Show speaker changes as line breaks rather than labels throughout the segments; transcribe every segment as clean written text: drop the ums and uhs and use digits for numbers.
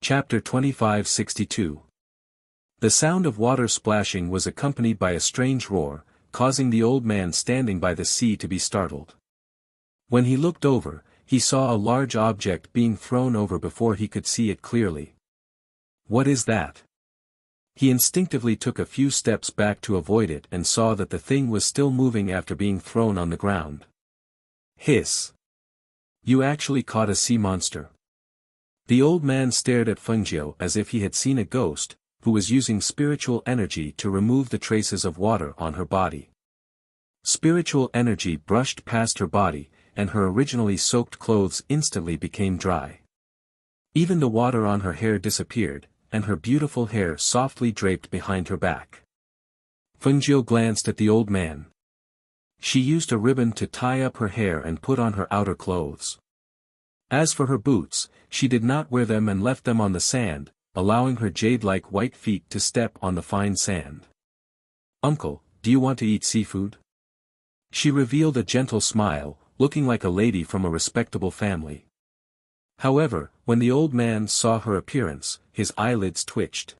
Chapter 2562. The sound of water splashing was accompanied by a strange roar, causing the old man standing by the sea to be startled. When he looked over, he saw a large object being thrown over before he could see it clearly. What is that? He instinctively took a few steps back to avoid it and saw that the thing was still moving after being thrown on the ground. Hiss! You actually caught a sea monster. The old man stared at Fengjiu as if he had seen a ghost, who was using spiritual energy to remove the traces of water on her body. Spiritual energy brushed past her body, and her originally soaked clothes instantly became dry. Even the water on her hair disappeared, and her beautiful hair softly draped behind her back. Fengjiu glanced at the old man. She used a ribbon to tie up her hair and put on her outer clothes. As for her boots, she did not wear them and left them on the sand, allowing her jade-like white feet to step on the fine sand. Uncle, do you want to eat seafood? She revealed a gentle smile, looking like a lady from a respectable family. However, when the old man saw her appearance, his eyelids twitched.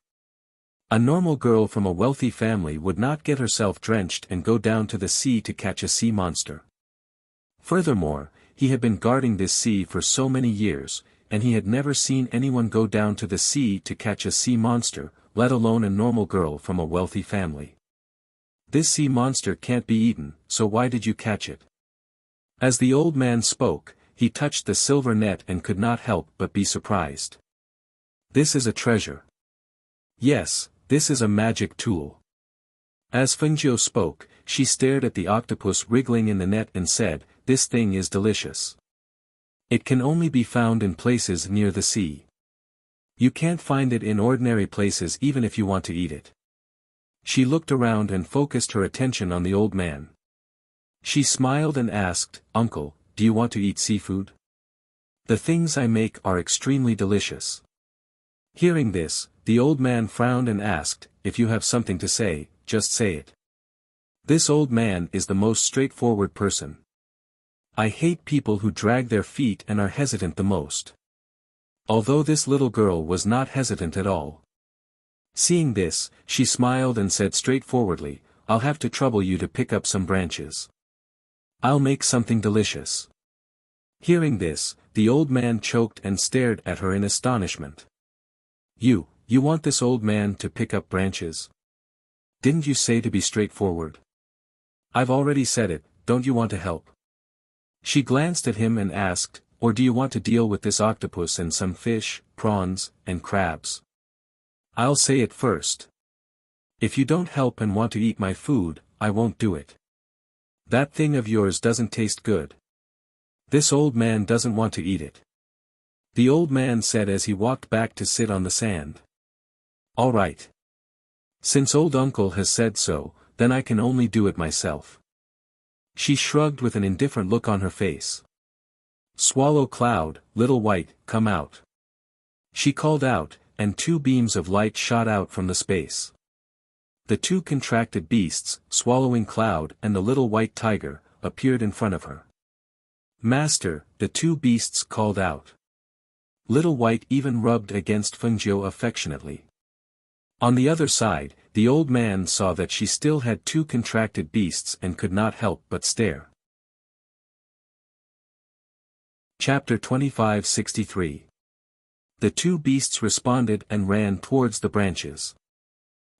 A normal girl from a wealthy family would not get herself drenched and go down to the sea to catch a sea monster. Furthermore, he had been guarding this sea for so many years, and he had never seen anyone go down to the sea to catch a sea monster, let alone a normal girl from a wealthy family. This sea monster can't be eaten, so why did you catch it? As the old man spoke, he touched the silver net and could not help but be surprised. This is a treasure. Yes, this is a magic tool. As Fengjiu spoke, she stared at the octopus wriggling in the net and said, "This thing is delicious. It can only be found in places near the sea. You can't find it in ordinary places even if you want to eat it." She looked around and focused her attention on the old man. She smiled and asked, "Uncle, do you want to eat seafood? The things I make are extremely delicious." Hearing this, the old man frowned and asked, "If you have something to say, just say it." This old man is the most straightforward person. I hate people who drag their feet and are hesitant the most. Although this little girl was not hesitant at all. Seeing this, she smiled and said straightforwardly, "I'll have to trouble you to pick up some branches. I'll make something delicious." Hearing this, the old man choked and stared at her in astonishment. You want this old man to pick up branches? Didn't you say to be straightforward? I've already said it, don't you want to help? She glanced at him and asked, "Or do you want to deal with this octopus and some fish, prawns, and crabs?" I'll say it first. If you don't help and want to eat my food, I won't do it. That thing of yours doesn't taste good. This old man doesn't want to eat it. The old man said as he walked back to sit on the sand. All right. Since old uncle has said so, then I can only do it myself. She shrugged with an indifferent look on her face. Swallow cloud, little white, come out. She called out, and two beams of light shot out from the space. The two contracted beasts, swallowing cloud and the little white tiger, appeared in front of her. Master, the two beasts called out. Little white even rubbed against Fengjiu affectionately. On the other side, the old man saw that she still had two contracted beasts and could not help but stare. Chapter 2563. The two beasts responded and ran towards the branches.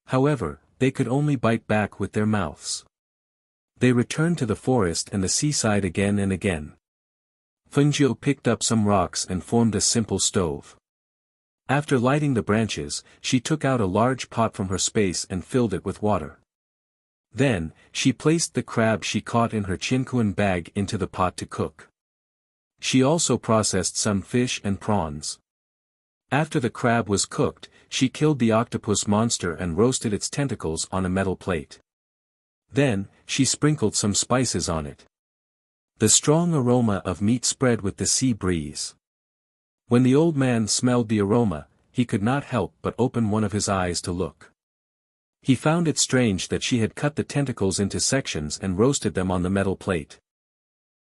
However, they could only bite back with their mouths. They returned to the forest and the seaside again and again. Fengjiu picked up some rocks and formed a simple stove. After lighting the branches, she took out a large pot from her space and filled it with water. Then, she placed the crab she caught in her chinkuan bag into the pot to cook. She also processed some fish and prawns. After the crab was cooked, she killed the octopus monster and roasted its tentacles on a metal plate. Then, she sprinkled some spices on it. The strong aroma of meat spread with the sea breeze. When the old man smelled the aroma, he could not help but open one of his eyes to look. He found it strange that she had cut the tentacles into sections and roasted them on the metal plate.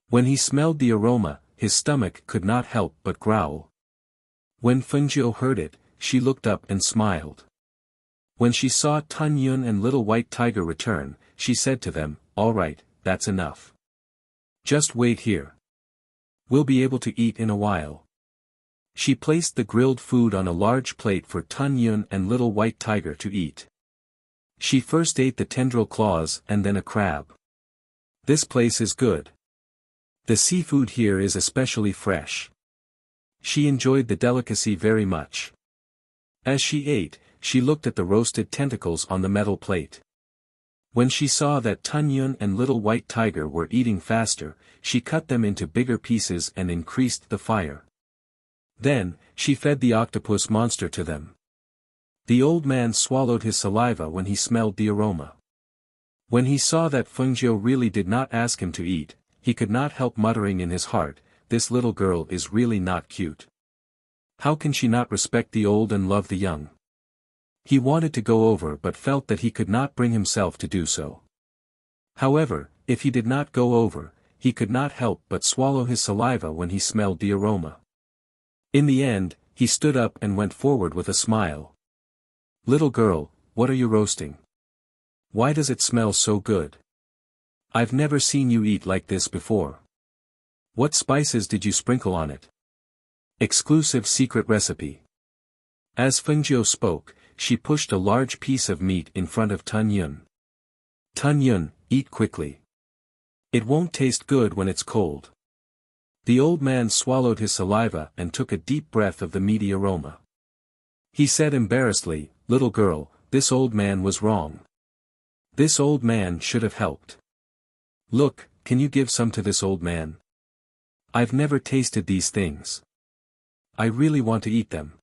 When he smelled the aroma, his stomach could not help but growl. When Fengjiu heard it, she looked up and smiled. When she saw Tun Yun and Little White Tiger return, she said to them, "All right, that's enough. Just wait here. We'll be able to eat in a while." She placed the grilled food on a large plate for Tun Yun and Little White Tiger to eat. She first ate the tendril claws and then a crab. "This place is good. The seafood here is especially fresh." She enjoyed the delicacy very much. As she ate, she looked at the roasted tentacles on the metal plate. When she saw that Tun Yun and Little White Tiger were eating faster, she cut them into bigger pieces and increased the fire. Then, she fed the octopus monster to them. The old man swallowed his saliva when he smelled the aroma. When he saw that Fengjiu really did not ask him to eat, he could not help muttering in his heart, "This little girl is really not cute. How can she not respect the old and love the young?" He wanted to go over but felt that he could not bring himself to do so. However, if he did not go over, he could not help but swallow his saliva when he smelled the aroma. In the end, he stood up and went forward with a smile. "Little girl, what are you roasting? Why does it smell so good? I've never seen you eat like this before. What spices did you sprinkle on it? Exclusive secret recipe." As Fengjiu spoke, she pushed a large piece of meat in front of Tun Yun. "Tun Yun, eat quickly. It won't taste good when it's cold." The old man swallowed his saliva and took a deep breath of the meaty aroma. He said embarrassedly, "Little girl, this old man was wrong. This old man should have helped. Look, can you give some to this old man? I've never tasted these things. I really want to eat them."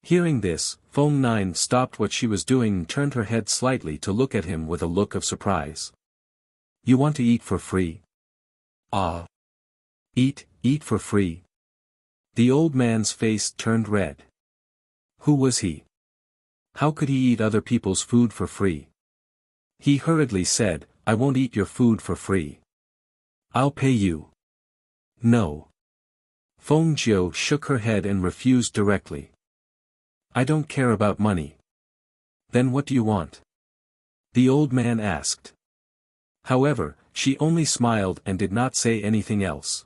Hearing this, Feng Nine stopped what she was doing and turned her head slightly to look at him with a look of surprise. "You want to eat for free? Ah. Eat for free." The old man's face turned red. Who was he? How could he eat other people's food for free? He hurriedly said, "I won't eat your food for free. I'll pay you." "No." Feng Jiu shook her head and refused directly. "I don't care about money." "Then what do you want?" the old man asked. However, she only smiled and did not say anything else.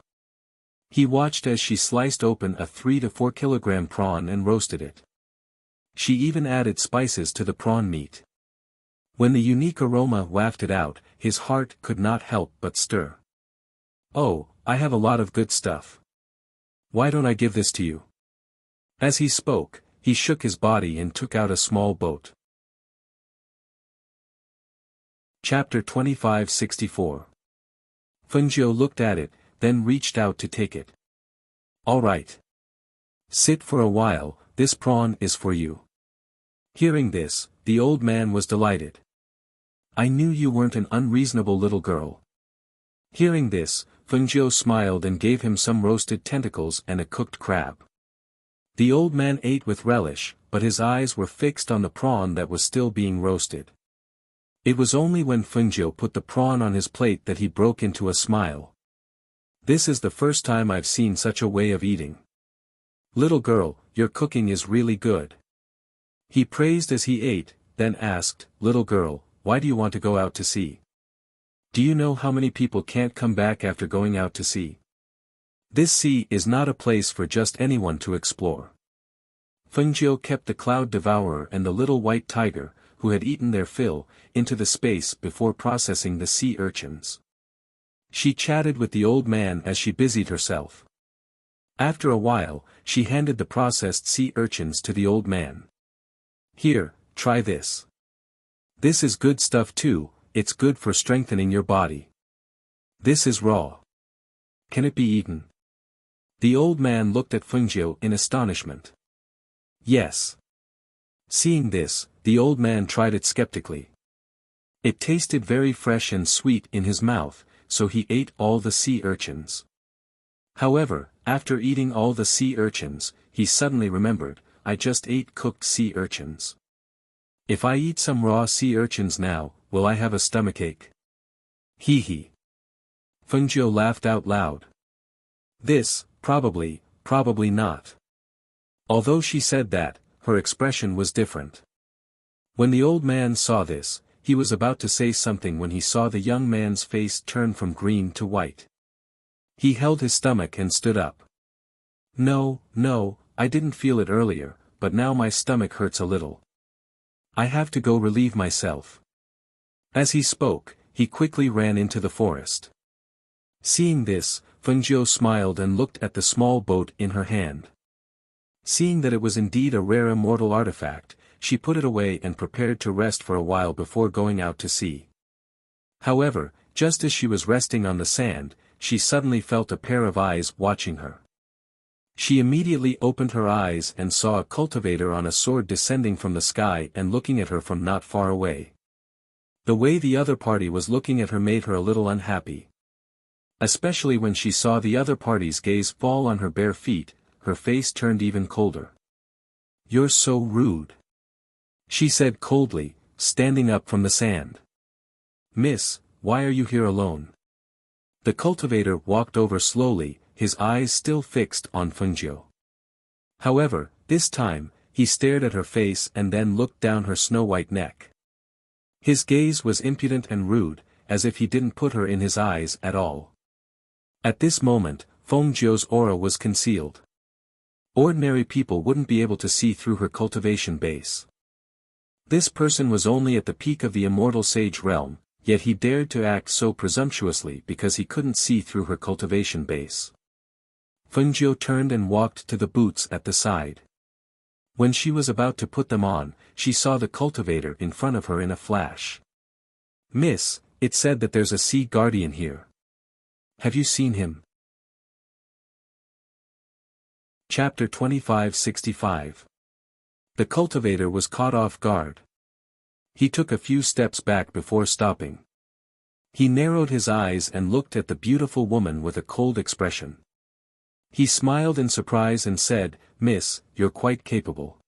He watched as she sliced open a 3 to 4 kilogram prawn and roasted it. She even added spices to the prawn meat. When the unique aroma wafted out, his heart could not help but stir. "Oh, I have a lot of good stuff. Why don't I give this to you?" As he spoke, he shook his body and took out a small boat. Chapter 2564. Fengjiu looked at it, then reached out to take it. "All right. Sit for a while, this prawn is for you." Hearing this, the old man was delighted. "I knew you weren't an unreasonable little girl." Hearing this, Fengjiu smiled and gave him some roasted tentacles and a cooked crab. The old man ate with relish, but his eyes were fixed on the prawn that was still being roasted. It was only when Fengjiu put the prawn on his plate that he broke into a smile. "This is the first time I've seen such a way of eating. Little girl, your cooking is really good." He praised as he ate, then asked, "Little girl, why do you want to go out to sea? Do you know how many people can't come back after going out to sea? This sea is not a place for just anyone to explore." Fengjiu kept the cloud devourer and the little white tiger, who had eaten their fill, into the space before processing the sea urchins. She chatted with the old man as she busied herself. After a while, she handed the processed sea urchins to the old man. "Here, try this. This is good stuff too, it's good for strengthening your body. This is raw. Can it be eaten?" The old man looked at Fengjiu in astonishment. "Yes." Seeing this, the old man tried it skeptically. It tasted very fresh and sweet in his mouth, so he ate all the sea urchins. However, after eating all the sea urchins, he suddenly remembered, "I just ate cooked sea urchins. If I eat some raw sea urchins now, will I have a stomachache?" Hee hee. Fengjiu laughed out loud. This, probably not. Although she said that, her expression was different. When the old man saw this, he was about to say something when he saw the young man's face turn from green to white. He held his stomach and stood up. No, no, I didn't feel it earlier, but now my stomach hurts a little. I have to go relieve myself. As he spoke, he quickly ran into the forest. Seeing this, Fengjiu smiled and looked at the small boat in her hand. Seeing that it was indeed a rare immortal artifact, she put it away and prepared to rest for a while before going out to sea. However, just as she was resting on the sand, she suddenly felt a pair of eyes watching her. She immediately opened her eyes and saw a cultivator on a sword descending from the sky and looking at her from not far away. The way the other party was looking at her made her a little unhappy. Especially when she saw the other party's gaze fall on her bare feet, her face turned even colder. "You're so rude," she said coldly, standing up from the sand. "Miss, why are you here alone?" The cultivator walked over slowly, his eyes still fixed on Fengjiu. However, this time, he stared at her face and then looked down her snow-white neck. His gaze was impudent and rude, as if he didn't put her in his eyes at all. At this moment, Fengjiu's aura was concealed. Ordinary people wouldn't be able to see through her cultivation base. This person was only at the peak of the immortal sage realm, yet he dared to act so presumptuously because he couldn't see through her cultivation base. Fengjiu turned and walked to the boots at the side. When she was about to put them on, she saw the cultivator in front of her in a flash. "Miss, it said that there's a sea guardian here. Have you seen him?" Chapter 2565. The cultivator was caught off guard. He took a few steps back before stopping. He narrowed his eyes and looked at the beautiful woman with a cold expression. He smiled in surprise and said, "Miss, you're quite capable."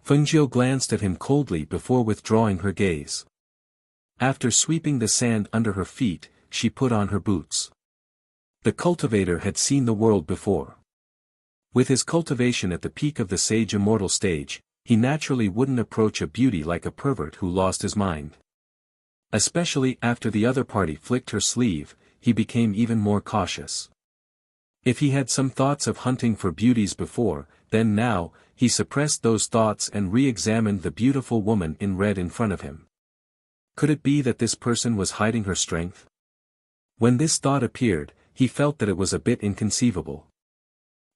Fengjiu glanced at him coldly before withdrawing her gaze. After sweeping the sand under her feet, she put on her boots. The cultivator had seen the world before. With his cultivation at the peak of the sage immortal stage, he naturally wouldn't approach a beauty like a pervert who lost his mind. Especially after the other party flicked her sleeve, he became even more cautious. If he had some thoughts of hunting for beauties before, then now, he suppressed those thoughts and re-examined the beautiful woman in red in front of him. Could it be that this person was hiding her strength? When this thought appeared, he felt that it was a bit inconceivable.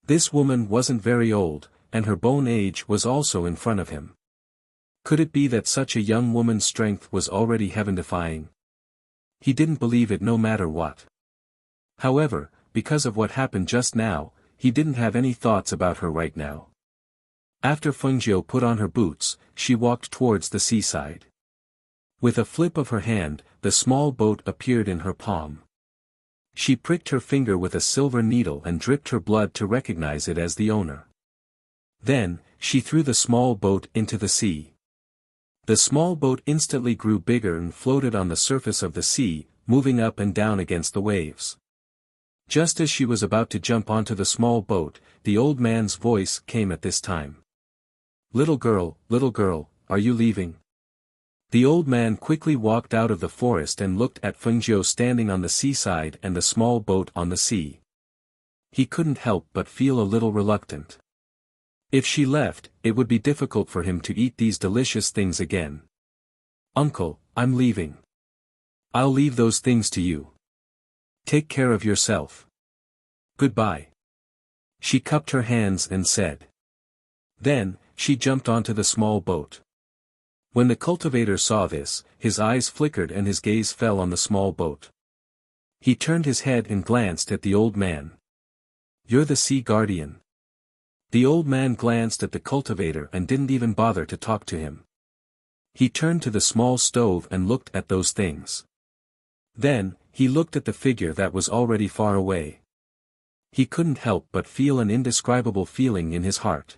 This woman wasn't very old, and her bone age was also in front of him. Could it be that such a young woman's strength was already heaven-defying? He didn't believe it no matter what. However, because of what happened just now, he didn't have any thoughts about her right now. After Fengjiu put on her boots, she walked towards the seaside. With a flip of her hand, the small boat appeared in her palm. She pricked her finger with a silver needle and dripped her blood to recognize it as the owner. Then, she threw the small boat into the sea. The small boat instantly grew bigger and floated on the surface of the sea, moving up and down against the waves. Just as she was about to jump onto the small boat, the old man's voice came at this time. Little girl, are you leaving?" The old man quickly walked out of the forest and looked at Fengjiu standing on the seaside and the small boat on the sea. He couldn't help but feel a little reluctant. If she left, it would be difficult for him to eat these delicious things again. "Uncle, I'm leaving. I'll leave those things to you. Take care of yourself. Goodbye." She cupped her hands and said. Then, she jumped onto the small boat. When the cultivator saw this, his eyes flickered and his gaze fell on the small boat. He turned his head and glanced at the old man. "You're the sea guardian." The old man glanced at the cultivator and didn't even bother to talk to him. He turned to the small stove and looked at those things. Then, he looked at the figure that was already far away. He couldn't help but feel an indescribable feeling in his heart.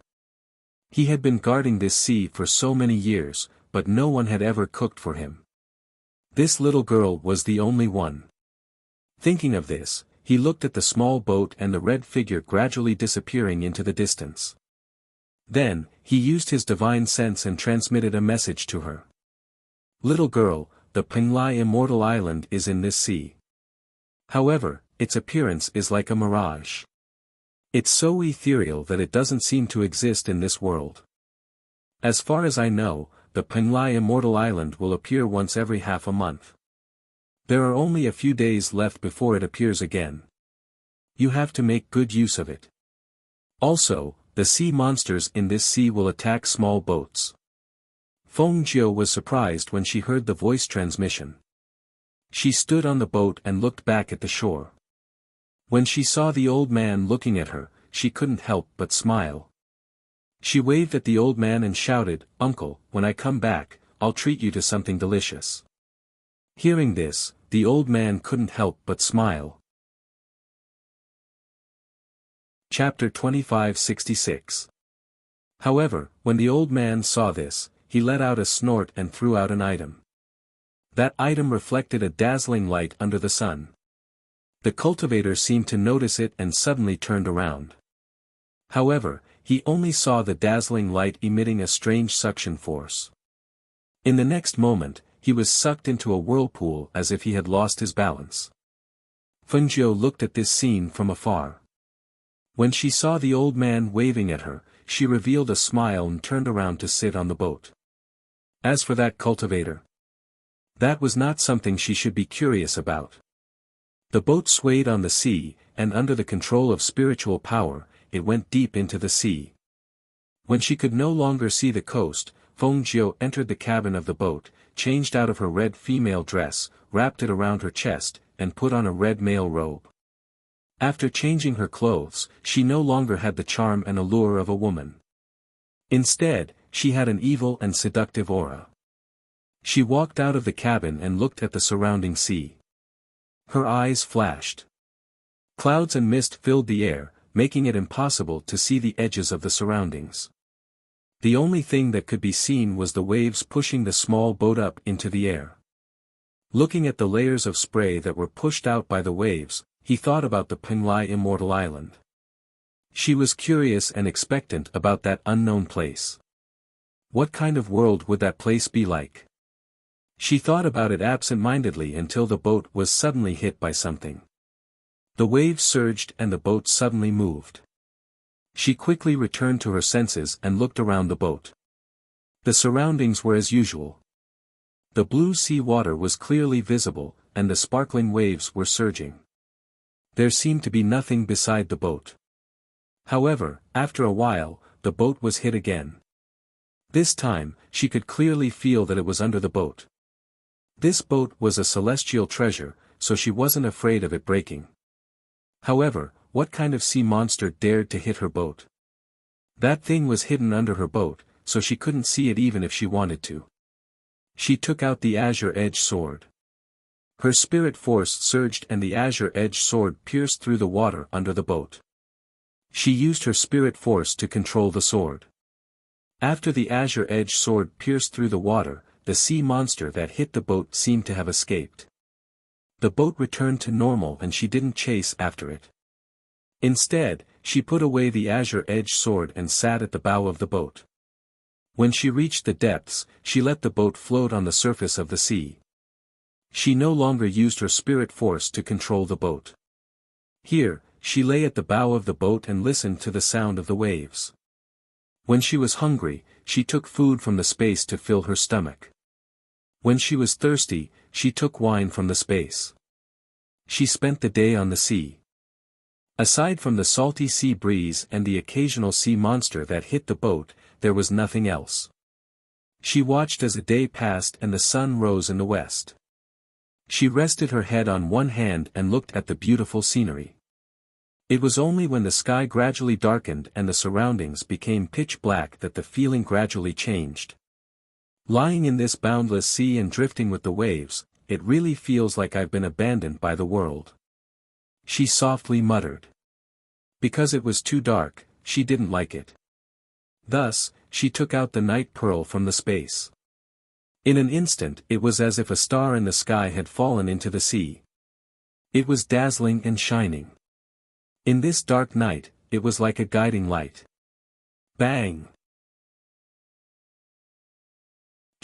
He had been guarding this sea for so many years, but no one had ever cooked for him. This little girl was the only one. Thinking of this, he looked at the small boat and the red figure gradually disappearing into the distance. Then, he used his divine sense and transmitted a message to her. Little girl, the Penglai Immortal Island is in this sea. However, its appearance is like a mirage. It's so ethereal that it doesn't seem to exist in this world. As far as I know, the Penglai Immortal Island will appear once every half a month. There are only a few days left before it appears again. You have to make good use of it. Also, the sea monsters in this sea will attack small boats. Feng Jiu was surprised when she heard the voice transmission. She stood on the boat and looked back at the shore. When she saw the old man looking at her, she couldn't help but smile. She waved at the old man and shouted, "Uncle, when I come back, I'll treat you to something delicious." Hearing this, the old man couldn't help but smile. Chapter 2566. However, when the old man saw this, he let out a snort and threw out an item. That item reflected a dazzling light under the sun. The cultivator seemed to notice it and suddenly turned around. However, he only saw the dazzling light emitting a strange suction force. In the next moment, he was sucked into a whirlpool as if he had lost his balance. Fengjiu looked at this scene from afar. When she saw the old man waving at her, she revealed a smile and turned around to sit on the boat. As for that cultivator, that was not something she should be curious about. The boat swayed on the sea, and under the control of spiritual power, it went deep into the sea. When she could no longer see the coast, Feng Jiu entered the cabin of the boat, changed out of her red female dress, wrapped it around her chest, and put on a red male robe. After changing her clothes, she no longer had the charm and allure of a woman. Instead, she had an evil and seductive aura. She walked out of the cabin and looked at the surrounding sea. Her eyes flashed. Clouds and mist filled the air, making it impossible to see the edges of the surroundings. The only thing that could be seen was the waves pushing the small boat up into the air. Looking at the layers of spray that were pushed out by the waves, he thought about the Penglai Immortal Island. She was curious and expectant about that unknown place. What kind of world would that place be like? She thought about it absent-mindedly until the boat was suddenly hit by something. The waves surged and the boat suddenly moved. She quickly returned to her senses and looked around the boat. The surroundings were as usual. The blue sea water was clearly visible, and the sparkling waves were surging. There seemed to be nothing beside the boat. However, after a while, the boat was hit again. This time, she could clearly feel that it was under the boat. This boat was a celestial treasure, so she wasn't afraid of it breaking. However, what kind of sea monster dared to hit her boat? That thing was hidden under her boat, so she couldn't see it even if she wanted to. She took out the azure-edged sword. Her spirit force surged and the azure-edged sword pierced through the water under the boat. She used her spirit force to control the sword. After the azure-edged sword pierced through the water, the sea monster that hit the boat seemed to have escaped. The boat returned to normal and she didn't chase after it. Instead, she put away the azure-edged sword and sat at the bow of the boat. When she reached the depths, she let the boat float on the surface of the sea. She no longer used her spirit force to control the boat. Here, she lay at the bow of the boat and listened to the sound of the waves. When she was hungry, she took food from the space to fill her stomach. When she was thirsty, she took wine from the space. She spent the day on the sea. Aside from the salty sea breeze and the occasional sea monster that hit the boat, there was nothing else. She watched as a day passed and the sun rose in the west. She rested her head on one hand and looked at the beautiful scenery. It was only when the sky gradually darkened and the surroundings became pitch black that the feeling gradually changed. Lying in this boundless sea and drifting with the waves, it really feels like I've been abandoned by the world. She softly muttered. Because it was too dark, she didn't like it. Thus, she took out the night pearl from the space. In an instant it was as if a star in the sky had fallen into the sea. It was dazzling and shining. In this dark night, it was like a guiding light. Bang!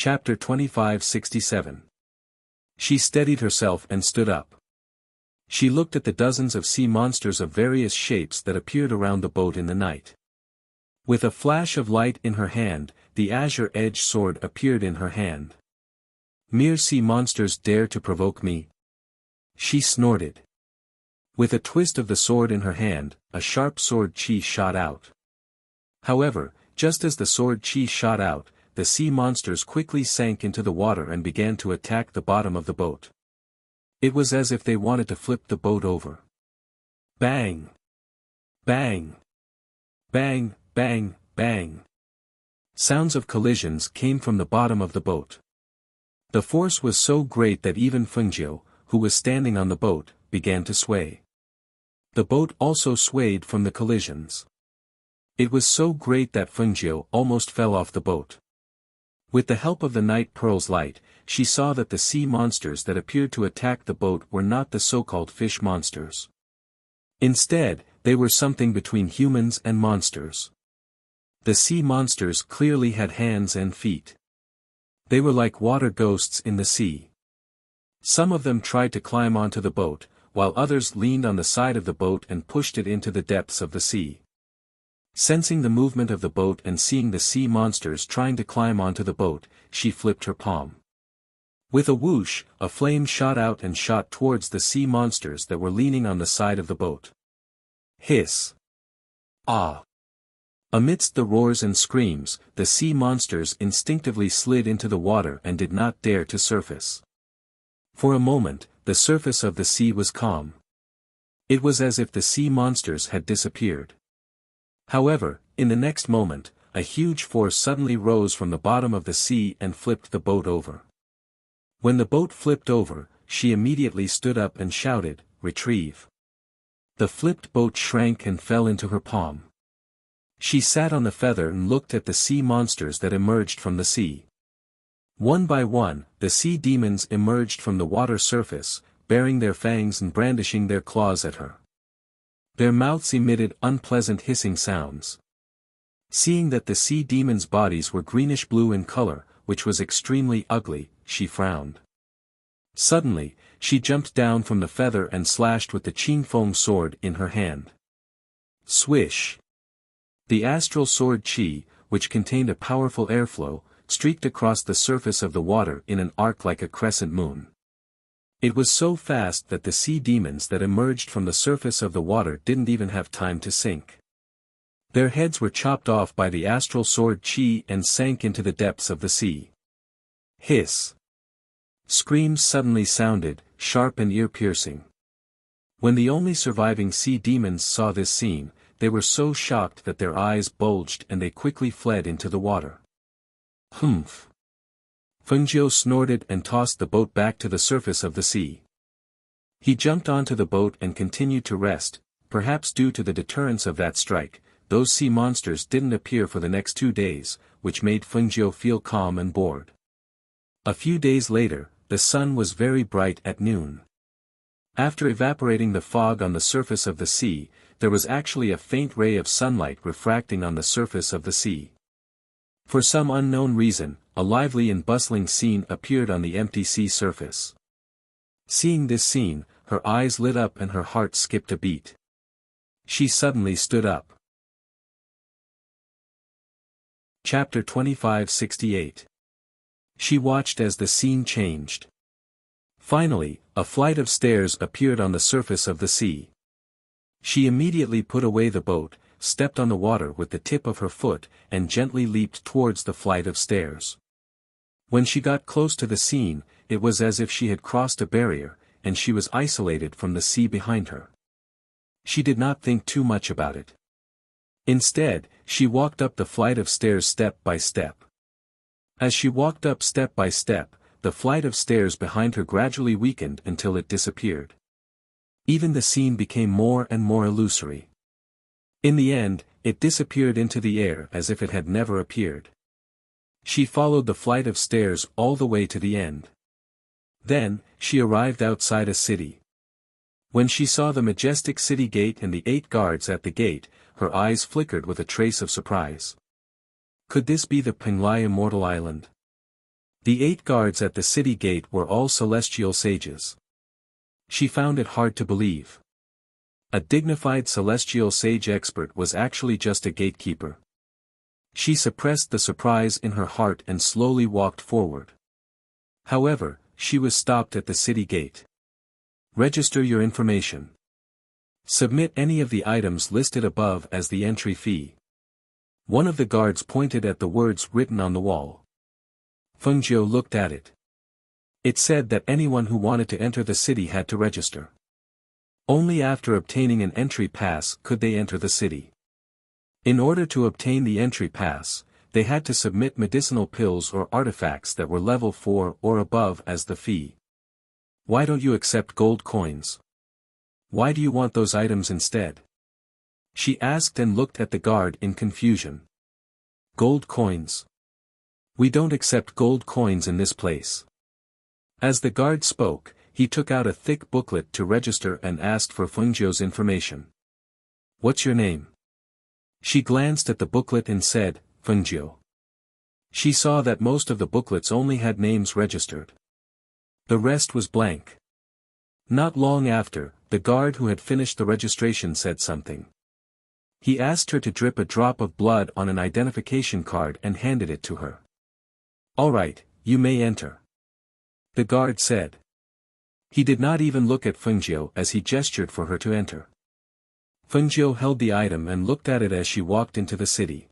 Chapter 2567. She steadied herself and stood up. She looked at the dozens of sea monsters of various shapes that appeared around the boat in the night. With a flash of light in her hand, the azure-edged sword appeared in her hand. "Mere sea monsters dare to provoke me?" she snorted. With a twist of the sword in her hand, a sharp sword chi shot out. However, just as the sword chi shot out, the sea monsters quickly sank into the water and began to attack the bottom of the boat. It was as if they wanted to flip the boat over. Bang! Bang! Bang, bang, bang! Sounds of collisions came from the bottom of the boat. The force was so great that even Fengjiu, who was standing on the boat, began to sway. The boat also swayed from the collisions. It was so great that Fengjiu almost fell off the boat. With the help of the night pearl's light, she saw that the sea monsters that appeared to attack the boat were not the so-called fish monsters. Instead, they were something between humans and monsters. The sea monsters clearly had hands and feet. They were like water ghosts in the sea. Some of them tried to climb onto the boat, while others leaned on the side of the boat and pushed it into the depths of the sea. Sensing the movement of the boat and seeing the sea monsters trying to climb onto the boat, she flipped her palm. With a whoosh, a flame shot out and shot towards the sea monsters that were leaning on the side of the boat. Hiss! Ah! Amidst the roars and screams, the sea monsters instinctively slid into the water and did not dare to surface. For a moment, the surface of the sea was calm. It was as if the sea monsters had disappeared. However, in the next moment, a huge force suddenly rose from the bottom of the sea and flipped the boat over. When the boat flipped over, she immediately stood up and shouted, "Retrieve!" The flipped boat shrank and fell into her palm. She sat on the feather and looked at the sea monsters that emerged from the sea. One by one, the sea demons emerged from the water surface, baring their fangs and brandishing their claws at her. Their mouths emitted unpleasant hissing sounds. Seeing that the sea demons' bodies were greenish-blue in color, which was extremely ugly, she frowned. Suddenly, she jumped down from the feather and slashed with the Qingfeng sword in her hand. Swish! The astral sword Qi, which contained a powerful airflow, streaked across the surface of the water in an arc like a crescent moon. It was so fast that the sea demons that emerged from the surface of the water didn't even have time to sink. Their heads were chopped off by the astral sword Qi and sank into the depths of the sea. Hiss! Screams suddenly sounded, sharp and ear-piercing. When the only surviving sea demons saw this scene, they were so shocked that their eyes bulged and they quickly fled into the water. Humph! Fengjiu snorted and tossed the boat back to the surface of the sea. He jumped onto the boat and continued to rest. Perhaps due to the deterrence of that strike, those sea monsters didn't appear for the next 2 days, which made Fengjiu feel calm and bored. A few days later, the sun was very bright at noon. After evaporating the fog on the surface of the sea, there was actually a faint ray of sunlight refracting on the surface of the sea. For some unknown reason, a lively and bustling scene appeared on the empty sea surface. Seeing this scene, her eyes lit up and her heart skipped a beat. She suddenly stood up. Chapter 2568. She watched as the scene changed. Finally, a flight of stairs appeared on the surface of the sea. She immediately put away the boat, stepped on the water with the tip of her foot, and gently leaped towards the flight of stairs. When she got close to the scene, it was as if she had crossed a barrier, and she was isolated from the sea behind her. She did not think too much about it. Instead, she walked up the flight of stairs step by step. As she walked up step by step, the flight of stairs behind her gradually weakened until it disappeared. Even the scene became more and more illusory. In the end, it disappeared into the air as if it had never appeared. She followed the flight of stairs all the way to the end. Then, she arrived outside a city. When she saw the majestic city gate and the 8 guards at the gate, her eyes flickered with a trace of surprise. Could this be the Penglai Immortal Island? The 8 guards at the city gate were all celestial sages. She found it hard to believe. A dignified celestial sage expert was actually just a gatekeeper. She suppressed the surprise in her heart and slowly walked forward. However, she was stopped at the city gate. Register your information. Submit any of the items listed above as the entry fee. One of the guards pointed at the words written on the wall. Fengjiu looked at it. It said that anyone who wanted to enter the city had to register. Only after obtaining an entry pass could they enter the city. In order to obtain the entry pass, they had to submit medicinal pills or artifacts that were level 4 or above as the fee. Why don't you accept gold coins? Why do you want those items instead? She asked and looked at the guard in confusion. Gold coins? We don't accept gold coins in this place. As the guard spoke, he took out a thick booklet to register and asked for Fengjiu's information. What's your name? She glanced at the booklet and said, Fengjiu. She saw that most of the booklets only had names registered. The rest was blank. Not long after, the guard who had finished the registration said something. He asked her to drip a drop of blood on an identification card and handed it to her. All right, you may enter. The guard said. He did not even look at Fengjiu as he gestured for her to enter. Fengjiu held the item and looked at it as she walked into the city.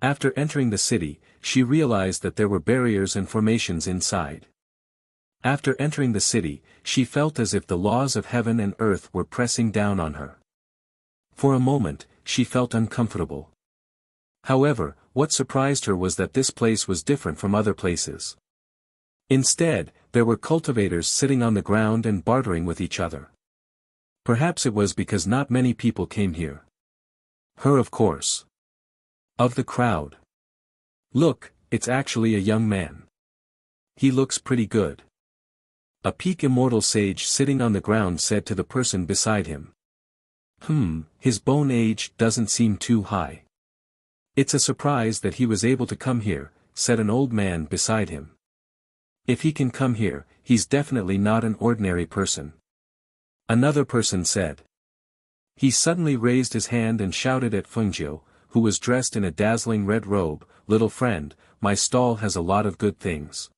After entering the city, she realized that there were barriers and formations inside. After entering the city, she felt as if the laws of heaven and earth were pressing down on her. For a moment, she felt uncomfortable. However, what surprised her was that this place was different from other places. Instead, there were cultivators sitting on the ground and bartering with each other. Perhaps it was because not many people came here. Her, of course. Of the crowd. Look, it's actually a young man. He looks pretty good. A peak immortal sage sitting on the ground said to the person beside him. His bone age doesn't seem too high. It's a surprise that he was able to come here, said an old man beside him. If he can come here, he's definitely not an ordinary person. Another person said. He suddenly raised his hand and shouted at Fengjiu, who was dressed in a dazzling red robe, "Little friend, my stall has a lot of good things.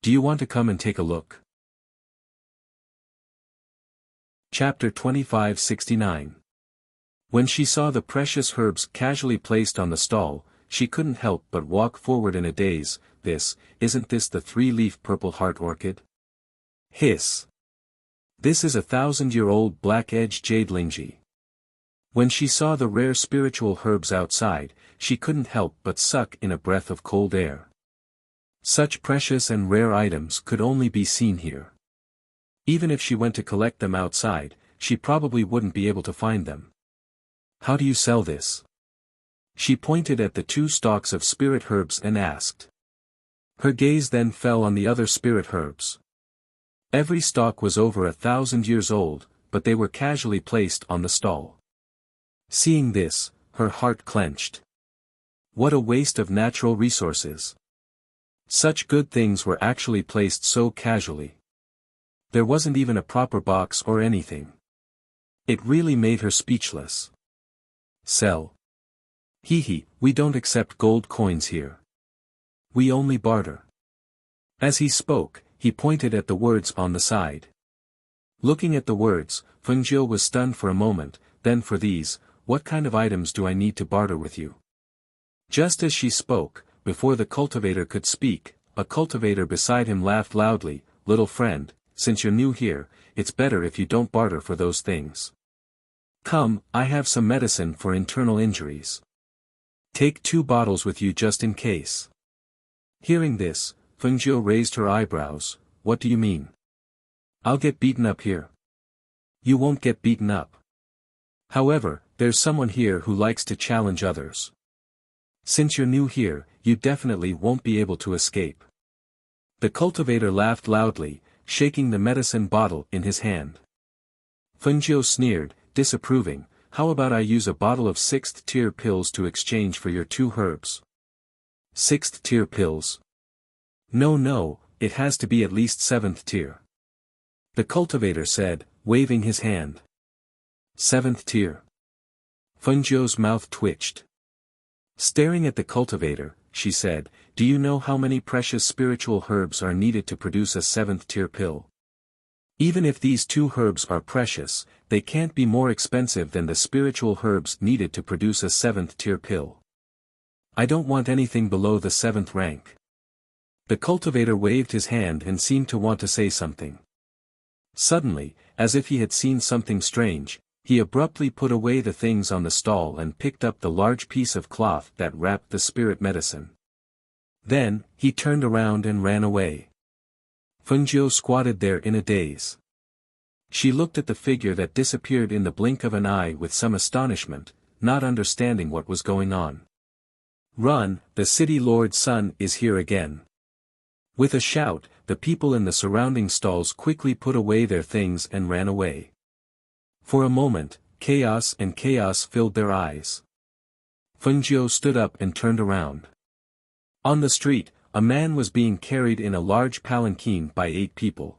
Do you want to come and take a look?" Chapter 2569. When she saw the precious herbs casually placed on the stall, she couldn't help but walk forward in a daze. Isn't this the 3-leaf purple heart orchid? Hiss. This is a 1,000-year-old black-edged jade lingji. When she saw the rare spiritual herbs outside, she couldn't help but suck in a breath of cold air. Such precious and rare items could only be seen here. Even if she went to collect them outside, she probably wouldn't be able to find them. How do you sell this? She pointed at the 2 stalks of spirit herbs and asked. Her gaze then fell on the other spirit herbs. Every stalk was over 1,000 years old, but they were casually placed on the stall. Seeing this, her heart clenched. What a waste of natural resources. Such good things were actually placed so casually. There wasn't even a proper box or anything. It really made her speechless. Sell. Hee, we don't accept gold coins here. We only barter. As he spoke, he pointed at the words on the side. Looking at the words, Fengjiu was stunned for a moment. Then for these, what kind of items do I need to barter with you? Just as she spoke, before the cultivator could speak, a cultivator beside him laughed loudly. Little friend, since you're new here, it's better if you don't barter for those things. Come, I have some medicine for internal injuries. Take 2 bottles with you just in case. Hearing this, Fengjiu raised her eyebrows. What do you mean? I'll get beaten up here. You won't get beaten up. However, there's someone here who likes to challenge others. Since you're new here, you definitely won't be able to escape. The cultivator laughed loudly, shaking the medicine bottle in his hand. Fengjiu sneered, disapproving. How about I use a bottle of 6th tier pills to exchange for your 2 herbs? 6th tier pills. No, it has to be at least 7th tier. The cultivator said, waving his hand. 7th tier. Fengjiu's mouth twitched. Staring at the cultivator, she said, do you know how many precious spiritual herbs are needed to produce a 7th tier pill? Even if these 2 herbs are precious, they can't be more expensive than the spiritual herbs needed to produce a 7th tier pill. I don't want anything below the 7th rank. The cultivator waved his hand and seemed to want to say something. Suddenly, as if he had seen something strange, he abruptly put away the things on the stall and picked up the large piece of cloth that wrapped the spirit medicine. Then, he turned around and ran away. Fengjiu squatted there in a daze. She looked at the figure that disappeared in the blink of an eye with some astonishment, not understanding what was going on. Run, the city lord's son is here again. With a shout, the people in the surrounding stalls quickly put away their things and ran away. For a moment, chaos filled their eyes. Fengjiu stood up and turned around. On the street, a man was being carried in a large palanquin by 8 people.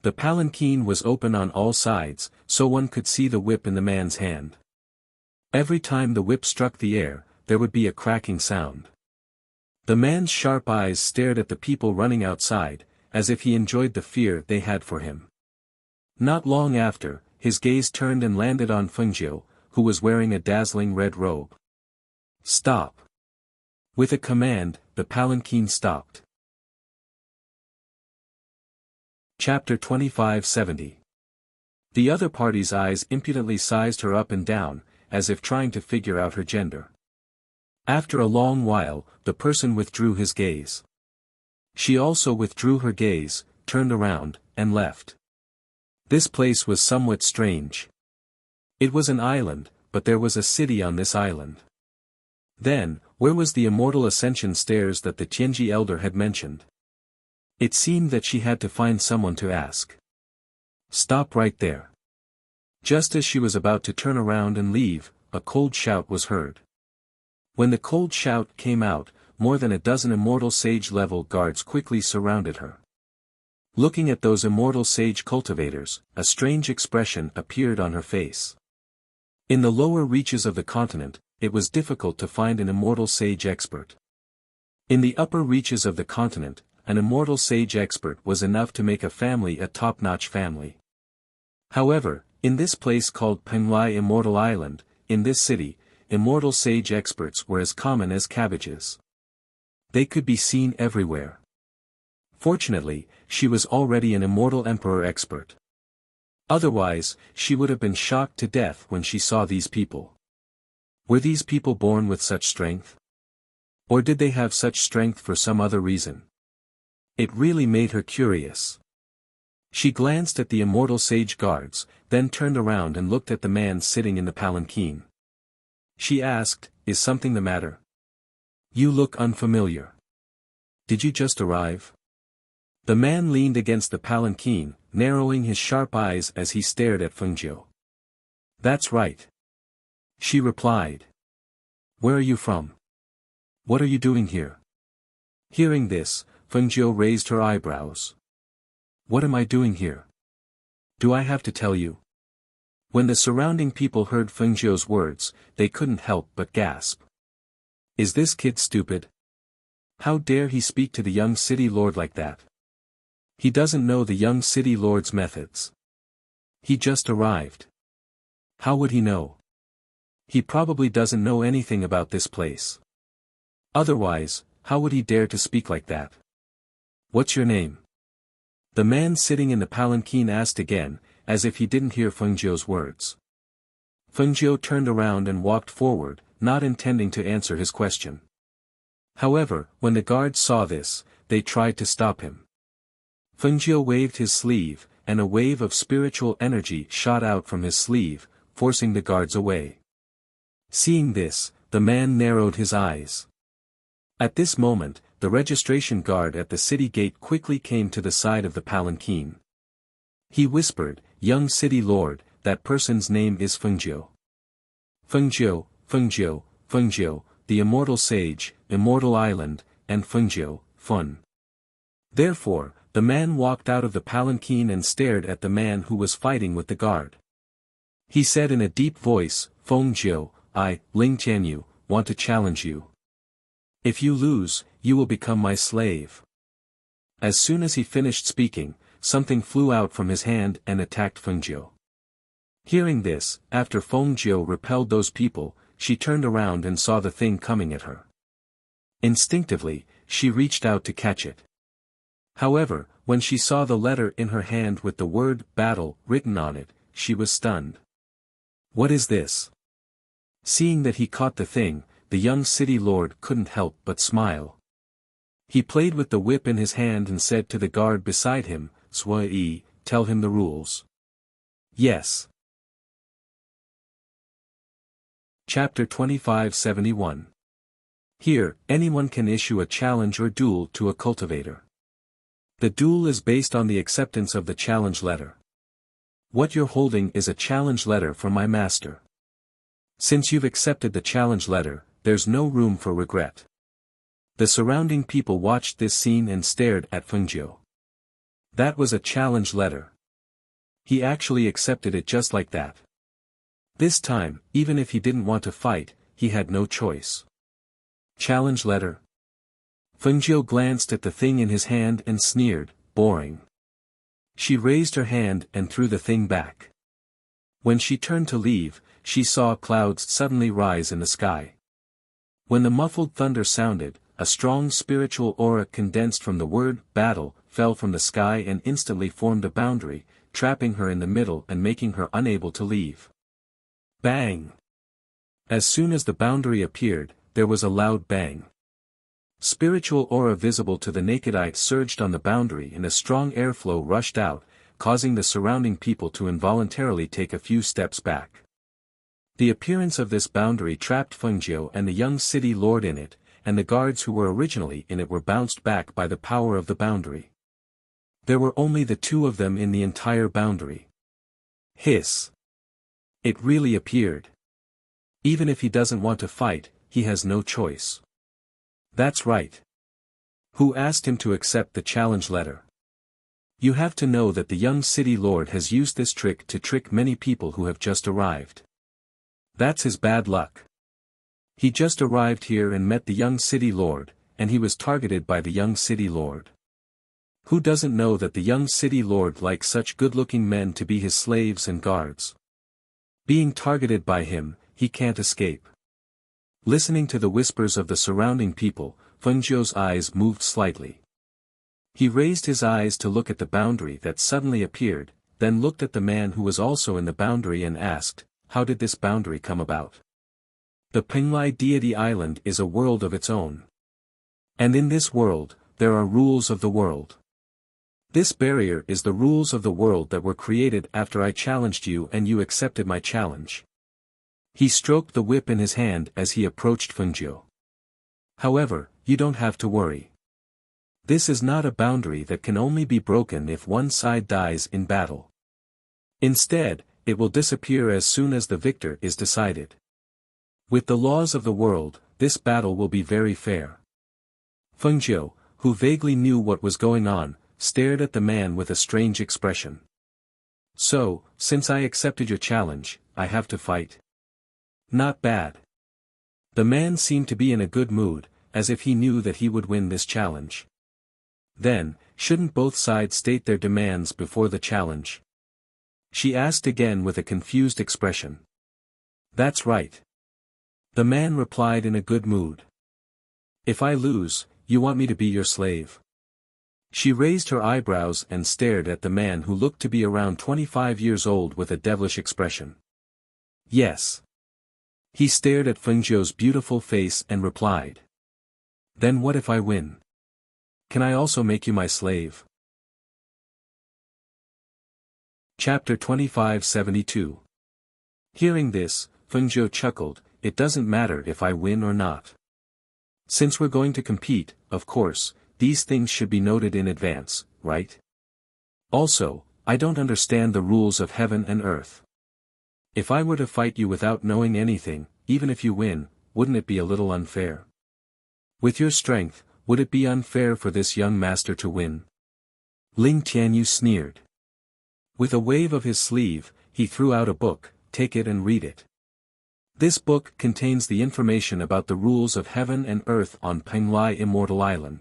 The palanquin was open on all sides, so one could see the whip in the man's hand. Every time the whip struck the air, there would be a cracking sound. The man's sharp eyes stared at the people running outside, as if he enjoyed the fear they had for him. Not long after, his gaze turned and landed on Fengjiu, who was wearing a dazzling red robe. Stop! With a command, the palanquin stopped. Chapter 2570. The other party's eyes impudently sized her up and down, as if trying to figure out her gender. After a long while, the person withdrew his gaze. She also withdrew her gaze, turned around, and left. This place was somewhat strange. It was an island, but there was a city on this island. Then, where was the immortal ascension stairs that the Tianji elder had mentioned? It seemed that she had to find someone to ask. Stop right there. Just as she was about to turn around and leave, a cold shout was heard. When the cold shout came out, more than a dozen immortal sage-level guards quickly surrounded her. Looking at those immortal sage cultivators, a strange expression appeared on her face. In the lower reaches of the continent, it was difficult to find an immortal sage expert. In the upper reaches of the continent, an immortal sage expert was enough to make a family a top-notch family. However, in this place called Penglai Immortal Island, in this city, immortal sage experts were as common as cabbages. They could be seen everywhere. Fortunately, she was already an immortal emperor expert. Otherwise, she would have been shocked to death when she saw these people. Were these people born with such strength? Or did they have such strength for some other reason? It really made her curious. She glanced at the immortal sage guards, then turned around and looked at the man sitting in the palanquin. She asked, "Is something the matter? You look unfamiliar. Did you just arrive?" The man leaned against the palanquin, narrowing his sharp eyes as he stared at Fengjiu. "That's right," she replied. "Where are you from? What are you doing here?" Hearing this, Fengjiu raised her eyebrows. "What am I doing here? Do I have to tell you?" When the surrounding people heard Fengjiu's words, they couldn't help but gasp. Is this kid stupid? How dare he speak to the young city lord like that? He doesn't know the young city lord's methods. He just arrived. How would he know? He probably doesn't know anything about this place. Otherwise, how would he dare to speak like that? What's your name? The man sitting in the palanquin asked again, as if he didn't hear Fengjiu's words. Fengjiu turned around and walked forward, not intending to answer his question. However, when the guards saw this, they tried to stop him. Fengjiu waved his sleeve, and a wave of spiritual energy shot out from his sleeve, forcing the guards away. Seeing this, the man narrowed his eyes. At this moment, the registration guard at the city gate quickly came to the side of the palanquin. He whispered, "Young city lord, that person's name is Fengjiu." Fengjiu, the immortal sage, immortal island, and Fengjiu, Fun. Therefore, the man walked out of the palanquin and stared at the man who was fighting with the guard. He said in a deep voice, "Feng Jiu, I, Ling Tianyu, want to challenge you. If you lose, you will become my slave." As soon as he finished speaking, something flew out from his hand and attacked Feng Jiu. Hearing this, after Feng Jiu repelled those people, she turned around and saw the thing coming at her. Instinctively, she reached out to catch it. However, when she saw the letter in her hand with the word battle written on it, she was stunned. What is this? Seeing that he caught the thing, the young city lord couldn't help but smile. He played with the whip in his hand and said to the guard beside him, "Sui, tell him the rules." Yes. Chapter 2571. Here, anyone can issue a challenge or duel to a cultivator. The duel is based on the acceptance of the challenge letter. What you're holding is a challenge letter from my master. Since you've accepted the challenge letter, there's no room for regret. The surrounding people watched this scene and stared at Feng Jiu. That was a challenge letter. He actually accepted it just like that. This time, even if he didn't want to fight, he had no choice. Challenge letter. Feng Jiu glanced at the thing in his hand and sneered, "Boring." She raised her hand and threw the thing back. When she turned to leave, she saw clouds suddenly rise in the sky. When the muffled thunder sounded, a strong spiritual aura condensed from the word battle fell from the sky and instantly formed a boundary, trapping her in the middle and making her unable to leave. Bang! As soon as the boundary appeared, there was a loud bang. Spiritual aura visible to the naked eye surged on the boundary and a strong airflow rushed out, causing the surrounding people to involuntarily take a few steps back. The appearance of this boundary trapped Feng Jiu and the young city lord in it, and the guards who were originally in it were bounced back by the power of the boundary. There were only the two of them in the entire boundary. Hiss! It really appeared. Even if he doesn't want to fight, he has no choice. That's right. Who asked him to accept the challenge letter? You have to know that the young city lord has used this trick to trick many people who have just arrived. That's his bad luck. He just arrived here and met the young city lord, and he was targeted by the young city lord. Who doesn't know that the young city lord likes such good-looking men to be his slaves and guards? Being targeted by him, he can't escape. Listening to the whispers of the surrounding people, Feng Jiu's eyes moved slightly. He raised his eyes to look at the boundary that suddenly appeared, then looked at the man who was also in the boundary and asked, "How did this boundary come about?" The Penglai deity island is a world of its own. And in this world, there are rules of the world. This barrier is the rules of the world that were created after I challenged you and you accepted my challenge. He stroked the whip in his hand as he approached Feng Jiu. However, you don't have to worry. This is not a boundary that can only be broken if one side dies in battle. Instead, it will disappear as soon as the victor is decided. With the laws of the world, this battle will be very fair. Feng Jiu, who vaguely knew what was going on, stared at the man with a strange expression. So, since I accepted your challenge, I have to fight. Not bad. The man seemed to be in a good mood, as if he knew that he would win this challenge. Then, shouldn't both sides state their demands before the challenge? She asked again with a confused expression. That's right. The man replied in a good mood. If I lose, you want me to be your slave? She raised her eyebrows and stared at the man who looked to be around 25 years old with a devilish expression. Yes. He stared at Feng Jiu's beautiful face and replied. Then what if I win? Can I also make you my slave? Chapter 2572. Hearing this, Feng Jiu chuckled, "It doesn't matter if I win or not. Since we're going to compete, of course, these things should be noted in advance, right? Also, I don't understand the rules of heaven and earth. If I were to fight you without knowing anything, even if you win, wouldn't it be a little unfair? With your strength, would it be unfair for this young master to win? Ling Tianyu sneered. With a wave of his sleeve, he threw out a book. Take it and read it. This book contains the information about the rules of heaven and earth on Penglai Immortal Island.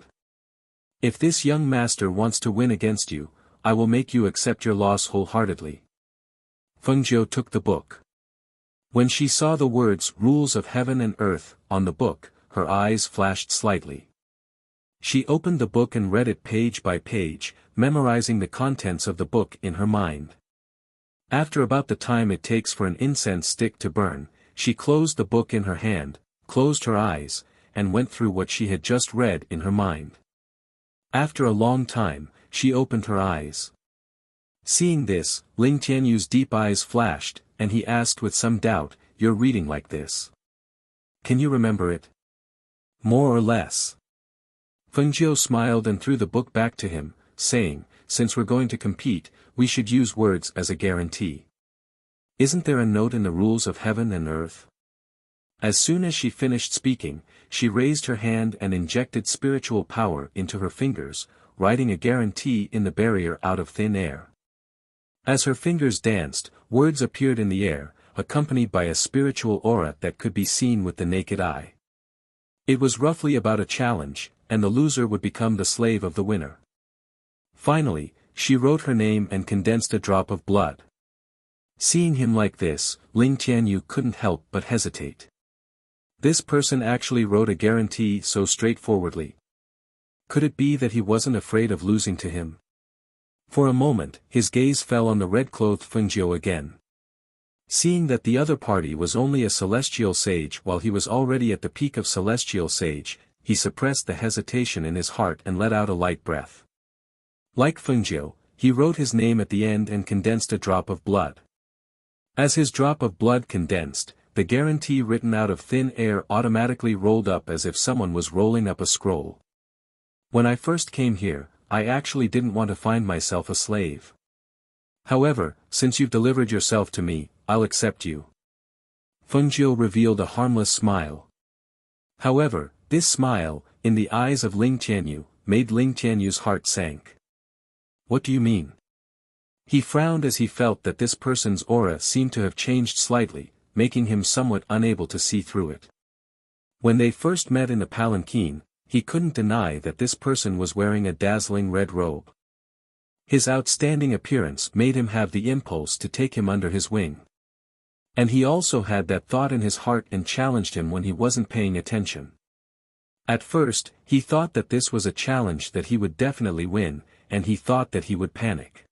If this young master wants to win against you, I will make you accept your loss wholeheartedly. Feng Jiu took the book. When she saw the words Rules of Heaven and Earth on the book, her eyes flashed slightly. She opened the book and read it page by page, memorizing the contents of the book in her mind. After about the time it takes for an incense stick to burn, she closed the book in her hand, closed her eyes, and went through what she had just read in her mind. After a long time, she opened her eyes. Seeing this, Ling Tianyu's deep eyes flashed, and he asked with some doubt, "You're reading like this. Can you remember it? More or less?" Feng Jiu smiled and threw the book back to him, saying, "Since we're going to compete, we should use words as a guarantee. Isn't there a note in the rules of heaven and earth?" As soon as she finished speaking, she raised her hand and injected spiritual power into her fingers, writing a guarantee in the barrier out of thin air. As her fingers danced, words appeared in the air, accompanied by a spiritual aura that could be seen with the naked eye. It was roughly about a challenge, and the loser would become the slave of the winner. Finally, she wrote her name and condensed a drop of blood. Seeing him like this, Ling Tianyu couldn't help but hesitate. This person actually wrote a guarantee so straightforwardly. Could it be that he wasn't afraid of losing to him? For a moment, his gaze fell on the red-clothed Feng Jiu again. Seeing that the other party was only a celestial sage while he was already at the peak of celestial sage, he suppressed the hesitation in his heart and let out a light breath. Like Feng Jiu, he wrote his name at the end and condensed a drop of blood. As his drop of blood condensed, the guarantee written out of thin air automatically rolled up as if someone was rolling up a scroll. When I first came here, I actually didn't want to find myself a slave. However, since you've delivered yourself to me, I'll accept you. Feng Jiu revealed a harmless smile. However, this smile, in the eyes of Ling Tianyu, made Ling Tianyu's heart sank. What do you mean? He frowned as he felt that this person's aura seemed to have changed slightly, making him somewhat unable to see through it. When they first met in the palanquin, he couldn't deny that this person was wearing a dazzling red robe. His outstanding appearance made him have the impulse to take him under his wing. And he also had that thought in his heart and challenged him when he wasn't paying attention. At first, he thought that this was a challenge that he would definitely win, and he thought that he would panic.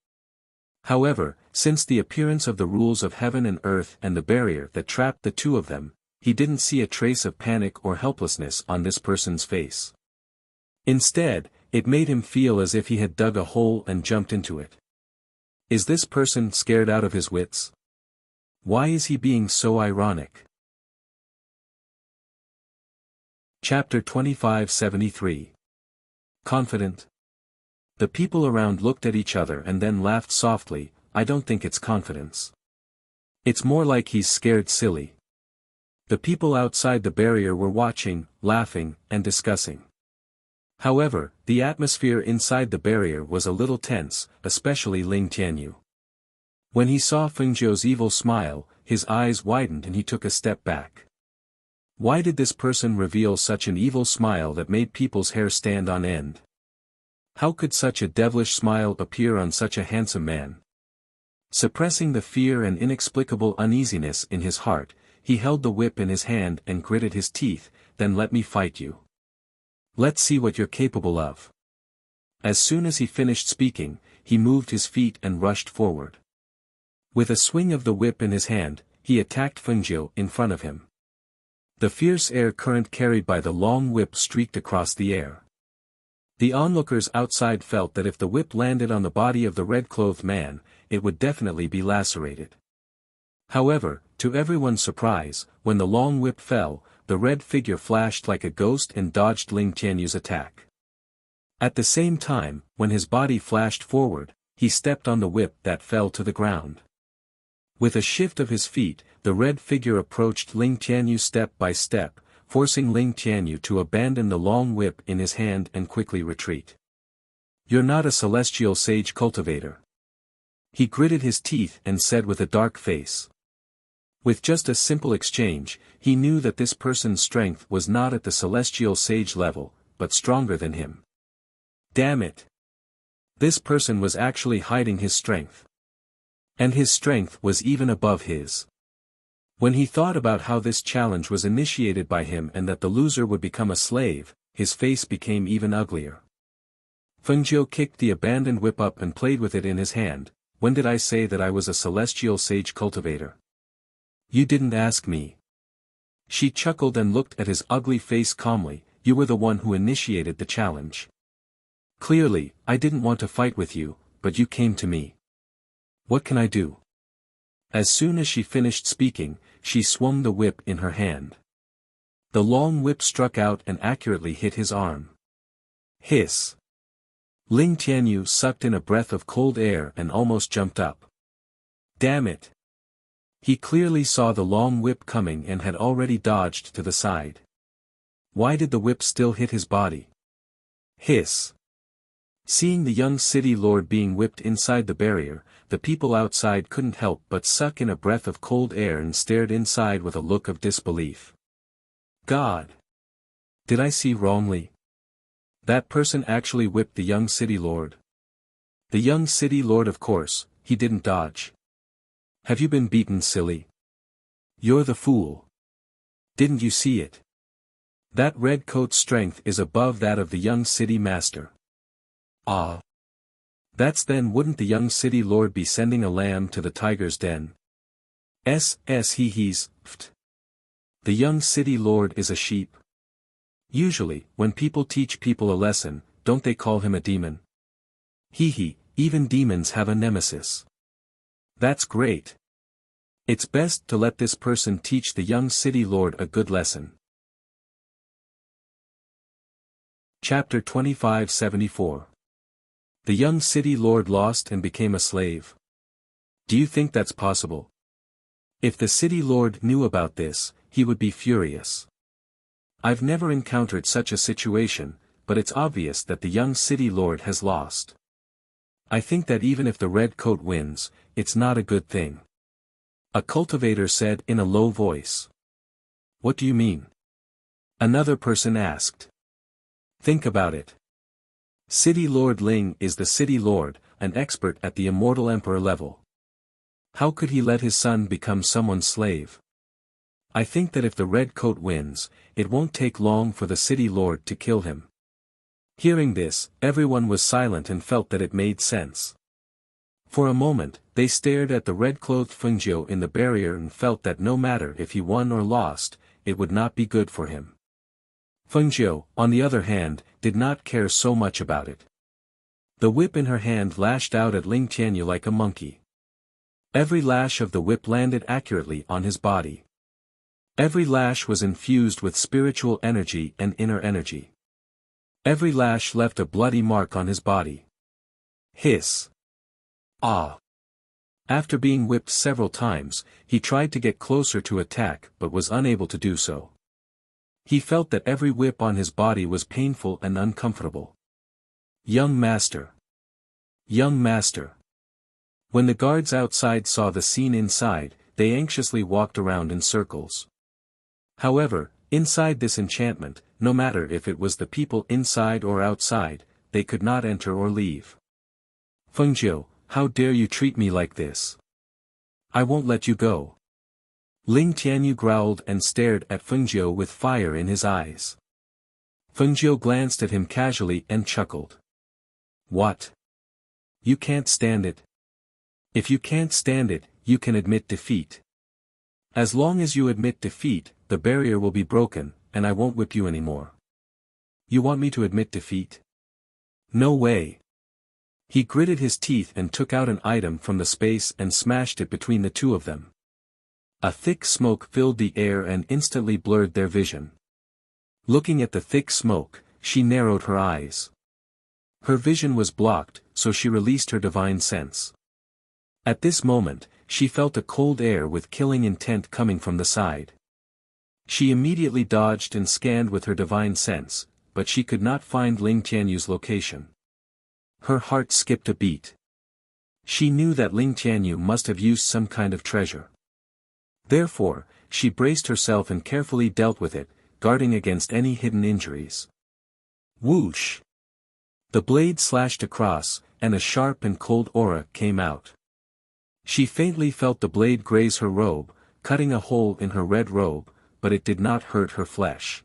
However, since the appearance of the rules of heaven and earth and the barrier that trapped the two of them, he didn't see a trace of panic or helplessness on this person's face. Instead, it made him feel as if he had dug a hole and jumped into it. Is this person scared out of his wits? Why is he being so ironic? Chapter 2573. Confident. The people around looked at each other and then laughed softly. I don't think it's confidence. It's more like he's scared silly. The people outside the barrier were watching, laughing, and discussing. However, the atmosphere inside the barrier was a little tense, especially Ling Tianyu. When he saw Feng Jiu's evil smile, his eyes widened and he took a step back. Why did this person reveal such an evil smile that made people's hair stand on end? How could such a devilish smile appear on such a handsome man? Suppressing the fear and inexplicable uneasiness in his heart, he held the whip in his hand and gritted his teeth. Then let me fight you. Let's see what you're capable of. As soon as he finished speaking, he moved his feet and rushed forward. With a swing of the whip in his hand, he attacked Feng Jiu in front of him. The fierce air current carried by the long whip streaked across the air. The onlookers outside felt that if the whip landed on the body of the red-clothed man, it would definitely be lacerated. However, to everyone's surprise, when the long whip fell, the red figure flashed like a ghost and dodged Ling Tianyu's attack. At the same time, when his body flashed forward, he stepped on the whip that fell to the ground. With a shift of his feet, the red figure approached Ling Tianyu step by step, forcing Ling Tianyu to abandon the long whip in his hand and quickly retreat. "You're not a celestial sage cultivator." He gritted his teeth and said with a dark face. With just a simple exchange, he knew that this person's strength was not at the celestial sage level, but stronger than him. Damn it! This person was actually hiding his strength. And his strength was even above his. When he thought about how this challenge was initiated by him and that the loser would become a slave, his face became even uglier. Feng Jiu kicked the abandoned whip up and played with it in his hand. "When did I say that I was a celestial sage cultivator? You didn't ask me." She chuckled and looked at his ugly face calmly. "You were the one who initiated the challenge. Clearly, I didn't want to fight with you, but you came to me. What can I do?" As soon as she finished speaking, she swung the whip in her hand. The long whip struck out and accurately hit his arm. Hiss! Ling Tianyu sucked in a breath of cold air and almost jumped up. Damn it! He clearly saw the long whip coming and had already dodged to the side. Why did the whip still hit his body? Hiss! Seeing the young city lord being whipped inside the barrier, the people outside couldn't help but suck in a breath of cold air and stared inside with a look of disbelief. God! Did I see wrongly? That person actually whipped the young city lord. The young city lord, of course, he didn't dodge. Have you been beaten, silly? You're the fool. Didn't you see it? That red coat's strength is above that of the young city master. Ah. That's then wouldn't the young city lord be sending a lamb to the tiger's den? He's pft. The young city lord is a sheep. Usually, when people teach people a lesson, don't they call him a demon? Even demons have a nemesis. That's great. It's best to let this person teach the young city lord a good lesson. Chapter 2574. The young city lord lost and became a slave. Do you think that's possible? If the city lord knew about this, he would be furious. I've never encountered such a situation, but it's obvious that the young city lord has lost. I think that even if the red coat wins, it's not a good thing. A cultivator said in a low voice. What do you mean? Another person asked. Think about it. City Lord Ling is the city lord, an expert at the immortal emperor level. How could he let his son become someone's slave? I think that if the red coat wins, it won't take long for the city lord to kill him. Hearing this, everyone was silent and felt that it made sense. For a moment, they stared at the red-clothed Fengjiu in the barrier and felt that no matter if he won or lost, it would not be good for him. Fengjiu, on the other hand, did not care so much about it. The whip in her hand lashed out at Ling Tianyu like a monkey. Every lash of the whip landed accurately on his body. Every lash was infused with spiritual energy and inner energy. Every lash left a bloody mark on his body. Hiss! Ah! After being whipped several times, he tried to get closer to attack but was unable to do so. He felt that every whip on his body was painful and uncomfortable. Young master! Young master! When the guards outside saw the scene inside, they anxiously walked around in circles. However, inside this enchantment, no matter if it was the people inside or outside, they could not enter or leave. Fengjiu, how dare you treat me like this? I won't let you go. Ling Tianyu growled and stared at Fengjiu with fire in his eyes. Fengjiu glanced at him casually and chuckled. What? You can't stand it? If you can't stand it, you can admit defeat. As long as you admit defeat, the barrier will be broken, and I won't whip you anymore. You want me to admit defeat? No way. He gritted his teeth and took out an item from the space and smashed it between the two of them. A thick smoke filled the air and instantly blurred their vision. Looking at the thick smoke, she narrowed her eyes. Her vision was blocked, so she released her divine sense. At this moment, she felt a cold air with killing intent coming from the side. She immediately dodged and scanned with her divine sense, but she could not find Ling Tianyu's location. Her heart skipped a beat. She knew that Ling Tianyu must have used some kind of treasure. Therefore, she braced herself and carefully dealt with it, guarding against any hidden injuries. Whoosh! The blade slashed across, and a sharp and cold aura came out. She faintly felt the blade graze her robe, cutting a hole in her red robe, but it did not hurt her flesh.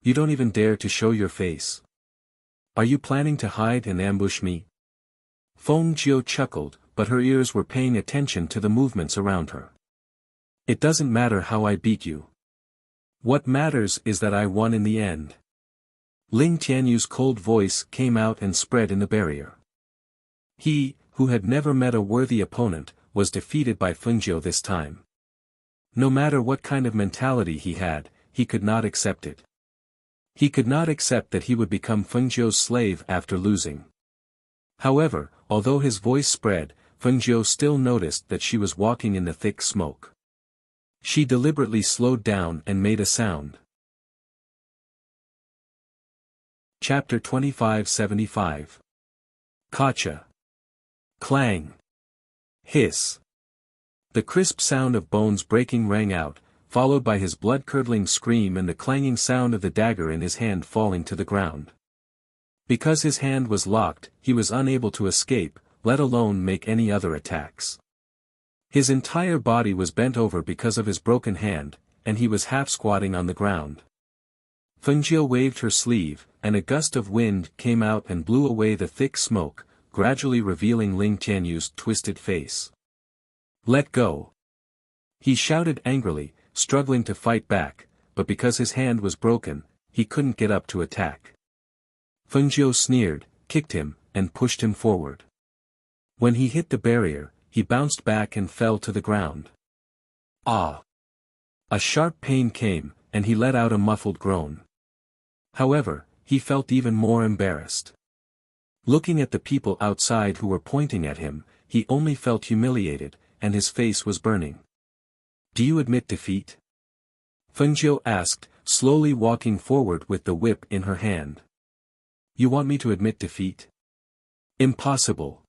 You don't even dare to show your face. Are you planning to hide and ambush me? Feng Jiu chuckled, but her ears were paying attention to the movements around her. It doesn't matter how I beat you. What matters is that I won in the end. Ling Tianyu's cold voice came out and spread in the barrier. He, who had never met a worthy opponent, was defeated by Feng Jiu this time. No matter what kind of mentality he had, he could not accept it. He could not accept that he would become Feng Jiu's slave after losing. However, although his voice spread, Feng Jiu still noticed that she was walking in the thick smoke. She deliberately slowed down and made a sound. Chapter 2575. Gotcha. Clang. Hiss. The crisp sound of bones breaking rang out, followed by his blood-curdling scream and the clanging sound of the dagger in his hand falling to the ground. Because his hand was locked, he was unable to escape, let alone make any other attacks. His entire body was bent over because of his broken hand, and he was half-squatting on the ground. Feng Jiu waved her sleeve, and a gust of wind came out and blew away the thick smoke, gradually revealing Ling Tianyu's twisted face. Let go! He shouted angrily, struggling to fight back, but because his hand was broken, he couldn't get up to attack. Feng Jiu sneered, kicked him, and pushed him forward. When he hit the barrier, he bounced back and fell to the ground. Ah! A sharp pain came, and he let out a muffled groan. However, he felt even more embarrassed. Looking at the people outside who were pointing at him, he only felt humiliated, and his face was burning. Do you admit defeat? Feng Jiu asked, slowly walking forward with the whip in her hand. You want me to admit defeat? Impossible.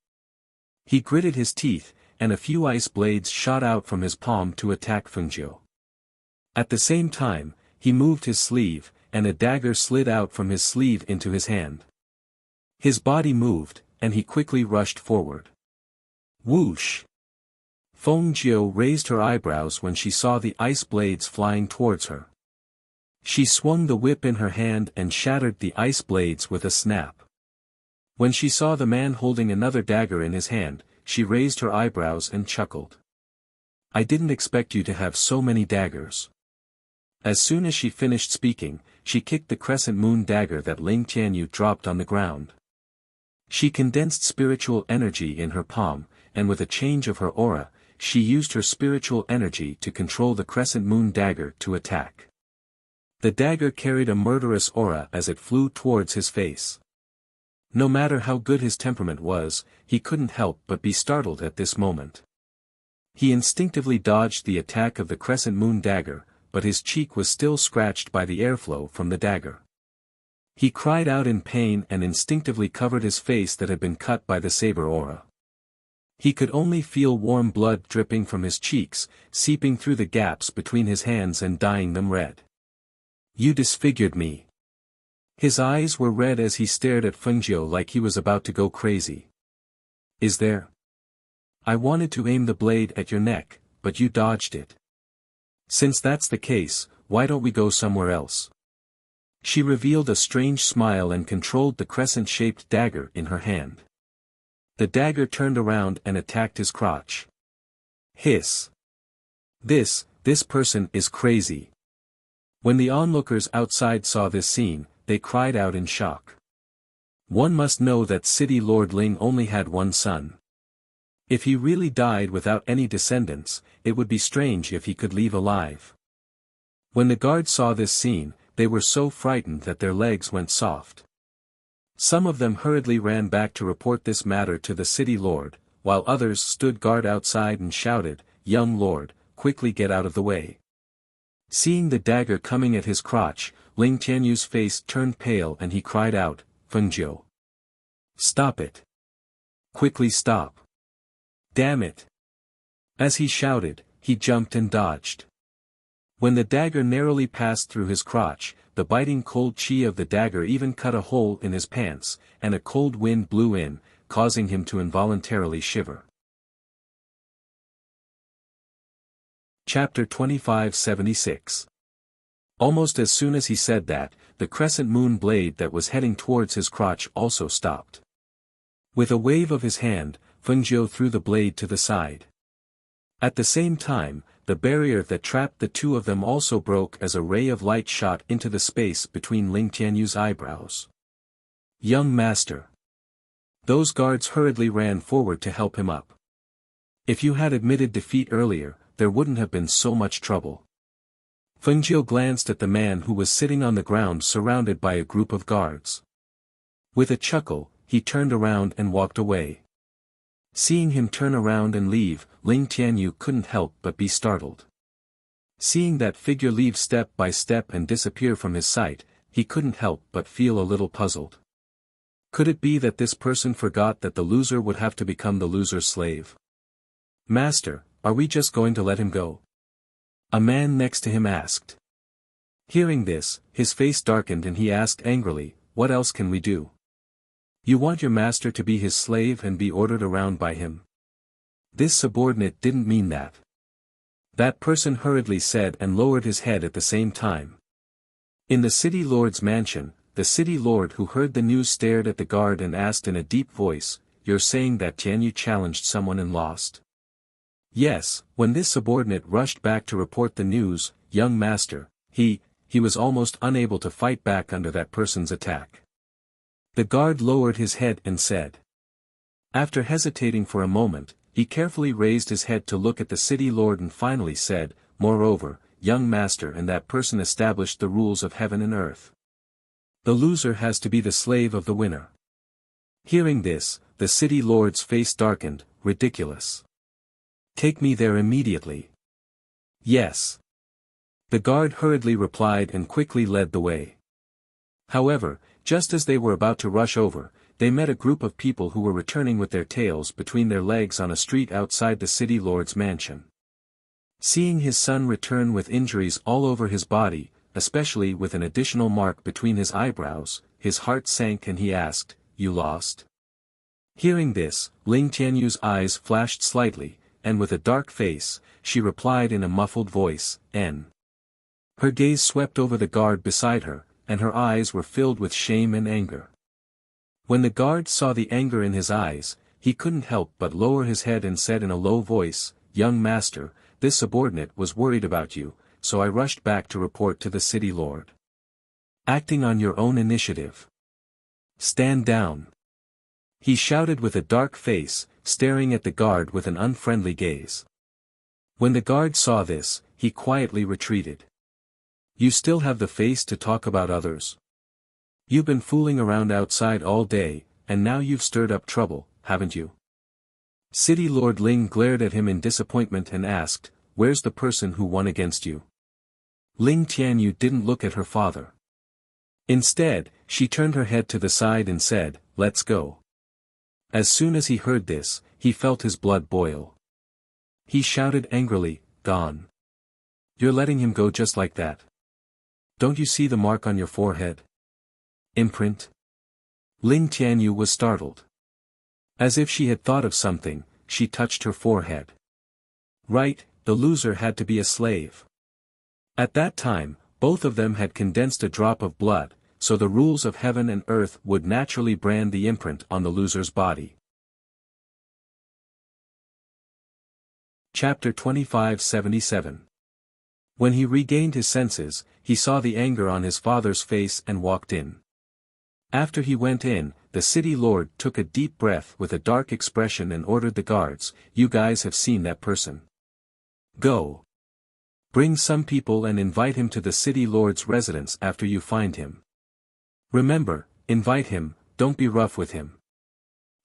He gritted his teeth, and a few ice blades shot out from his palm to attack Feng Jiu. At the same time, he moved his sleeve, and a dagger slid out from his sleeve into his hand. His body moved, and he quickly rushed forward. Whoosh! Feng Jiu raised her eyebrows when she saw the ice blades flying towards her. She swung the whip in her hand and shattered the ice blades with a snap. When she saw the man holding another dagger in his hand, she raised her eyebrows and chuckled. I didn't expect you to have so many daggers. As soon as she finished speaking, she kicked the crescent moon dagger that Ling Tianyu dropped on the ground. She condensed spiritual energy in her palm, and with a change of her aura, she used her spiritual energy to control the crescent moon dagger to attack. The dagger carried a murderous aura as it flew towards his face. No matter how good his temperament was, he couldn't help but be startled at this moment. He instinctively dodged the attack of the crescent moon dagger, but his cheek was still scratched by the airflow from the dagger. He cried out in pain and instinctively covered his face that had been cut by the saber aura. He could only feel warm blood dripping from his cheeks, seeping through the gaps between his hands and dyeing them red. You disfigured me. His eyes were red as he stared at Feng Jiu like he was about to go crazy. Is there? I wanted to aim the blade at your neck, but you dodged it. Since that's the case, why don't we go somewhere else? She revealed a strange smile and controlled the crescent-shaped dagger in her hand. The dagger turned around and attacked his crotch. Hiss. This person is crazy. When the onlookers outside saw this scene, they cried out in shock. One must know that City Lord Ling only had one son. If he really died without any descendants, it would be strange if he could leave alive. When the guards saw this scene, they were so frightened that their legs went soft. Some of them hurriedly ran back to report this matter to the city lord, while others stood guard outside and shouted, "Young lord, quickly get out of the way." Seeing the dagger coming at his crotch, Ling Tianyu's face turned pale and he cried out, "Fengjiu! Stop it! Quickly stop! Damn it!" As he shouted, he jumped and dodged. When the dagger narrowly passed through his crotch, the biting cold chi of the dagger even cut a hole in his pants, and a cold wind blew in, causing him to involuntarily shiver. Chapter 2576. Almost as soon as he said that, the crescent moon blade that was heading towards his crotch also stopped. With a wave of his hand, Fengjiu threw the blade to the side. At the same time, the barrier that trapped the two of them also broke as a ray of light shot into the space between Ling Tianyu's eyebrows. "Young master!" Those guards hurriedly ran forward to help him up. "If you had admitted defeat earlier, there wouldn't have been so much trouble." Fengjiu glanced at the man who was sitting on the ground surrounded by a group of guards. With a chuckle, he turned around and walked away. Seeing him turn around and leave, Ling Tianyu couldn't help but be startled. Seeing that figure leave step by step and disappear from his sight, he couldn't help but feel a little puzzled. Could it be that this person forgot that the loser would have to become the loser's slave? "Master, are we just going to let him go?" a man next to him asked. Hearing this, his face darkened and he asked angrily, "What else can we do? You want your master to be his slave and be ordered around by him?" This subordinate didn't mean that. That person hurriedly said and lowered his head at the same time. In the city lord's mansion, the city lord who heard the news stared at the guard and asked in a deep voice, "You're saying that Tianyu challenged someone and lost?" "Yes." When this subordinate rushed back to report the news, "Young master, he was almost unable to fight back under that person's attack." The guard lowered his head and said. After hesitating for a moment, he carefully raised his head to look at the city lord and finally said, "Moreover, young master, and that person established the rules of heaven and earth. The loser has to be the slave of the winner." Hearing this, the city lord's face darkened. "Ridiculous. Take me there immediately." "Yes." The guard hurriedly replied and quickly led the way. However, just as they were about to rush over, they met a group of people who were returning with their tails between their legs on a street outside the city lord's mansion. Seeing his son return with injuries all over his body, especially with an additional mark between his eyebrows, his heart sank and he asked, "You lost?" Hearing this, Ling Tianyu's eyes flashed slightly, and with a dark face, she replied in a muffled voice, "N." Her gaze swept over the guard beside her, and her eyes were filled with shame and anger. When the guard saw the anger in his eyes, he couldn't help but lower his head and said in a low voice, "Young master, this subordinate was worried about you, so I rushed back to report to the city lord. Acting on your own initiative. Stand down." He shouted with a dark face, staring at the guard with an unfriendly gaze. When the guard saw this, he quietly retreated. "You still have the face to talk about others? You've been fooling around outside all day, and now you've stirred up trouble, haven't you?" City Lord Ling glared at him in disappointment and asked, "Where's the person who won against you?" Ling Tianyu didn't look at her father. Instead, she turned her head to the side and said, "Let's go." As soon as he heard this, he felt his blood boil. He shouted angrily, "Gone. You're letting him go just like that? Don't you see the mark on your forehead? Imprint?" Ling Tianyu was startled. As if she had thought of something, she touched her forehead. Right, the loser had to be a slave. At that time, both of them had condensed a drop of blood, so the rules of heaven and earth would naturally brand the imprint on the loser's body. Chapter 2577. When he regained his senses, he saw the anger on his father's face and walked in. After he went in, the city lord took a deep breath with a dark expression and ordered the guards, "You guys have seen that person. Go. Bring some people and invite him to the city lord's residence after you find him. Remember, invite him, don't be rough with him."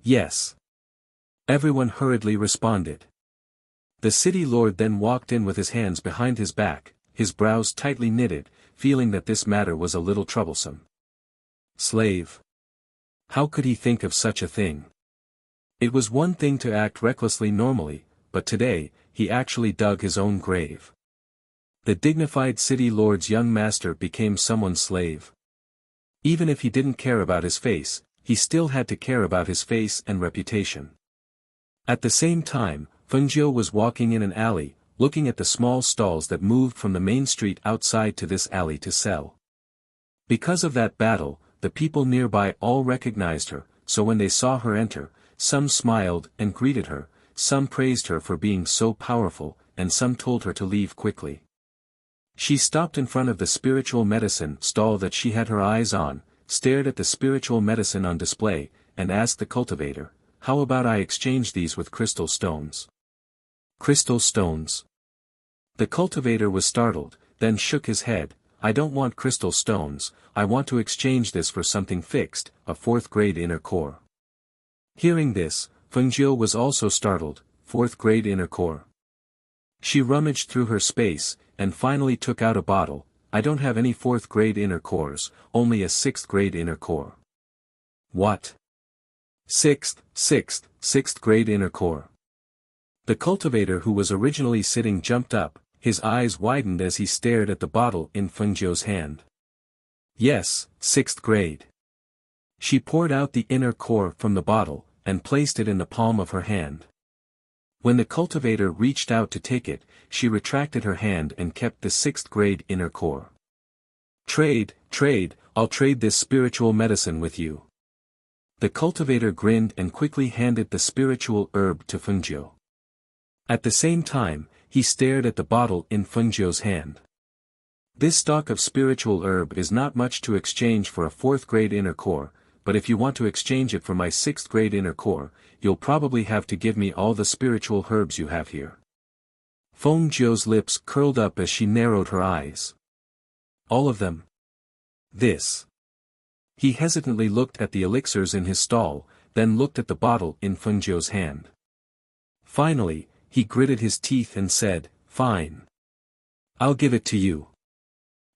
"Yes." Everyone hurriedly responded. The city lord then walked in with his hands behind his back, his brows tightly knitted, feeling that this matter was a little troublesome. Slave. How could he think of such a thing? It was one thing to act recklessly normally, but today, he actually dug his own grave. The dignified city lord's young master became someone's slave. Even if he didn't care about his face, he still had to care about his face and reputation. At the same time, Fengjiu was walking in an alley, looking at the small stalls that moved from the main street outside to this alley to sell. Because of that battle, the people nearby all recognized her, so when they saw her enter, some smiled and greeted her, some praised her for being so powerful, and some told her to leave quickly. She stopped in front of the spiritual medicine stall that she had her eyes on, stared at the spiritual medicine on display, and asked the cultivator, "How about I exchange these with crystal stones?" Crystal stones. The cultivator was startled, then shook his head. "I don't want crystal stones, I want to exchange this for something fixed, a fourth-grade inner core." Hearing this, Fengjiu was also startled. Fourth-grade inner core. She rummaged through her space, and finally took out a bottle. "I don't have any fourth-grade inner cores, only a sixth-grade inner core." "What? Sixth-grade inner core?" The cultivator who was originally sitting jumped up, his eyes widened as he stared at the bottle in Fengjiu's hand. "Yes, sixth grade." She poured out the inner core from the bottle, and placed it in the palm of her hand. When the cultivator reached out to take it, she retracted her hand and kept the sixth-grade inner core. Trade, I'll trade this spiritual medicine with you." The cultivator grinned and quickly handed the spiritual herb to Fengjiu. At the same time, he stared at the bottle in Fengjiu's hand. "This stock of spiritual herb is not much to exchange for a fourth-grade inner core, but if you want to exchange it for my sixth-grade inner core, you'll probably have to give me all the spiritual herbs you have here." Fengjiu's lips curled up as she narrowed her eyes. "All of them?" "This." He hesitantly looked at the elixirs in his stall, then looked at the bottle in Fengjiu's hand. Finally, he gritted his teeth and said, "Fine. I'll give it to you."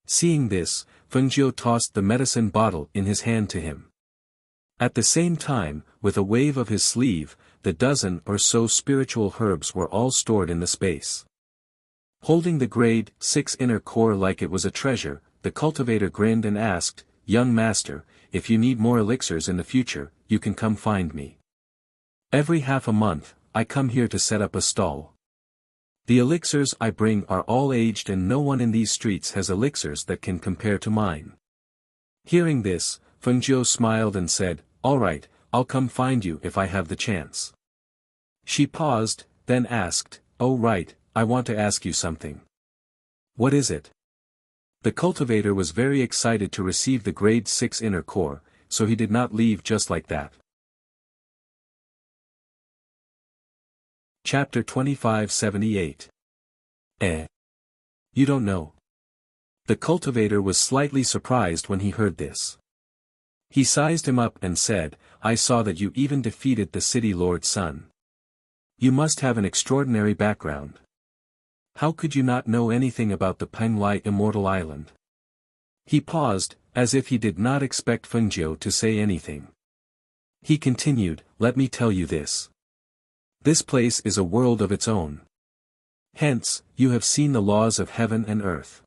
Seeing this, Fengjiu tossed the medicine bottle in his hand to him. At the same time, with a wave of his sleeve, the dozen or so spiritual herbs were all stored in the space. Holding the grade 6 inner core like it was a treasure, the cultivator grinned and asked, "Young master, if you need more elixirs in the future, you can come find me. Every half a month, I come here to set up a stall. The elixirs I bring are all aged and no one in these streets has elixirs that can compare to mine." Hearing this, Fengjiu smiled and said, "All right, I'll come find you if I have the chance." She paused, then asked, "Oh right, I want to ask you something." "What is it?" The cultivator was very excited to receive the grade 6 inner core, so he did not leave just like that. Chapter 2578. You don't know. The cultivator was slightly surprised when he heard this. He sized him up and said, "I saw that you even defeated the city lord's son. You must have an extraordinary background. How could you not know anything about the Penglai Immortal Island?" He paused, as if he did not expect Fengjiu to say anything. He continued, "Let me tell you this. This place is a world of its own. Hence, you have seen the laws of heaven and earth.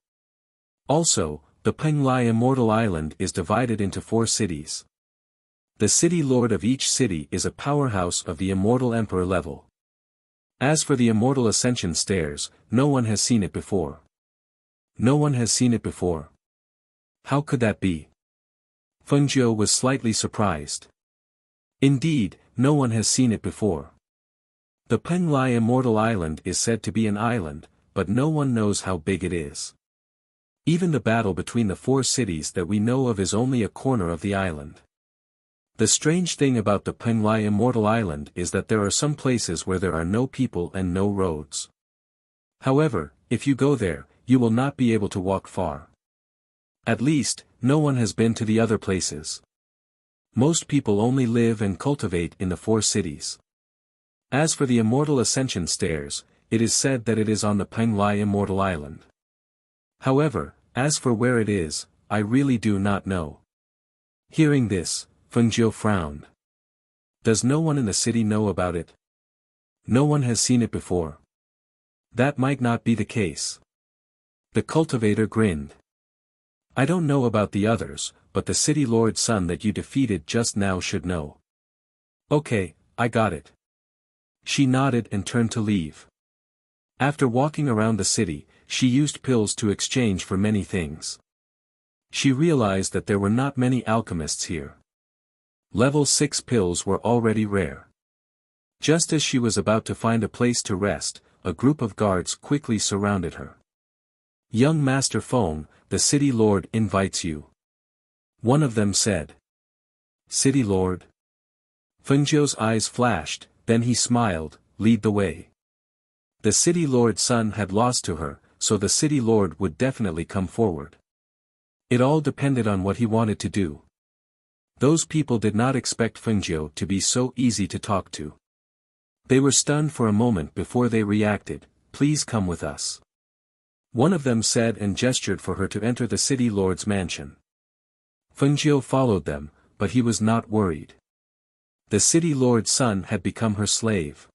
Also, the Penglai Immortal Island is divided into 4 cities. The city lord of each city is a powerhouse of the immortal emperor level. As for the immortal ascension stairs, no one has seen it before." "No one has seen it before? How could that be?" Fengjiu was slightly surprised. "Indeed, no one has seen it before. The Penglai Immortal Island is said to be an island, but no one knows how big it is. Even the battle between the 4 cities that we know of is only a corner of the island. The strange thing about the Penglai Immortal Island is that there are some places where there are no people and no roads. However, if you go there, you will not be able to walk far. At least, no one has been to the other places. Most people only live and cultivate in the 4 cities. As for the Immortal Ascension Stairs, it is said that it is on the Penglai Immortal Island. However, as for where it is, I really do not know. Hearing this, Fengjiu frowned. Does no one in the city know about it? No one has seen it before. That might not be the case. The cultivator grinned. I don't know about the others, but the city lord's son that you defeated just now should know. Okay, I got it. She nodded and turned to leave. After walking around the city, she used pills to exchange for many things. She realized that there were not many alchemists here. Level 6 pills were already rare. Just as she was about to find a place to rest, a group of guards quickly surrounded her. Young Master Feng, the city lord invites you. One of them said. City lord? Fengjiu's eyes flashed, then he smiled, lead the way. The city lord's son had lost to her, so the city lord would definitely come forward. It all depended on what he wanted to do. Those people did not expect Fengjiu to be so easy to talk to. They were stunned for a moment before they reacted. Please come with us. One of them said and gestured for her to enter the city lord's mansion. Fengjiu followed them, but he was not worried. The city lord's son had become her slave.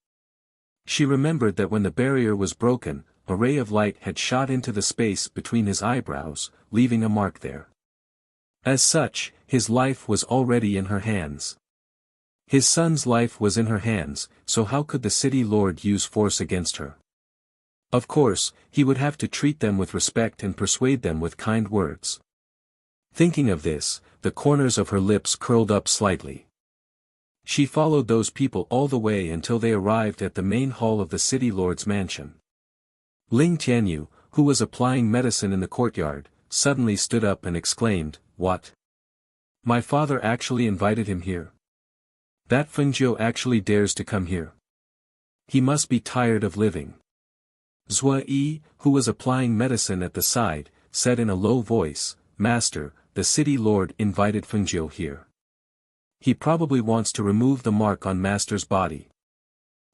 She remembered that when the barrier was broken, a ray of light had shot into the space between his eyebrows, leaving a mark there. As such, his life was already in her hands. His son's life was in her hands, so how could the city lord use force against her? Of course, he would have to treat them with respect and persuade them with kind words. Thinking of this, the corners of her lips curled up slightly. She followed those people all the way until they arrived at the main hall of the city lord's mansion. Ling Tianyu, who was applying medicine in the courtyard, suddenly stood up and exclaimed, What? My father actually invited him here? That Fengjiu actually dares to come here? He must be tired of living. Zhua Yi, who was applying medicine at the side, said in a low voice, Master, the city lord invited Fengjiu here. He probably wants to remove the mark on Master's body.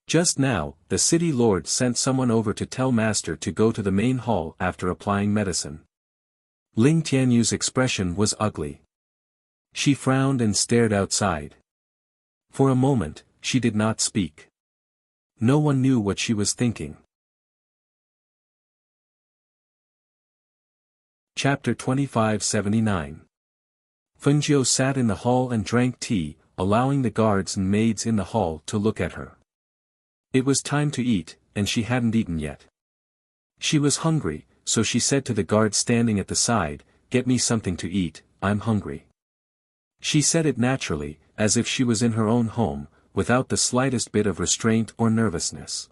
Just now, the city lord sent someone over to tell Master to go to the main hall after applying medicine. Ling Tianyu's expression was ugly. She frowned and stared outside. For a moment, she did not speak. No one knew what she was thinking. Chapter 2579. Fengjiu sat in the hall and drank tea, allowing the guards and maids in the hall to look at her. It was time to eat, and she hadn't eaten yet. She was hungry, so she said to the guard standing at the side, Get me something to eat, I'm hungry. She said it naturally, as if she was in her own home, without the slightest bit of restraint or nervousness.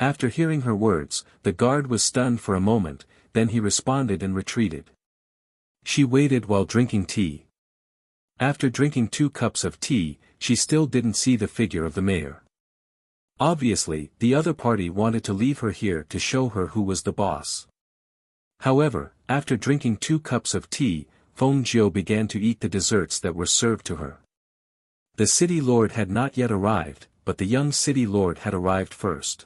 After hearing her words, the guard was stunned for a moment, then he responded and retreated. She waited while drinking tea. After drinking 2 cups of tea, she still didn't see the figure of the mayor. Obviously, the other party wanted to leave her here to show her who was the boss. However, after drinking 2 cups of tea, Fengjiu began to eat the desserts that were served to her. The city lord had not yet arrived, but the young city lord had arrived first.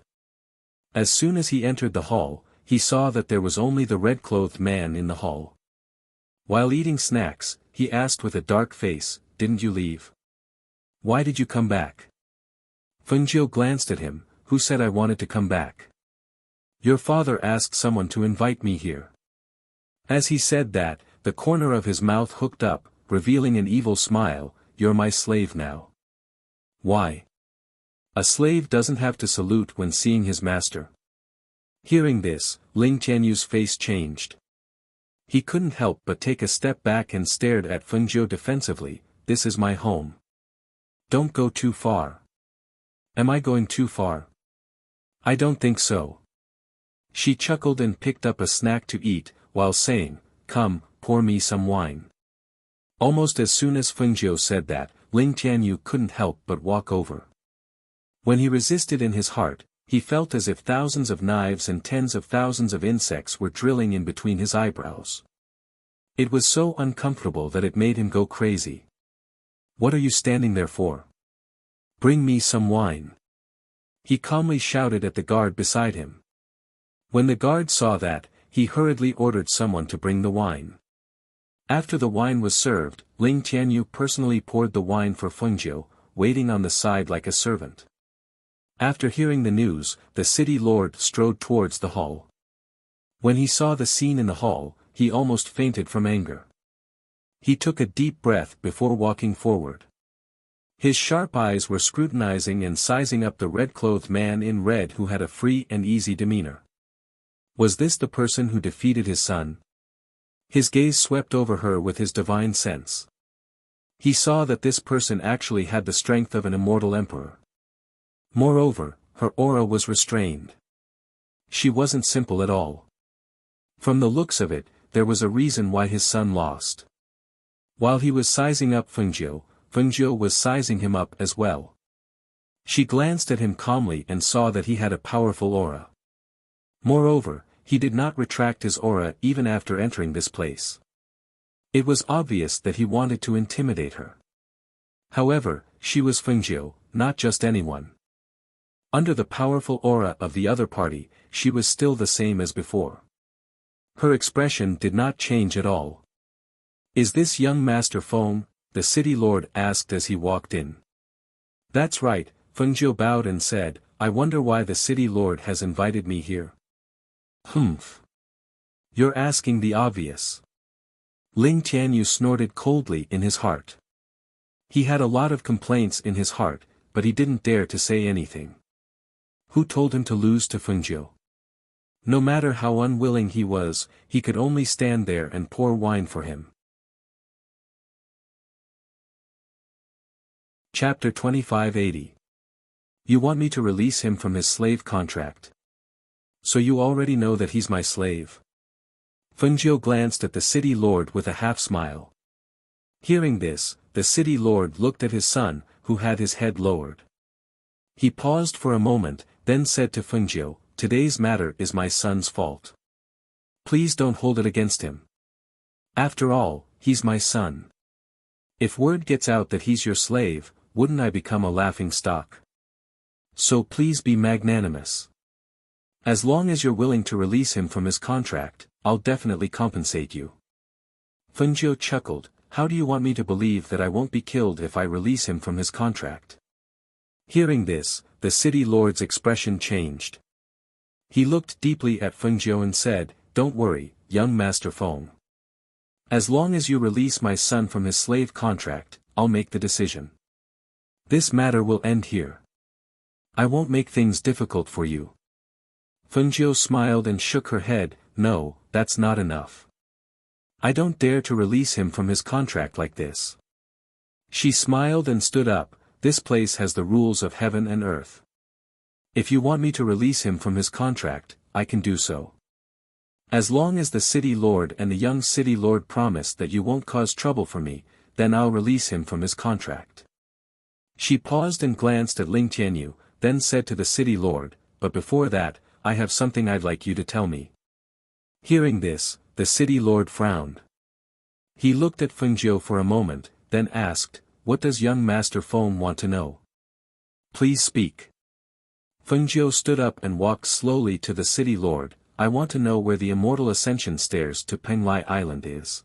As soon as he entered the hall, he saw that there was only the red-clothed man in the hall. While eating snacks, he asked with a dark face, Didn't you leave? Why did you come back? Fengjiu glanced at him, Who said I wanted to come back? Your father asked someone to invite me here. As he said that, the corner of his mouth hooked up, revealing an evil smile, You're my slave now. Why? A slave doesn't have to salute when seeing his master. Hearing this, Ling Tianyu's face changed. He couldn't help but take a step back and stared at Fengjiu defensively, This is my home. Don't go too far. Am I going too far? I don't think so. She chuckled and picked up a snack to eat, while saying, Come, pour me some wine. Almost as soon as Fengjiu said that, Ling Tianyu couldn't help but walk over. When he resisted in his heart, he felt as if thousands of knives and tens of thousands of insects were drilling in between his eyebrows. It was so uncomfortable that it made him go crazy. What are you standing there for? Bring me some wine. He calmly shouted at the guard beside him. When the guard saw that, he hurriedly ordered someone to bring the wine. After the wine was served, Ling Tianyu personally poured the wine for Fengjiu, waiting on the side like a servant. After hearing the news, the city lord strode towards the hall. When he saw the scene in the hall, he almost fainted from anger. He took a deep breath before walking forward. His sharp eyes were scrutinizing and sizing up the red-clothed man in red who had a free and easy demeanor. Was this the person who defeated his son? His gaze swept over her with his divine sense. He saw that this person actually had the strength of an immortal emperor. Moreover, her aura was restrained. She wasn't simple at all. From the looks of it, there was a reason why his son lost. While he was sizing up Fengjiu was sizing him up as well. She glanced at him calmly and saw that he had a powerful aura. Moreover, he did not retract his aura even after entering this place. It was obvious that he wanted to intimidate her. However, she was Fengjiu, not just anyone. Under the powerful aura of the other party, she was still the same as before. Her expression did not change at all. "Is this young Master Feng?" the city lord asked as he walked in. "That's right," Fengjiu bowed and said, "I wonder why the city lord has invited me here." "Humph. You're asking the obvious." Ling Tianyu snorted coldly in his heart. He had a lot of complaints in his heart, but he didn't dare to say anything. Who told him to lose to Fengjiu? No matter how unwilling he was, he could only stand there and pour wine for him. Chapter 2580. You want me to release him from his slave contract? So you already know that he's my slave? Fengjiu glanced at the city lord with a half-smile. Hearing this, the city lord looked at his son, who had his head lowered. He paused for a moment, then said to Fengjiu, "Today's matter is my son's fault. Please don't hold it against him. After all, he's my son. If word gets out that he's your slave, wouldn't I become a laughing stock? So please be magnanimous. As long as you're willing to release him from his contract, I'll definitely compensate you." Fengjiu chuckled, "How do you want me to believe that I won't be killed if I release him from his contract?" Hearing this, the city lord's expression changed. He looked deeply at Fengjiu and said, "Don't worry, young Master Feng. As long as you release my son from his slave contract, I'll make the decision. This matter will end here. I won't make things difficult for you." Fengjiu smiled and shook her head, "No, that's not enough. I don't dare to release him from his contract like this." She smiled and stood up. "This place has the rules of heaven and earth. If you want me to release him from his contract, I can do so. As long as the city lord and the young city lord promise that you won't cause trouble for me, then I'll release him from his contract." She paused and glanced at Ling Tianyu, then said to the city lord, "But before that, I have something I'd like you to tell me." Hearing this, the city lord frowned. He looked at Fengjiu for a moment, then asked, "What does young Master Feng want to know? Please speak." Fengjiu stood up and walked slowly to the city lord. "I want to know where the immortal ascension stairs to Penglai Island is."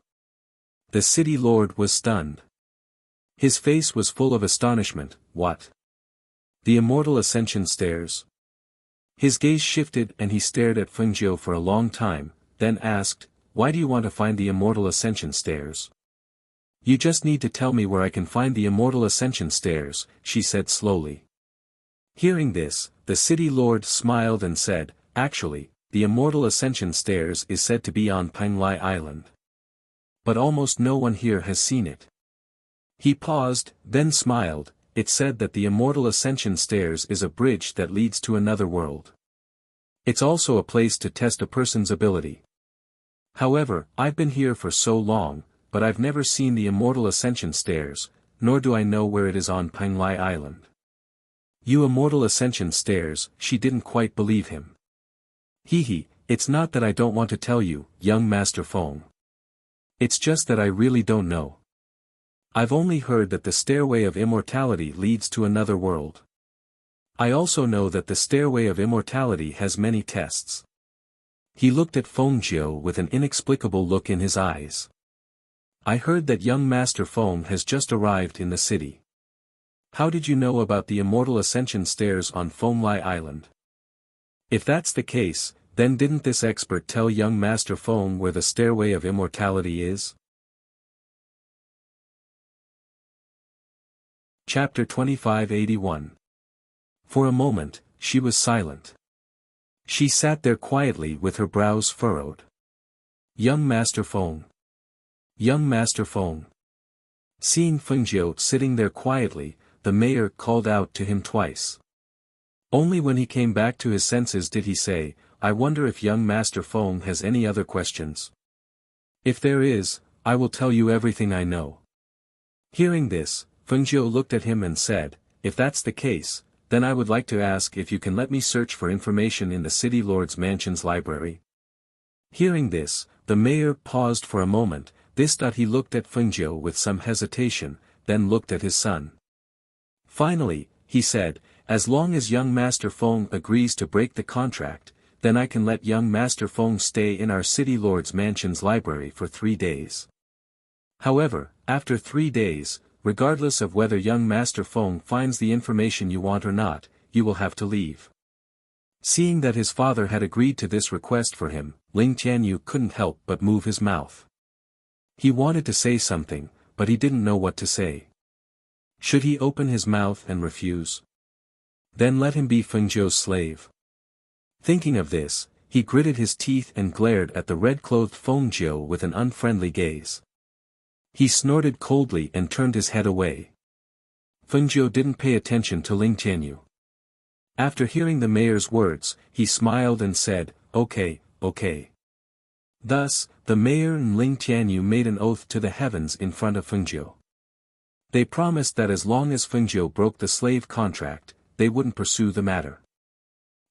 The city lord was stunned. His face was full of astonishment. "What? The immortal ascension stairs?" His gaze shifted and he stared at Fengjiu for a long time, then asked, "Why do you want to find the immortal ascension stairs?" "You just need to tell me where I can find the immortal ascension stairs," she said slowly. Hearing this, the city lord smiled and said, "Actually, the immortal ascension stairs is said to be on Penglai Island. But almost no one here has seen it." He paused, then smiled. "It's said that the immortal ascension stairs is a bridge that leads to another world. It's also a place to test a person's ability. However, I've been here for so long, but I've never seen the immortal ascension stairs, nor do I know where it is on Penglai Island." "You immortal ascension stairs," she didn't quite believe him. "Hee, it's not that I don't want to tell you, young Master Feng. It's just that I really don't know. I've only heard that the stairway of immortality leads to another world. I also know that the stairway of immortality has many tests. He looked at Feng Jiu with an inexplicable look in his eyes. I heard that young Master Feng has just arrived in the city. How did you know about the immortal ascension stairs on Fenglai Island? If that's the case, then didn't this expert tell young Master Feng where the stairway of immortality is? Chapter 2581. For a moment, she was silent. She sat there quietly with her brows furrowed. Young Master Feng. Young Master Feng. Seeing Fengjiu sitting there quietly, the mayor called out to him twice. Only when he came back to his senses did he say, I wonder if young Master Feng has any other questions. If there is, I will tell you everything I know. Hearing this, Fengjiu looked at him and said, if that's the case, then I would like to ask if you can let me search for information in the City Lord's Mansion's library. Hearing this, the mayor paused for a moment. He looked at Fengjiu with some hesitation, then looked at his son. Finally, he said, as long as young Master Feng agrees to break the contract, then I can let young Master Feng stay in our City Lord's Mansion's library for 3 days. However, after 3 days, regardless of whether young Master Feng finds the information you want or not, you will have to leave. Seeing that his father had agreed to this request for him, Ling Tianyu couldn't help but move his mouth. He wanted to say something, but he didn't know what to say. Should he open his mouth and refuse? Then let him be Fengjiu's slave. Thinking of this, he gritted his teeth and glared at the red-clothed Fengjiu with an unfriendly gaze. He snorted coldly and turned his head away. Fengjiu didn't pay attention to Ling Tianyu. After hearing the mayor's words, he smiled and said, okay, okay. Thus, the mayor and Ling Tianyu made an oath to the heavens in front of Fengjiu. They promised that as long as Fengjiu broke the slave contract, they wouldn't pursue the matter.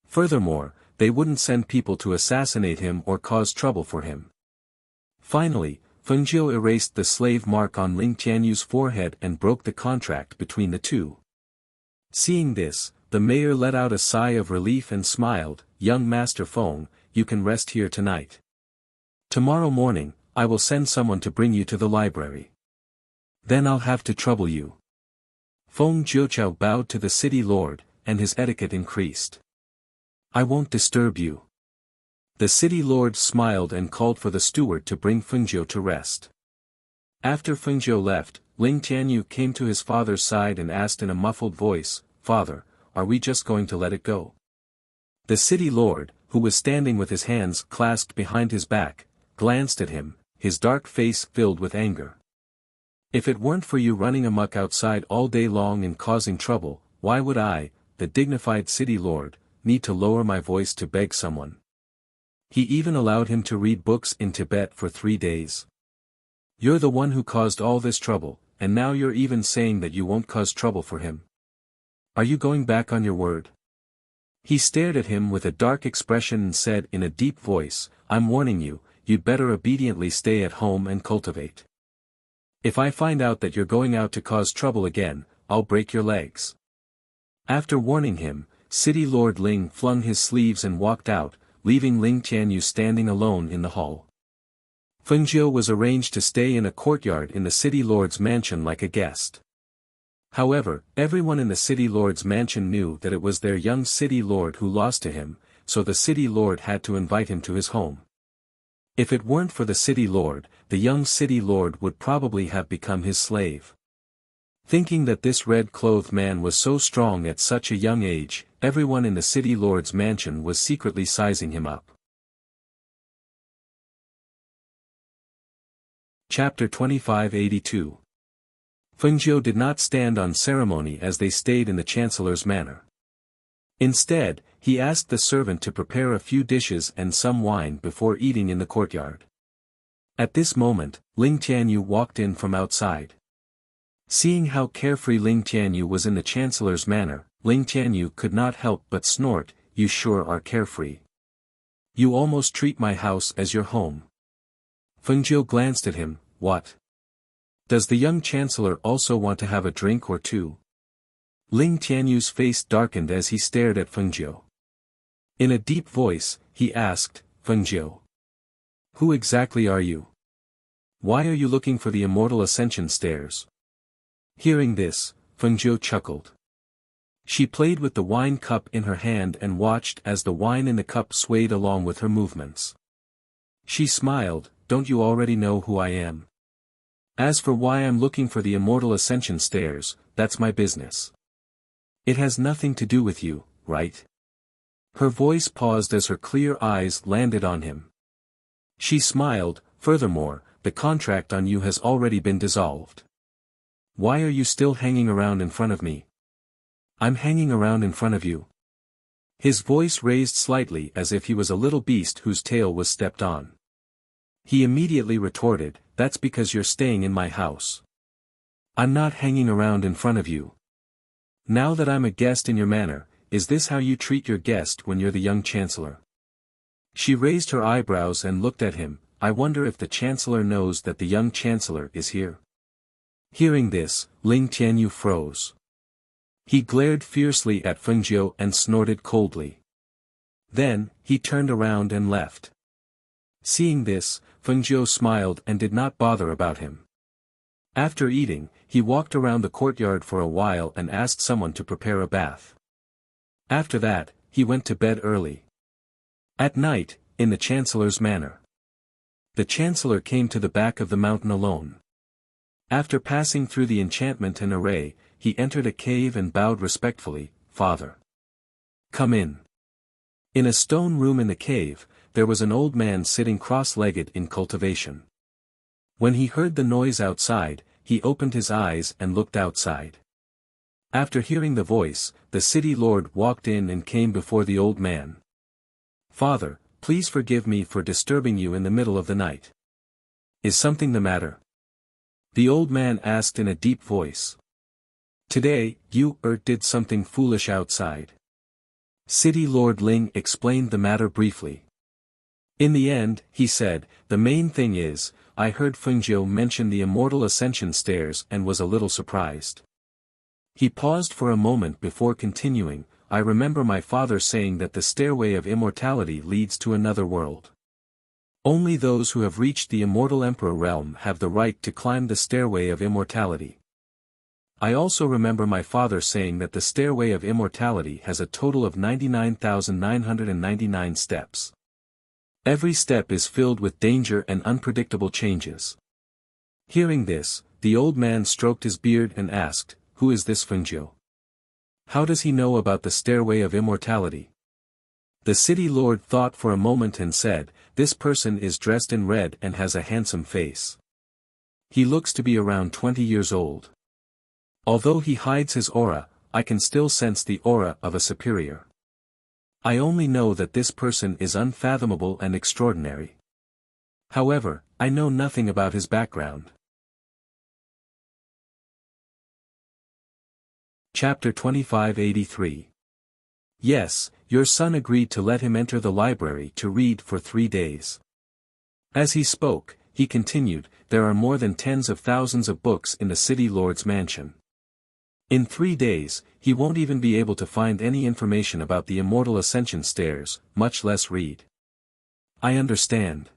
Furthermore, they wouldn't send people to assassinate him or cause trouble for him. Finally, Fengjiu erased the slave mark on Ling Tianyu's forehead and broke the contract between the two. Seeing this, the mayor let out a sigh of relief and smiled, young Master Feng, you can rest here tonight. Tomorrow morning, I will send someone to bring you to the library. Then I'll have to trouble you. Feng Jiuqiao bowed to the city lord, and his etiquette increased. I won't disturb you. The city lord smiled and called for the steward to bring Fengjiu to rest. After Fengjiu left, Ling Tianyu came to his father's side and asked in a muffled voice, Father, are we just going to let it go? The city lord, who was standing with his hands clasped behind his back, glanced at him, his dark face filled with anger. If it weren't for you running amok outside all day long and causing trouble, why would I, the dignified city lord, need to lower my voice to beg someone? He even allowed him to read books in Tibet for 3 days. You're the one who caused all this trouble, and now you're even saying that you won't cause trouble for him. Are you going back on your word? He stared at him with a dark expression and said in a deep voice, I'm warning you, you'd better obediently stay at home and cultivate. If I find out that you're going out to cause trouble again, I'll break your legs. After warning him, City Lord Ling flung his sleeves and walked out, leaving Ling Tianyu standing alone in the hall. Fengjiu was arranged to stay in a courtyard in the City Lord's mansion like a guest. However, everyone in the City Lord's mansion knew that it was their young City Lord who lost to him, so the City Lord had to invite him to his home. If it weren't for the City Lord, the young City Lord would probably have become his slave. Thinking that this red-clothed man was so strong at such a young age, everyone in the City Lord's mansion was secretly sizing him up. Chapter 2582. Fengjiu did not stand on ceremony as they stayed in the Chancellor's manor. Instead, he asked the servant to prepare a few dishes and some wine before eating in the courtyard. At this moment, Ling Tianyu walked in from outside. Seeing how carefree Ling Tianyu was in the Chancellor's manor, Ling Tianyu could not help but snort, you sure are carefree. You almost treat my house as your home. Fengjiu glanced at him, what? Does the young Chancellor also want to have a drink or two? Ling Tianyu's face darkened as he stared at Fengjiu. In a deep voice, he asked, Fengjiu. Who exactly are you? Why are you looking for the immortal ascension stairs? Hearing this, Fengjiu chuckled. She played with the wine cup in her hand and watched as the wine in the cup swayed along with her movements. She smiled, don't you already know who I am? As for why I'm looking for the immortal ascension stairs, that's my business. It has nothing to do with you, right? Her voice paused as her clear eyes landed on him. She smiled, furthermore, the contract on you has already been dissolved. Why are you still hanging around in front of me? I'm hanging around in front of you. His voice raised slightly as if he was a little beast whose tail was stepped on. He immediately retorted, that's because you're staying in my house. I'm not hanging around in front of you. Now that I'm a guest in your manor, is this how you treat your guest when you're the young chancellor? She raised her eyebrows and looked at him, I wonder if the chancellor knows that the young chancellor is here. Hearing this, Ling Tianyu froze. He glared fiercely at Fengjiu and snorted coldly. Then, he turned around and left. Seeing this, Fengjiu smiled and did not bother about him. After eating, he walked around the courtyard for a while and asked someone to prepare a bath. After that, he went to bed early. At night, in the chancellor's manor. The chancellor came to the back of the mountain alone. After passing through the enchantment and array, he entered a cave and bowed respectfully, Father. Come in. In a stone room in the cave, there was an old man sitting cross-legged in cultivation. When he heard the noise outside, he opened his eyes and looked outside. After hearing the voice, the city lord walked in and came before the old man. Father, please forgive me for disturbing you in the middle of the night. Is something the matter? The old man asked in a deep voice. Today, you did something foolish outside. City Lord Ling explained the matter briefly. In the end, he said, the main thing is, I heard Fengjiu mention the immortal ascension stairs and was a little surprised. He paused for a moment before continuing, I remember my father saying that the stairway of immortality leads to another world. Only those who have reached the immortal emperor realm have the right to climb the stairway of immortality. I also remember my father saying that the stairway of immortality has a total of 99,999 steps. Every step is filled with danger and unpredictable changes. Hearing this, the old man stroked his beard and asked, who is this Fengjiu? How does he know about the stairway of immortality? The city lord thought for a moment and said, this person is dressed in red and has a handsome face. He looks to be around 20 years old. Although he hides his aura, I can still sense the aura of a superior. I only know that this person is unfathomable and extraordinary. However, I know nothing about his background. Chapter 2583. Yes, your son agreed to let him enter the library to read for 3 days. As he spoke, he continued, there are more than tens of thousands of books in the city lord's mansion. In 3 days, he won't even be able to find any information about the immortal ascension stairs, much less read. I understand.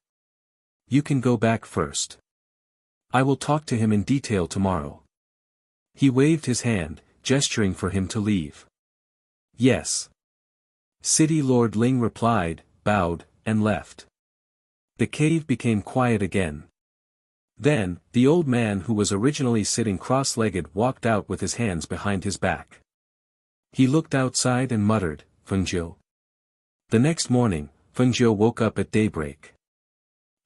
You can go back first. I will talk to him in detail tomorrow. He waved his hand, gesturing for him to leave. Yes. City Lord Ling replied, bowed, and left. The cave became quiet again. Then, the old man who was originally sitting cross-legged walked out with his hands behind his back. He looked outside and muttered, Fengjiu. The next morning, Fengjiu woke up at daybreak.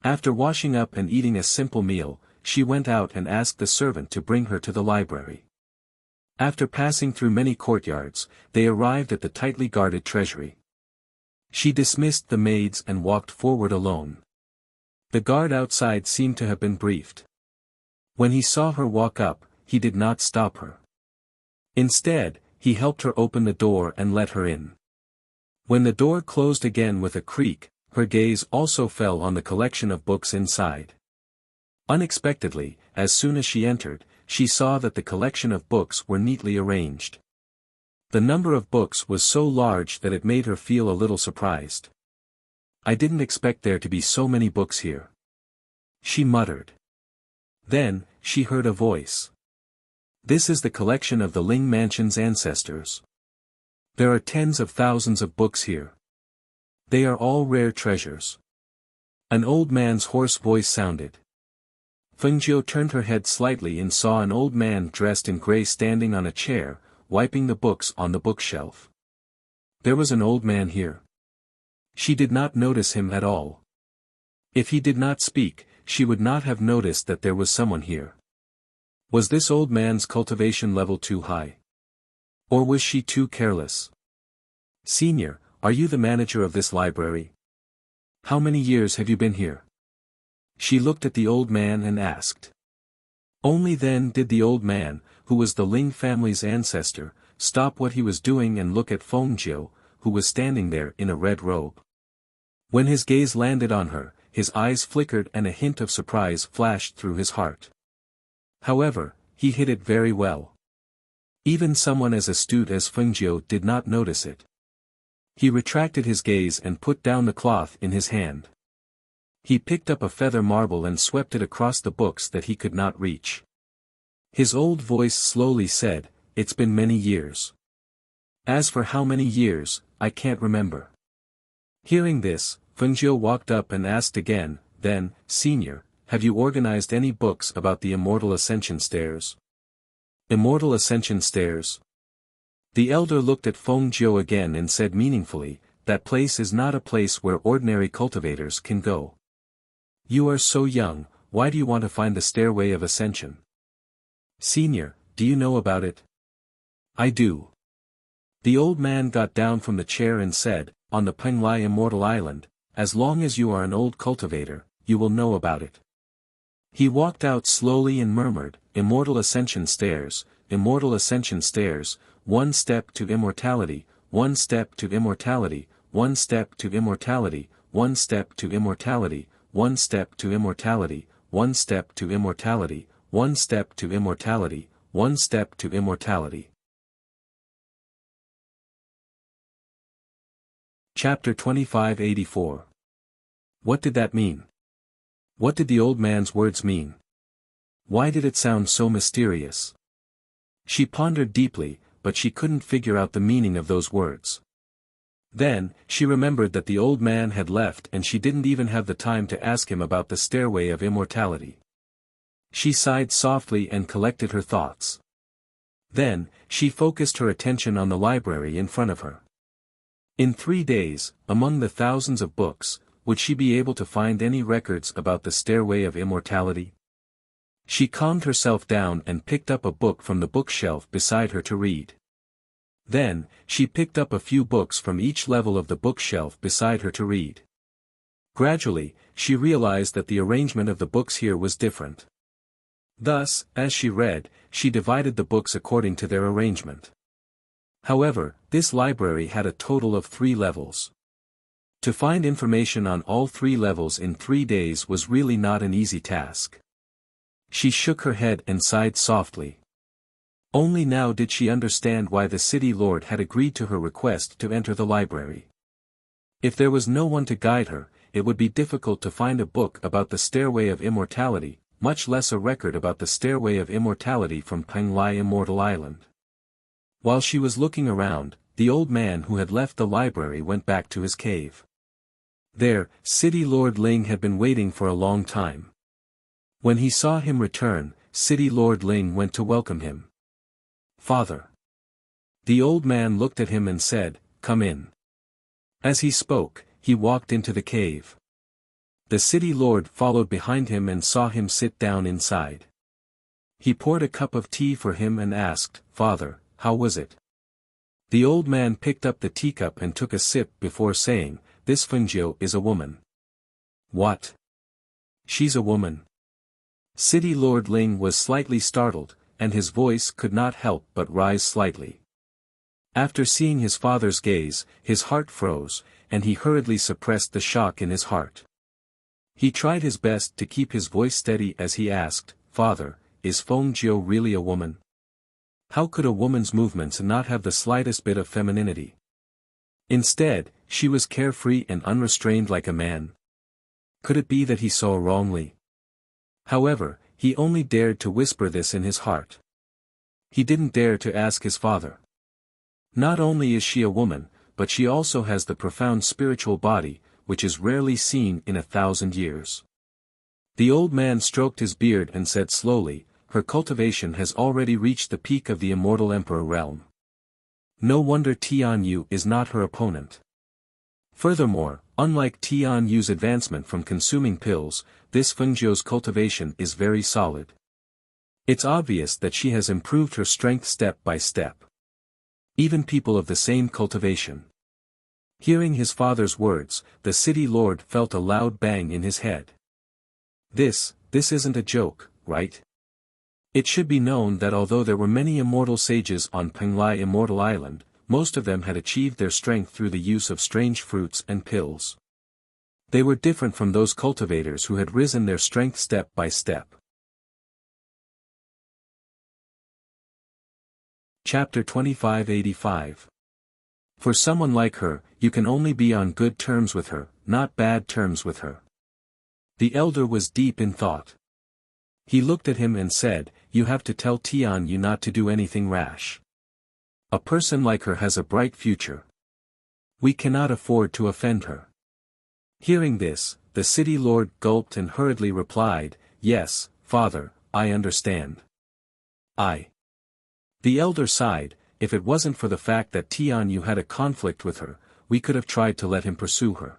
After washing up and eating a simple meal, she went out and asked the servant to bring her to the library. After passing through many courtyards, they arrived at the tightly guarded treasury. She dismissed the maids and walked forward alone. The guard outside seemed to have been briefed. When he saw her walk up, he did not stop her. Instead, he helped her open the door and let her in. When the door closed again with a creak, her gaze also fell on the collection of books inside. Unexpectedly, as soon as she entered, she saw that the collection of books were neatly arranged. The number of books was so large that it made her feel a little surprised. I didn't expect there to be so many books here. She muttered. Then, she heard a voice. This is the collection of the Ling Mansion's ancestors. There are tens of thousands of books here. They are all rare treasures. An old man's hoarse voice sounded. Fengjiu turned her head slightly and saw an old man dressed in gray standing on a chair, wiping the books on the bookshelf. There was an old man here. She did not notice him at all. If he did not speak, she would not have noticed that there was someone here. Was this old man's cultivation level too high? Or was she too careless? Senior, are you the manager of this library? How many years have you been here? She looked at the old man and asked. Only then did the old man, who was the Ling family's ancestor, stop what he was doing and look at Feng Jiu, who was standing there in a red robe. When his gaze landed on her, his eyes flickered and a hint of surprise flashed through his heart. However, he hid it very well. Even someone as astute as Feng Jiu did not notice it. He retracted his gaze and put down the cloth in his hand. He picked up a feather marble and swept it across the books that he could not reach. His old voice slowly said, "It's been many years. As for how many years, I can't remember." Hearing this, Fengjiu walked up and asked again, then, "Senior, have you organized any books about the Immortal Ascension Stairs?" Immortal Ascension Stairs? The elder looked at Fengjiu again and said meaningfully, "That place is not a place where ordinary cultivators can go. You are so young, why do you want to find the Stairway of Ascension?" "Senior, do you know about it?" "I do." The old man got down from the chair and said, "On the Penglai Immortal Island, as long as you are an old cultivator, you will know about it." He walked out slowly and murmured, "Immortal Ascension Stairs, Immortal Ascension Stairs, one step to immortality, one step to immortality, one step to immortality, one step to immortality, one step to immortality, one step to immortality, one step to immortality, one step to immortality." Chapter 2584. What did that mean? What did the old man's words mean? Why did it sound so mysterious? She pondered deeply, but she couldn't figure out the meaning of those words. Then, she remembered that the old man had left and she didn't even have the time to ask him about the Stairway of Immortality. She sighed softly and collected her thoughts. Then, she focused her attention on the library in front of her. In 3 days, among the thousands of books, would she be able to find any records about the Stairway of Immortality? She calmed herself down and picked up a book from the bookshelf beside her to read. Then, she picked up a few books from each level of the bookshelf beside her to read. Gradually, she realized that the arrangement of the books here was different. Thus, as she read, she divided the books according to their arrangement. However, this library had a total of 3 levels. To find information on all 3 levels in 3 days was really not an easy task. She shook her head and sighed softly. Only now did she understand why the city lord had agreed to her request to enter the library. If there was no one to guide her, it would be difficult to find a book about the Stairway of Immortality, much less a record about the Stairway of Immortality from Penglai Immortal Island. While she was looking around, the old man who had left the library went back to his cave. There, City Lord Ling had been waiting for a long time. When he saw him return, City Lord Ling went to welcome him. "Father." The old man looked at him and said, "Come in." As he spoke, he walked into the cave. The city lord followed behind him and saw him sit down inside. He poured a cup of tea for him and asked, "Father, how was it?" The old man picked up the teacup and took a sip before saying, "This Fengjiu is a woman." "What? She's a woman?" City Lord Ling was slightly startled, and his voice could not help but rise slightly. After seeing his father's gaze, his heart froze, and he hurriedly suppressed the shock in his heart. He tried his best to keep his voice steady as he asked, "Father, is Fengjiu really a woman? How could a woman's movements not have the slightest bit of femininity?" Instead, She was carefree and unrestrained like a man. Could it be that he saw wrongly? However, he only dared to whisper this in his heart. He didn't dare to ask his father. Not only is she a woman, but she also has the profound spiritual body, which is rarely seen in 1,000 years. The old man stroked his beard and said slowly, her cultivation has already reached the peak of the immortal emperor realm. No wonder Tian Yu is not her opponent. Furthermore, unlike Tian Yu's advancement from consuming pills, this Fengjiu's cultivation is very solid. It's obvious that she has improved her strength step by step. Even people of the same cultivation. Hearing his father's words, the city lord felt a loud bang in his head. This isn't a joke, right? It should be known that although there were many immortal sages on Penglai Immortal Island, most of them had achieved their strength through the use of strange fruits and pills. They were different from those cultivators who had risen their strength step by step. Chapter 2585. For someone like her, you can only be on good terms with her, not bad terms with her. The elder was deep in thought. He looked at him and said, you have to tell Tian Yu not to do anything rash. A person like her has a bright future. We cannot afford to offend her. Hearing this, the city lord gulped and hurriedly replied, yes, father, I understand. The elder sighed, if it wasn't for the fact that Tian Yu had a conflict with her, we could have tried to let him pursue her.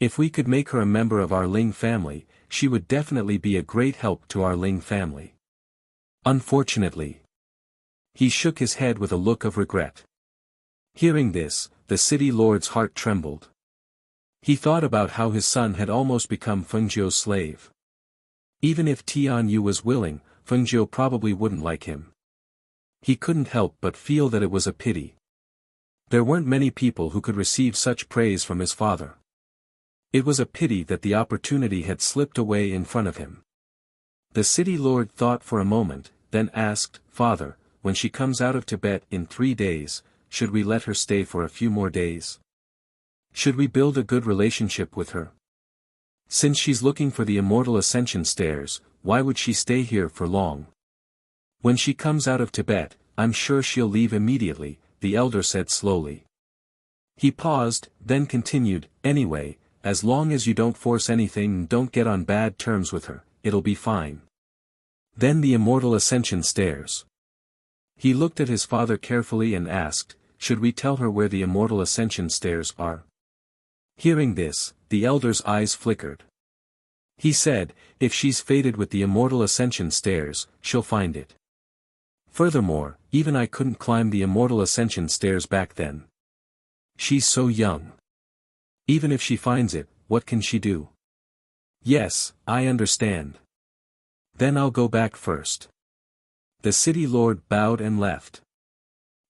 If we could make her a member of our Ling family, she would definitely be a great help to our Ling family. Unfortunately. He shook his head with a look of regret. Hearing this, the city lord's heart trembled. He thought about how his son had almost become Fengjiu's slave. Even if Tian Yu was willing, Fengjiu probably wouldn't like him. He couldn't help but feel that it was a pity. There weren't many people who could receive such praise from his father. It was a pity that the opportunity had slipped away in front of him. The city lord thought for a moment, then asked, Father, when she comes out of Tibet in 3 days, should we let her stay for a few more days? Should we build a good relationship with her? Since she's looking for the immortal ascension stairs, why would she stay here for long? When she comes out of Tibet, I'm sure she'll leave immediately, the elder said slowly. He paused, then continued, anyway, as long as you don't force anything and don't get on bad terms with her, it'll be fine. Then the immortal ascension stairs. He looked at his father carefully and asked, should we tell her where the immortal ascension stairs are? Hearing this, the elder's eyes flickered. He said, if she's fated with the immortal ascension stairs, she'll find it. Furthermore, even I couldn't climb the immortal ascension stairs back then. She's so young. Even if she finds it, what can she do? Yes, I understand. Then I'll go back first. The city lord bowed and left.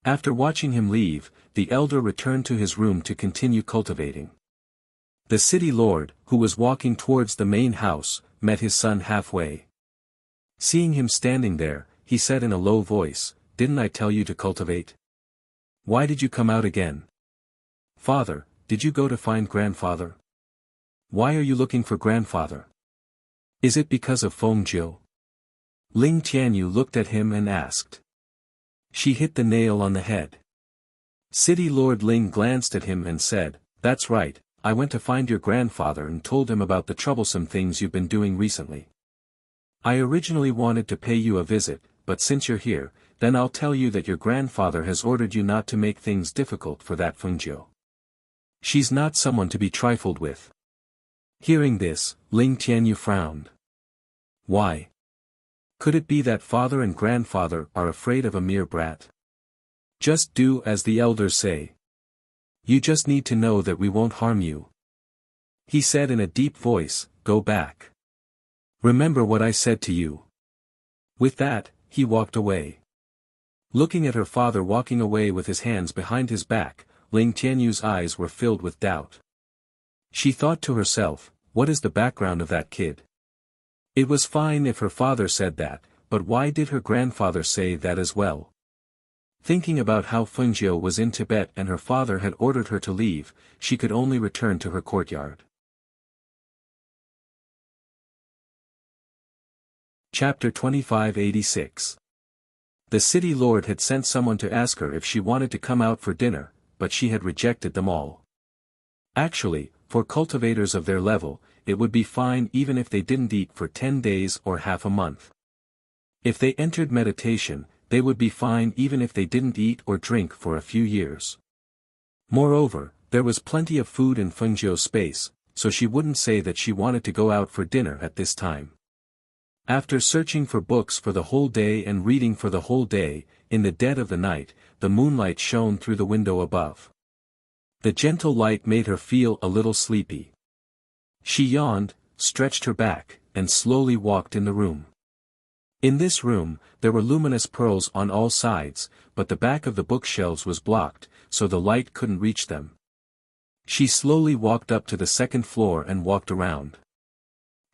After watching him leave, the elder returned to his room to continue cultivating. The city lord, who was walking towards the main house, met his son halfway. Seeing him standing there, he said in a low voice, didn't I tell you to cultivate? Why did you come out again? Father, did you go to find grandfather? Why are you looking for grandfather? Is it because of Fengjiu? Ling Tianyu looked at him and asked. She hit the nail on the head. City Lord Ling glanced at him and said, that's right, I went to find your grandfather and told him about the troublesome things you've been doing recently. I originally wanted to pay you a visit, but since you're here, then I'll tell you that your grandfather has ordered you not to make things difficult for that Fengjiu. She's not someone to be trifled with. Hearing this, Ling Tianyu frowned. Why? Could it be that father and grandfather are afraid of a mere brat? Just do as the elders say. You just need to know that we won't harm you. He said in a deep voice, go back. Remember what I said to you. With that, he walked away. Looking at her father walking away with his hands behind his back, Ling Tianyu's eyes were filled with doubt. She thought to herself, what is the background of that kid? It was fine if her father said that, but why did her grandfather say that as well? Thinking about how Fengjiu was in Tibet and her father had ordered her to leave, she could only return to her courtyard. Chapter 2586. The city lord had sent someone to ask her if she wanted to come out for dinner, but she had rejected them all. Actually, for cultivators of their level, it would be fine even if they didn't eat for 10 days or half a month. If they entered meditation, they would be fine even if they didn't eat or drink for a few years. Moreover, there was plenty of food in Fengjiu's space, so she wouldn't say that she wanted to go out for dinner at this time. After searching for books for the whole day and reading for the whole day, in the dead of the night, the moonlight shone through the window above. The gentle light made her feel a little sleepy. She yawned, stretched her back, and slowly walked in the room. In this room, there were luminous pearls on all sides, but the back of the bookshelves was blocked, so the light couldn't reach them. She slowly walked up to the second floor and walked around.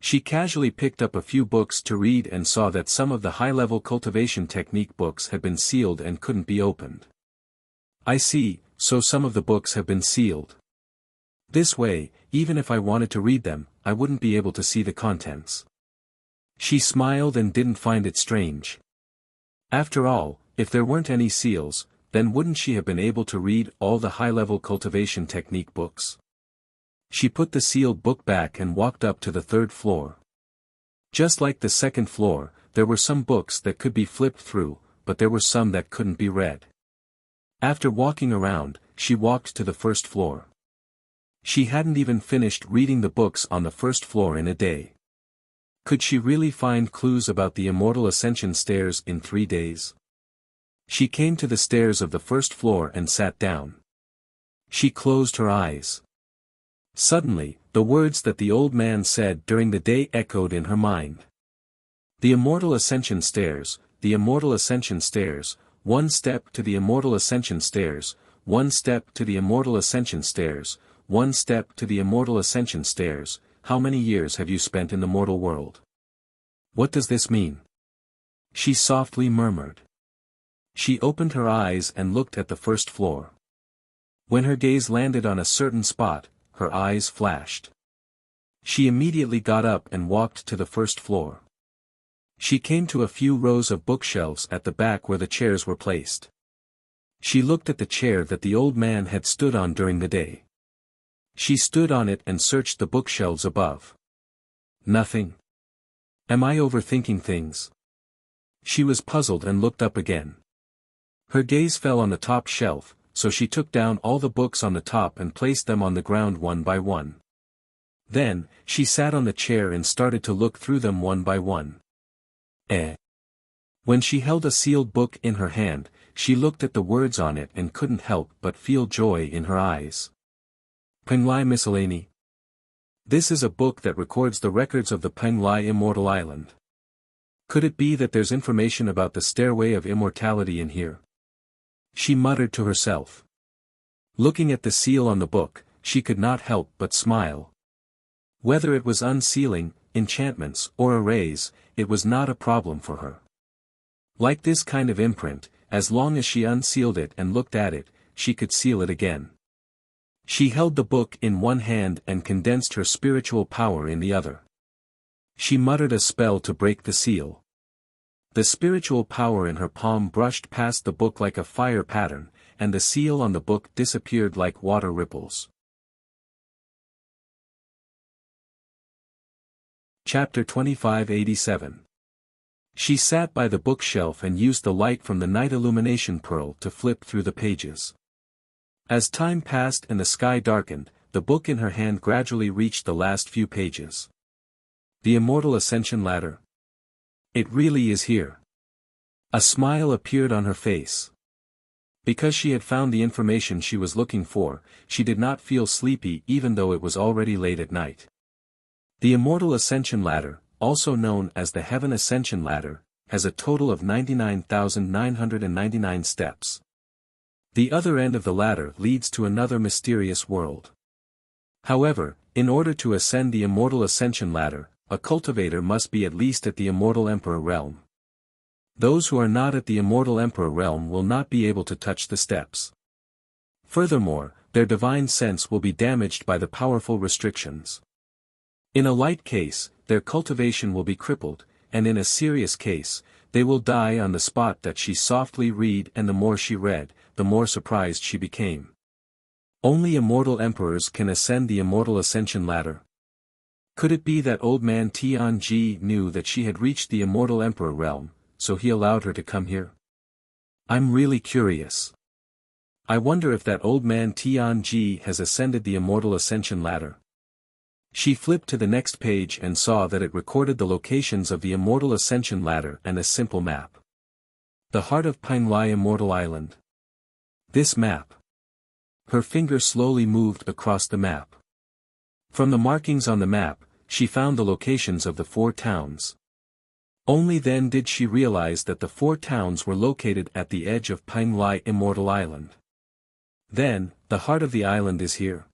She casually picked up a few books to read and saw that some of the high-level cultivation technique books had been sealed and couldn't be opened. I see, so some of the books have been sealed. This way, even if I wanted to read them, I wouldn't be able to see the contents. She smiled and didn't find it strange. After all, if there weren't any seals, then wouldn't she have been able to read all the high-level cultivation technique books? She put the sealed book back and walked up to the third floor. Just like the second floor, there were some books that could be flipped through, but there were some that couldn't be read. After walking around, she walked to the first floor. She hadn't even finished reading the books on the first floor in a day. Could she really find clues about the immortal ascension stairs in 3 days? She came to the stairs of the first floor and sat down. She closed her eyes. Suddenly, the words that the old man said during the day echoed in her mind. The immortal ascension stairs, the immortal ascension stairs, 1 step to the immortal ascension stairs, 1 step to the immortal ascension stairs, 1 step to the immortal ascension stairs. How many years have you spent in the mortal world? What does this mean? She softly murmured. She opened her eyes and looked at the first floor. When her gaze landed on a certain spot, her eyes flashed. She immediately got up and walked to the first floor. She came to a few rows of bookshelves at the back where the chairs were placed. She looked at the chair that the old man had stood on during the day. She stood on it and searched the bookshelves above. Nothing. Am I overthinking things? She was puzzled and looked up again. Her gaze fell on the top shelf, so she took down all the books on the top and placed them on the ground one by one. Then, she sat on the chair and started to look through them one by one. When she held a sealed book in her hand, she looked at the words on it and couldn't help but feel joy in her eyes. Penglai Miscellany. This is a book that records the records of the Penglai Immortal Island. Could it be that there's information about the Stairway of Immortality in here? She muttered to herself. Looking at the seal on the book, she could not help but smile. Whether it was unsealing, enchantments, or arrays, it was not a problem for her. Like this kind of imprint, as long as she unsealed it and looked at it, she could seal it again. She held the book in one hand and condensed her spiritual power in the other. She muttered a spell to break the seal. The spiritual power in her palm brushed past the book like a fire pattern, and the seal on the book disappeared like water ripples. Chapter 2587. She sat by the bookshelf and used the light from the night illumination pearl to flip through the pages. As time passed and the sky darkened, the book in her hand gradually reached the last few pages. The Immortal Ascension Ladder. It really is here. A smile appeared on her face. Because she had found the information she was looking for, she did not feel sleepy even though it was already late at night. The Immortal Ascension Ladder, also known as the Heaven Ascension Ladder, has a total of 99,999 steps. The other end of the ladder leads to another mysterious world. However, in order to ascend the Immortal Ascension Ladder, a cultivator must be at least at the Immortal Emperor realm. Those who are not at the immortal emperor realm will not be able to touch the steps. Furthermore, their divine sense will be damaged by the powerful restrictions. In a light case, their cultivation will be crippled, and in a serious case, they will die on the spot. That she softly read, and the more she read, the more surprised she became. Only immortal emperors can ascend the immortal ascension ladder. Could it be that old man Tianji knew that she had reached the immortal emperor realm, so he allowed her to come here? I'm really curious. I wonder if that old man Tianji has ascended the immortal ascension ladder. She flipped to the next page and saw that it recorded the locations of the immortal ascension ladder and a simple map. The heart of Pinglai Immortal Island. This map. Her finger slowly moved across the map. From the markings on the map, she found the locations of the 4 towns. Only then did she realize that the 4 towns were located at the edge of Pinglai Immortal Island. Then, the heart of the island is here.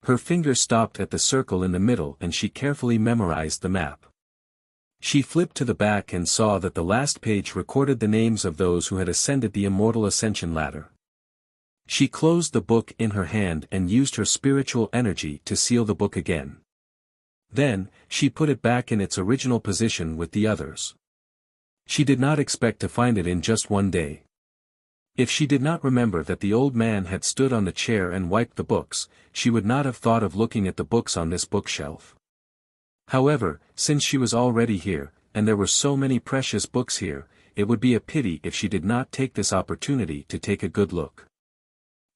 Her finger stopped at the circle in the middle and she carefully memorized the map. She flipped to the back and saw that the last page recorded the names of those who had ascended the immortal ascension ladder. She closed the book in her hand and used her spiritual energy to seal the book again. Then, she put it back in its original position with the others. She did not expect to find it in just one day. If she did not remember that the old man had stood on the chair and wiped the books, she would not have thought of looking at the books on this bookshelf. However, since she was already here, and there were so many precious books here, it would be a pity if she did not take this opportunity to take a good look.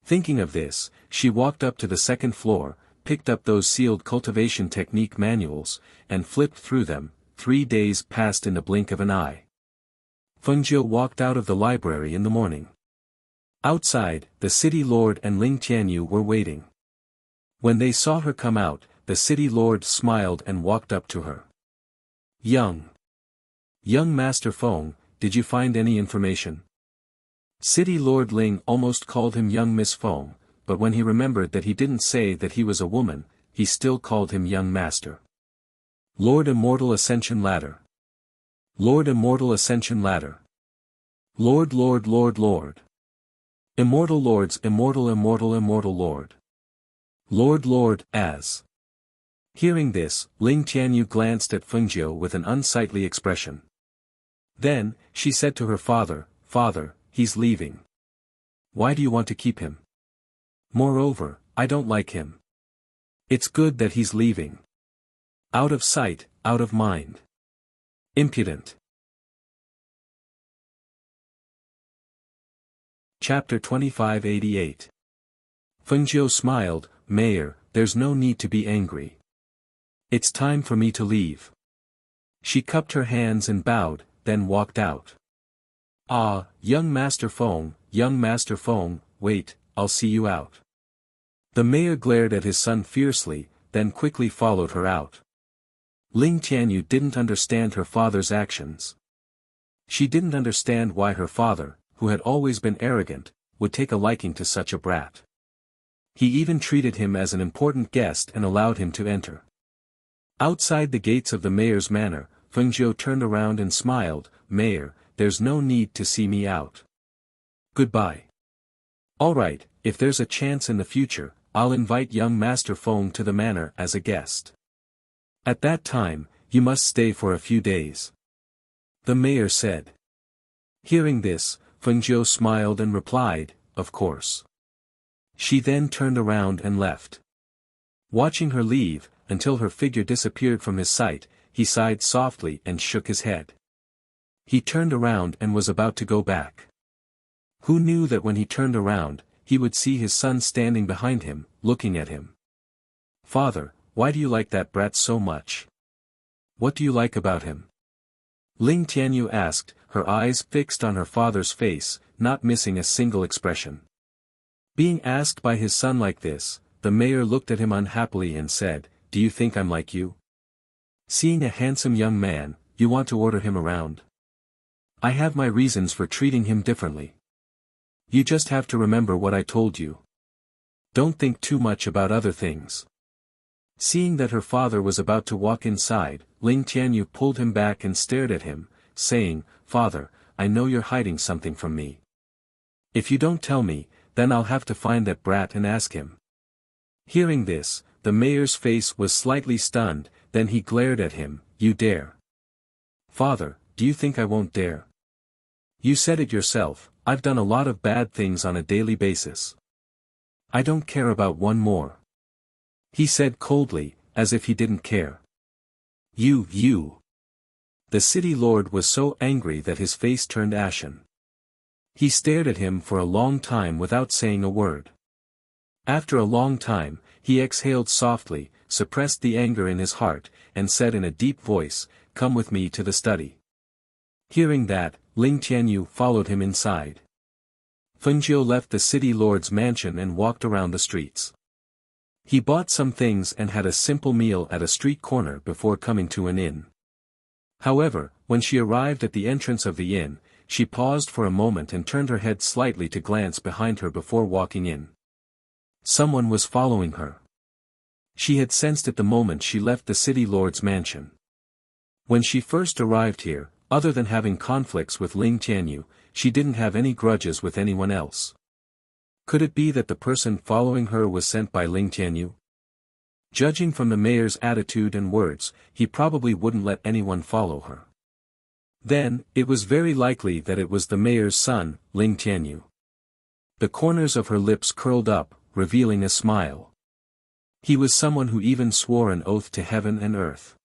Thinking of this, she walked up to the 2nd floor, picked up those sealed cultivation technique manuals, and flipped through them. 3 days passed in the blink of an eye. Fengjiu walked out of the library in the morning. Outside, the city lord and Ling Tianyu were waiting. When they saw her come out, the city lord smiled and walked up to her. Young Master Feng, did you find any information? City Lord Ling almost called him young Miss Feng, but when he remembered that he didn't say that he was a woman, he still called him young master. Lord Immortal Ascension Ladder. Lord Immortal Ascension Ladder. Lord. Immortal Lords Immortal Lord. Lord as. Hearing this, Ling Tianyu glanced at Fengjiu with an unsightly expression. Then, she said to her father, "Father, he's leaving. Why do you want to keep him? Moreover, I don't like him. It's good that he's leaving. Out of sight, out of mind. Impudent." Chapter 2588. Fengjiu smiled, "Mayor, there's no need to be angry. It's time for me to leave." She cupped her hands and bowed, then walked out. "Ah, young Master Feng, wait, I'll see you out." The mayor glared at his son fiercely, then quickly followed her out. Ling Tianyu didn't understand her father's actions. She didn't understand why her father, who had always been arrogant, would take a liking to such a brat. He even treated him as an important guest and allowed him to enter. Outside the gates of the mayor's manor, Fengjiu turned around and smiled, "Mayor, there's no need to see me out. Goodbye. Alright, if there's a chance in the future, I'll invite young Master Feng to the manor as a guest. At that time, you must stay for a few days," the mayor said. Hearing this, Fengjiu smiled and replied, "Of course." She then turned around and left. Watching her leave, until her figure disappeared from his sight, he sighed softly and shook his head. He turned around and was about to go back. Who knew that when he turned around, he would see his son standing behind him, looking at him. "Father, why do you like that brat so much? What do you like about him?" Ling Tianyu asked, her eyes fixed on her father's face, not missing a single expression. Being asked by his son like this, the mayor looked at him unhappily and said, "Do you think I'm like you? Seeing a handsome young man, you want to order him around? I have my reasons for treating him differently. You just have to remember what I told you. Don't think too much about other things." Seeing that her father was about to walk inside, Ling Tianyu pulled him back and stared at him, saying, "Father, I know you're hiding something from me. If you don't tell me, then I'll have to find that brat and ask him." Hearing this, the mayor's face was slightly stunned, then he glared at him. "You dare? Father, do you think I won't dare? You said it yourself, I've done a lot of bad things on a daily basis. I don't care about one more," he said coldly, as if he didn't care. You. The city lord was so angry that his face turned ashen. He stared at him for a long time without saying a word. After a long time, he exhaled softly, suppressed the anger in his heart, and said in a deep voice, "Come with me to the study." Hearing that, Ling Tianyu followed him inside. Fengjiu left the city lord's mansion and walked around the streets. He bought some things and had a simple meal at a street corner before coming to an inn. However, when she arrived at the entrance of the inn, she paused for a moment and turned her head slightly to glance behind her before walking in. Someone was following her. She had sensed it the moment she left the city lord's mansion. When she first arrived here, other than having conflicts with Ling Tianyu, she didn't have any grudges with anyone else. Could it be that the person following her was sent by Ling Tianyu? Judging from the mayor's attitude and words, he probably wouldn't let anyone follow her. Then, it was very likely that it was the mayor's son, Ling Tianyu. The corners of her lips curled up, revealing a smile. He was someone who even swore an oath to heaven and earth.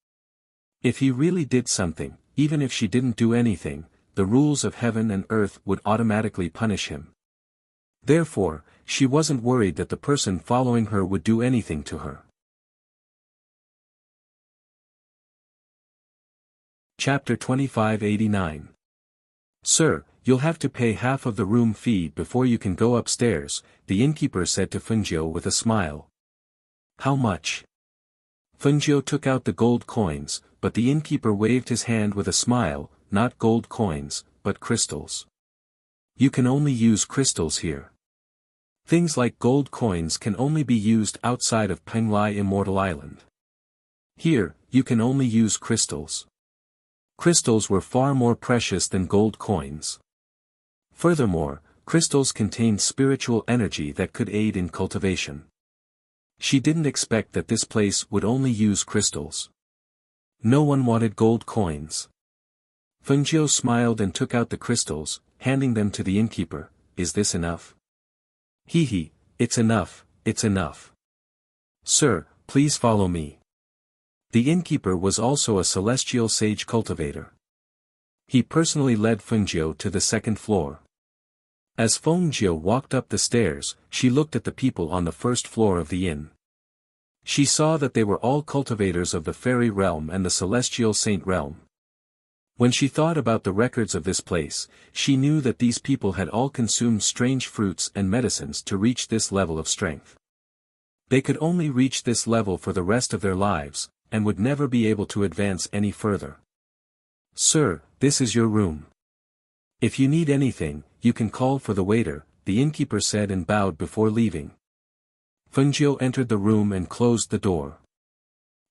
If he really did something, even if she didn't do anything, the rules of heaven and earth would automatically punish him. Therefore, she wasn't worried that the person following her would do anything to her. Chapter 2589. "Sir, you'll have to pay half of the room fee before you can go upstairs," the innkeeper said to Fengjiu with a smile. "How much?" Fengjiu took out the gold coins, but the innkeeper waved his hand with a smile. "Not gold coins, but crystals. You can only use crystals here. Things like gold coins can only be used outside of Penglai Immortal Island. Here, you can only use crystals." Crystals were far more precious than gold coins. Furthermore, crystals contained spiritual energy that could aid in cultivation. She didn't expect that this place would only use crystals. No one wanted gold coins. Fengjiu smiled and took out the crystals, handing them to the innkeeper. "Is this enough?" He, it's enough, it's enough. "Sir, please follow me." The innkeeper was also a celestial sage cultivator. He personally led Fengjiu to the second floor. As Fengjiu walked up the stairs, she looked at the people on the first floor of the inn. She saw that they were all cultivators of the fairy realm and the celestial saint realm. When she thought about the records of this place, she knew that these people had all consumed strange fruits and medicines to reach this level of strength. They could only reach this level for the rest of their lives, and would never be able to advance any further. "Sir, this is your room. If you need anything, you can call for the waiter," the innkeeper said and bowed before leaving. Fengjiu entered the room and closed the door.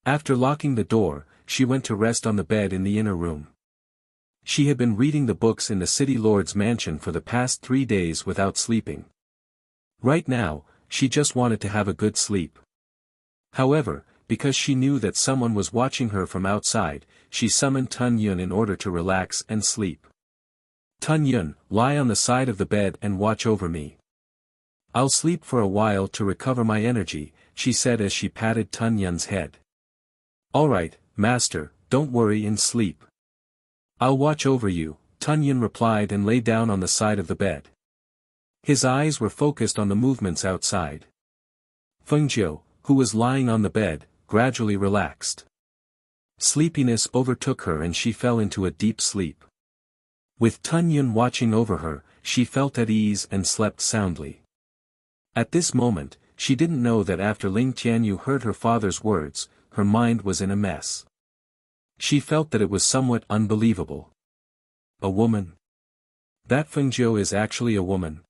After locking the door, she went to rest on the bed in the inner room. She had been reading the books in the city lord's mansion for the past 3 days without sleeping. Right now, she just wanted to have a good sleep. However, because she knew that someone was watching her from outside, she summoned Tun Yun in order to relax and sleep. "Tun Yun, lie on the side of the bed and watch over me. I'll sleep for a while to recover my energy," she said as she patted Tun Yun's head. "All right, master, don't worry and sleep. I'll watch over you," Tun Yun replied and lay down on the side of the bed. His eyes were focused on the movements outside. Fengjiu, who was lying on the bed, gradually relaxed. Sleepiness overtook her and she fell into a deep sleep. With Tun Yun watching over her, she felt at ease and slept soundly. At this moment, she didn't know that after Ling Tianyu heard her father's words, her mind was in a mess. She felt that it was somewhat unbelievable. A woman? That Fengjiu is actually a woman?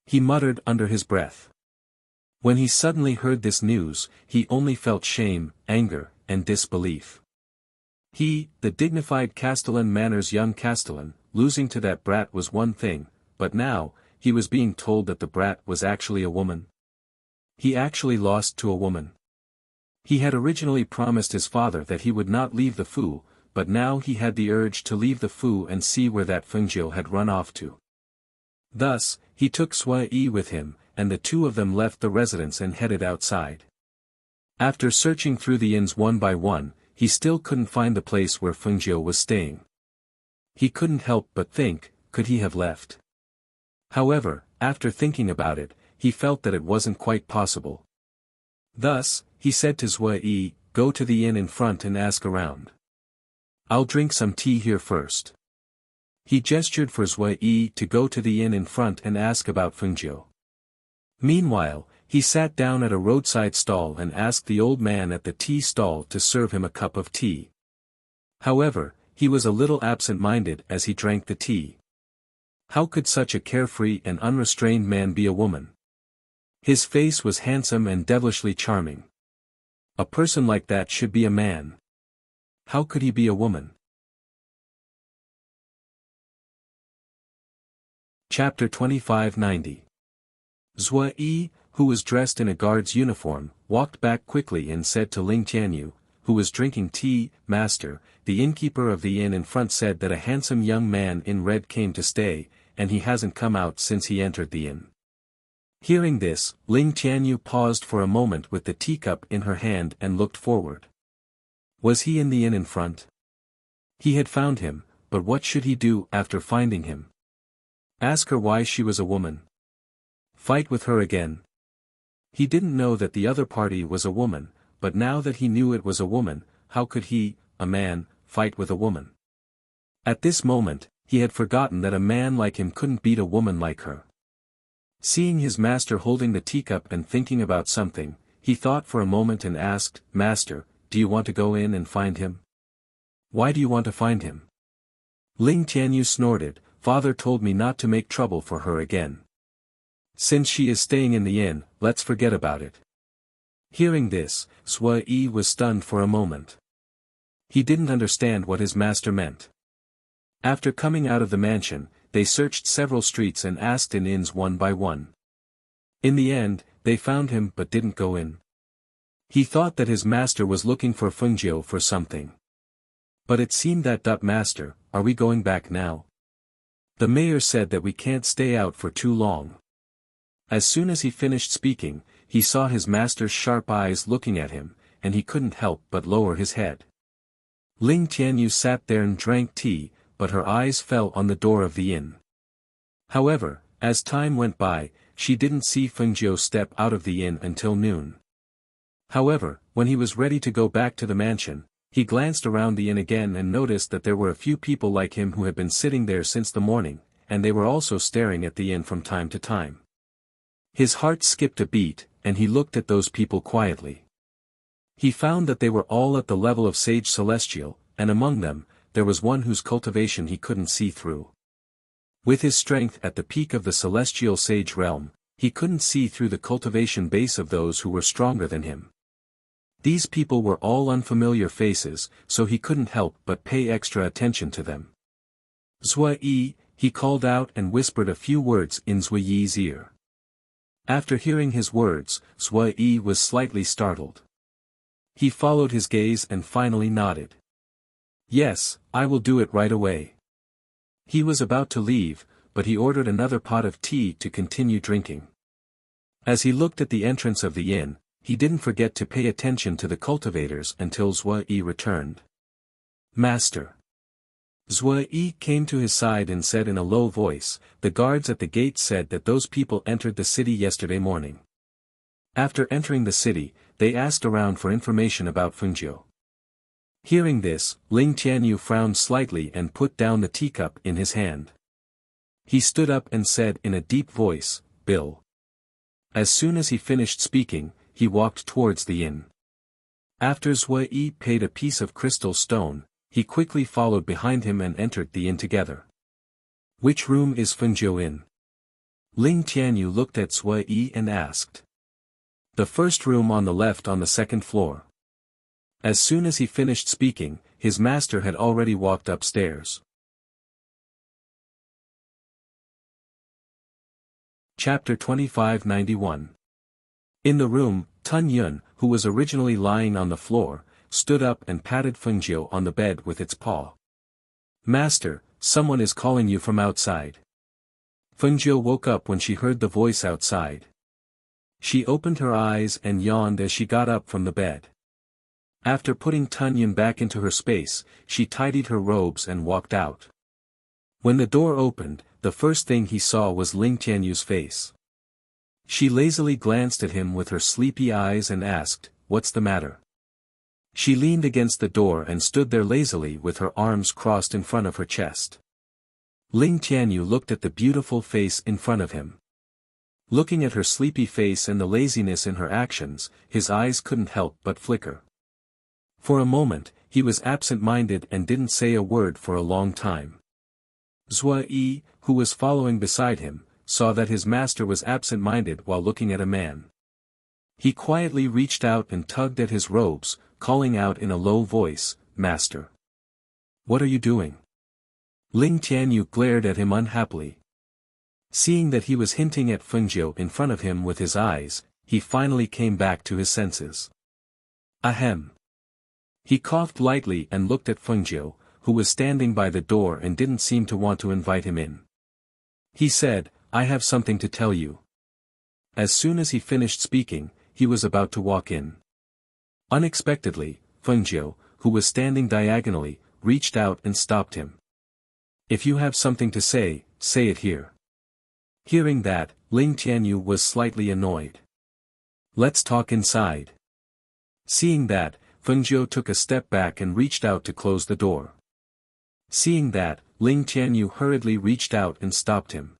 He muttered under his breath. When he suddenly heard this news, he only felt shame, anger, and disbelief. He, the dignified Castellan Manor's young Castellan, losing to that brat was one thing, but now, he was being told that the brat was actually a woman. He actually lost to a woman. He had originally promised his father that he would not leave the Fu, but now he had the urge to leave the Fu and see where that Fengjiu had run off to. Thus, he took Sui Yi with him, and the two of them left the residence and headed outside. After searching through the inns one by one, he still couldn't find the place where Fengjiu was staying. He couldn't help but think, could he have left? However, after thinking about it, he felt that it wasn't quite possible. Thus, he said to Sui Yi, "Go to the inn in front and ask around. I'll drink some tea here first." He gestured for Sui Yi to go to the inn in front and ask about Fengjiu. Meanwhile, he sat down at a roadside stall and asked the old man at the tea stall to serve him a cup of tea. However, he was a little absent-minded as he drank the tea. How could such a carefree and unrestrained man be a woman? His face was handsome and devilishly charming. A person like that should be a man. How could he be a woman? Chapter 2590. Sui Yi, who was dressed in a guard's uniform, walked back quickly and said to Ling Tianyu, who was drinking tea, "Master, the innkeeper of the inn in front said that a handsome young man in red came to stay, and he hasn't come out since he entered the inn." Hearing this, Ling Tianyu paused for a moment with the teacup in her hand and looked forward. Was he in the inn in front? He had found him, but what should he do after finding him? Ask her why she was a woman? Fight with her again? He didn't know that the other party was a woman, but now that he knew it was a woman, how could he, a man, fight with a woman? At this moment, he had forgotten that a man like him couldn't beat a woman like her. Seeing his master holding the teacup and thinking about something, he thought for a moment and asked, "Master, do you want to go in and find him?" "Why do you want to find him?" Ling Tianyu snorted, "Father told me not to make trouble for her again. Since she is staying in the inn, let's forget about it." Hearing this, Sui Yi was stunned for a moment. He didn't understand what his master meant. After coming out of the mansion, they searched several streets and asked in inns one by one. In the end, they found him but didn't go in. He thought that his master was looking for Fengjiu for something. But it seemed that "Master, are we going back now? The mayor said that we can't stay out for too long." As soon as he finished speaking, he saw his master's sharp eyes looking at him, and he couldn't help but lower his head. Ling Tianyu sat there and drank tea, but her eyes fell on the door of the inn. However, as time went by, she didn't see Fengjiu step out of the inn until noon. However, when he was ready to go back to the mansion, he glanced around the inn again and noticed that there were a few people like him who had been sitting there since the morning, and they were also staring at the inn from time to time. His heart skipped a beat, and he looked at those people quietly. He found that they were all at the level of Sage Celestial, and among them, there was one whose cultivation he couldn't see through. With his strength at the peak of the Celestial Sage realm, he couldn't see through the cultivation base of those who were stronger than him. These people were all unfamiliar faces, so he couldn't help but pay extra attention to them. "Sui Yi," he called out and whispered a few words in Sui Yi's ear. After hearing his words, Sui Yi was slightly startled. He followed his gaze and finally nodded. "Yes, I will do it right away." He was about to leave, but he ordered another pot of tea to continue drinking. As he looked at the entrance of the inn, he didn't forget to pay attention to the cultivators until Sui Yi returned. "Master." Sui Yi came to his side and said in a low voice, "The guards at the gate said that those people entered the city yesterday morning. After entering the city, they asked around for information about Fengjiu." Hearing this, Ling Tianyu frowned slightly and put down the teacup in his hand. He stood up and said in a deep voice, "Bill." As soon as he finished speaking, he walked towards the inn. After Sui Yi paid a piece of crystal stone, he quickly followed behind him and entered the inn together. "Which room is Fengjiu in?" Ling Tianyu looked at Sui Yi and asked. "The first room on the left on the second floor." As soon as he finished speaking, his master had already walked upstairs. Chapter 2591. In the room, Tun Yun, who was originally lying on the floor, stood up and patted Fengjiu on the bed with its paw. "Master, someone is calling you from outside." Fengjiu woke up when she heard the voice outside. She opened her eyes and yawned as she got up from the bed. After putting Tun Yun back into her space, she tidied her robes and walked out. When the door opened, the first thing he saw was Ling Tianyu's face. She lazily glanced at him with her sleepy eyes and asked, "What's the matter?" She leaned against the door and stood there lazily with her arms crossed in front of her chest. Ling Tianyu looked at the beautiful face in front of him. Looking at her sleepy face and the laziness in her actions, his eyes couldn't help but flicker. For a moment, he was absent-minded and didn't say a word for a long time. Zhua Yi, who was following beside him, saw that his master was absent-minded while looking at a man. He quietly reached out and tugged at his robes, calling out in a low voice, "Master. What are you doing?" Ling Tianyu glared at him unhappily. Seeing that he was hinting at Fengjiu in front of him with his eyes, he finally came back to his senses. Ahem. He coughed lightly and looked at Fengjiu, who was standing by the door and didn't seem to want to invite him in. He said, "I have something to tell you." As soon as he finished speaking, he was about to walk in. Unexpectedly, Fengjiu, who was standing diagonally, reached out and stopped him. "If you have something to say, say it here." Hearing that, Ling Tianyu was slightly annoyed. "Let's talk inside." Seeing that, Fengjiu took a step back and reached out to close the door. Seeing that, Ling Tianyu hurriedly reached out and stopped him.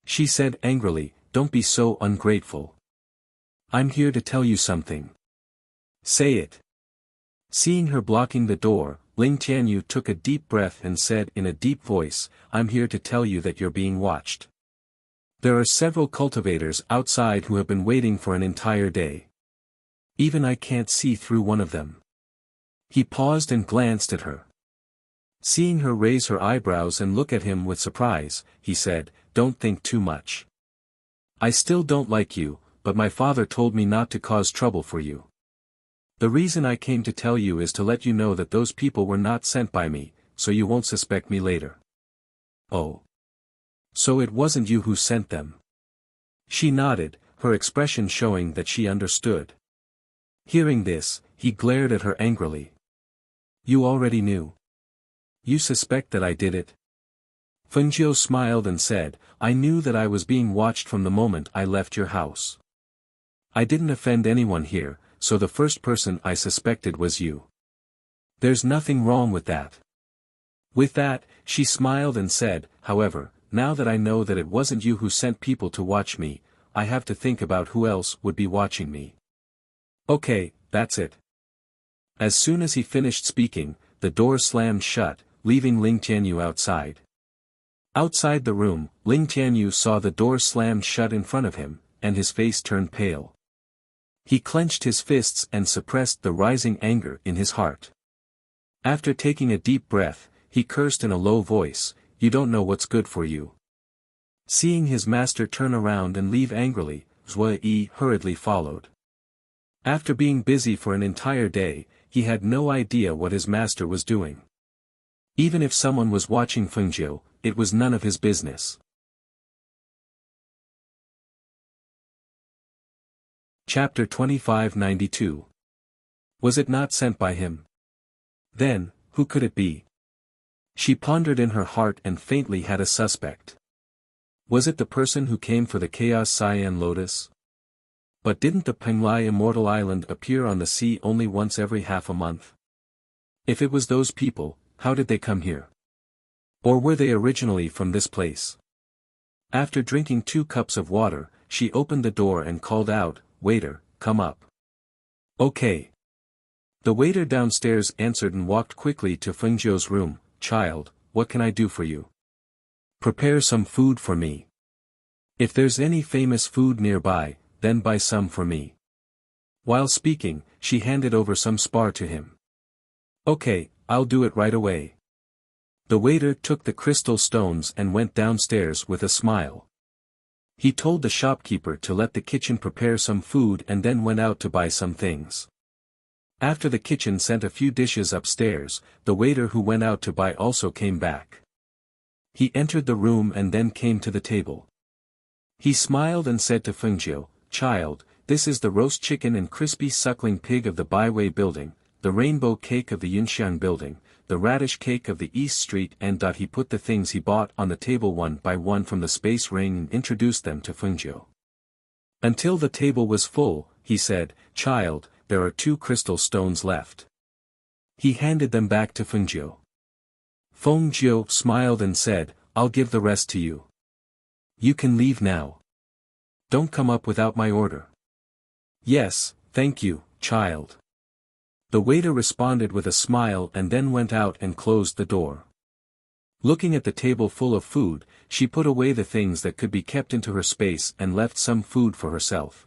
She said angrily, "Don't be so ungrateful. I'm here to tell you something." "Say it." Seeing her blocking the door, Ling Tianyu took a deep breath and said in a deep voice, "I'm here to tell you that you're being watched. There are several cultivators outside who have been waiting for an entire day. Even I can't see through one of them." He paused and glanced at her. Seeing her raise her eyebrows and look at him with surprise, he said, "Don't think too much. I still don't like you, but my father told me not to cause trouble for you. The reason I came to tell you is to let you know that those people were not sent by me, so you won't suspect me later." "Oh. So it wasn't you who sent them?" She nodded, her expression showing that she understood. Hearing this, he glared at her angrily. "You already knew? You suspect that I did it?" Fengjiu smiled and said, "I knew that I was being watched from the moment I left your house. I didn't offend anyone here, so the first person I suspected was you. There's nothing wrong with that." With that, she smiled and said, "However, now that I know that it wasn't you who sent people to watch me, I have to think about who else would be watching me." "Okay, that's it." As soon as he finished speaking, the door slammed shut, leaving Ling Tianyu outside. Outside the room, Ling Tianyu saw the door slammed shut in front of him, and his face turned pale. He clenched his fists and suppressed the rising anger in his heart. After taking a deep breath, he cursed in a low voice, "You don't know what's good for you." Seeing his master turn around and leave angrily, Zhua Yi hurriedly followed. After being busy for an entire day, he had no idea what his master was doing. Even if someone was watching Fengjiu, it was none of his business. Chapter 2592. Was it not sent by him? Then, who could it be? She pondered in her heart and faintly had a suspect. Was it the person who came for the Chaos Cyan Lotus? But didn't the Penglai Immortal Island appear on the sea only once every half a month? If it was those people, how did they come here? Or were they originally from this place? After drinking 2 cups of water, she opened the door and called out, "Waiter, come up." "Okay." The waiter downstairs answered and walked quickly to Fengjiu's room. "Child, what can I do for you?" "Prepare some food for me. If there's any famous food nearby, then buy some for me." While speaking, she handed over some spar to him. "Okay, I'll do it right away." The waiter took the crystal stones and went downstairs with a smile. He told the shopkeeper to let the kitchen prepare some food and then went out to buy some things. After the kitchen sent a few dishes upstairs, the waiter who went out to buy also came back. He entered the room and then came to the table. He smiled and said to Fengjiu, "Child, this is the roast chicken and crispy suckling pig of the Baiwei building, the rainbow cake of the Yunxiang building, the radish cake of the East Street," and he put the things he bought on the table one by one from the space ring and introduced them to Fengjiu. Until the table was full, he said, "Child, there are 2 crystal stones left." He handed them back to Fengjiu. Fengjiu smiled and said, "I'll give the rest to you. You can leave now. Don't come up without my order." "Yes, thank you, child." The waiter responded with a smile and then went out and closed the door. Looking at the table full of food, she put away the things that could be kept into her space and left some food for herself.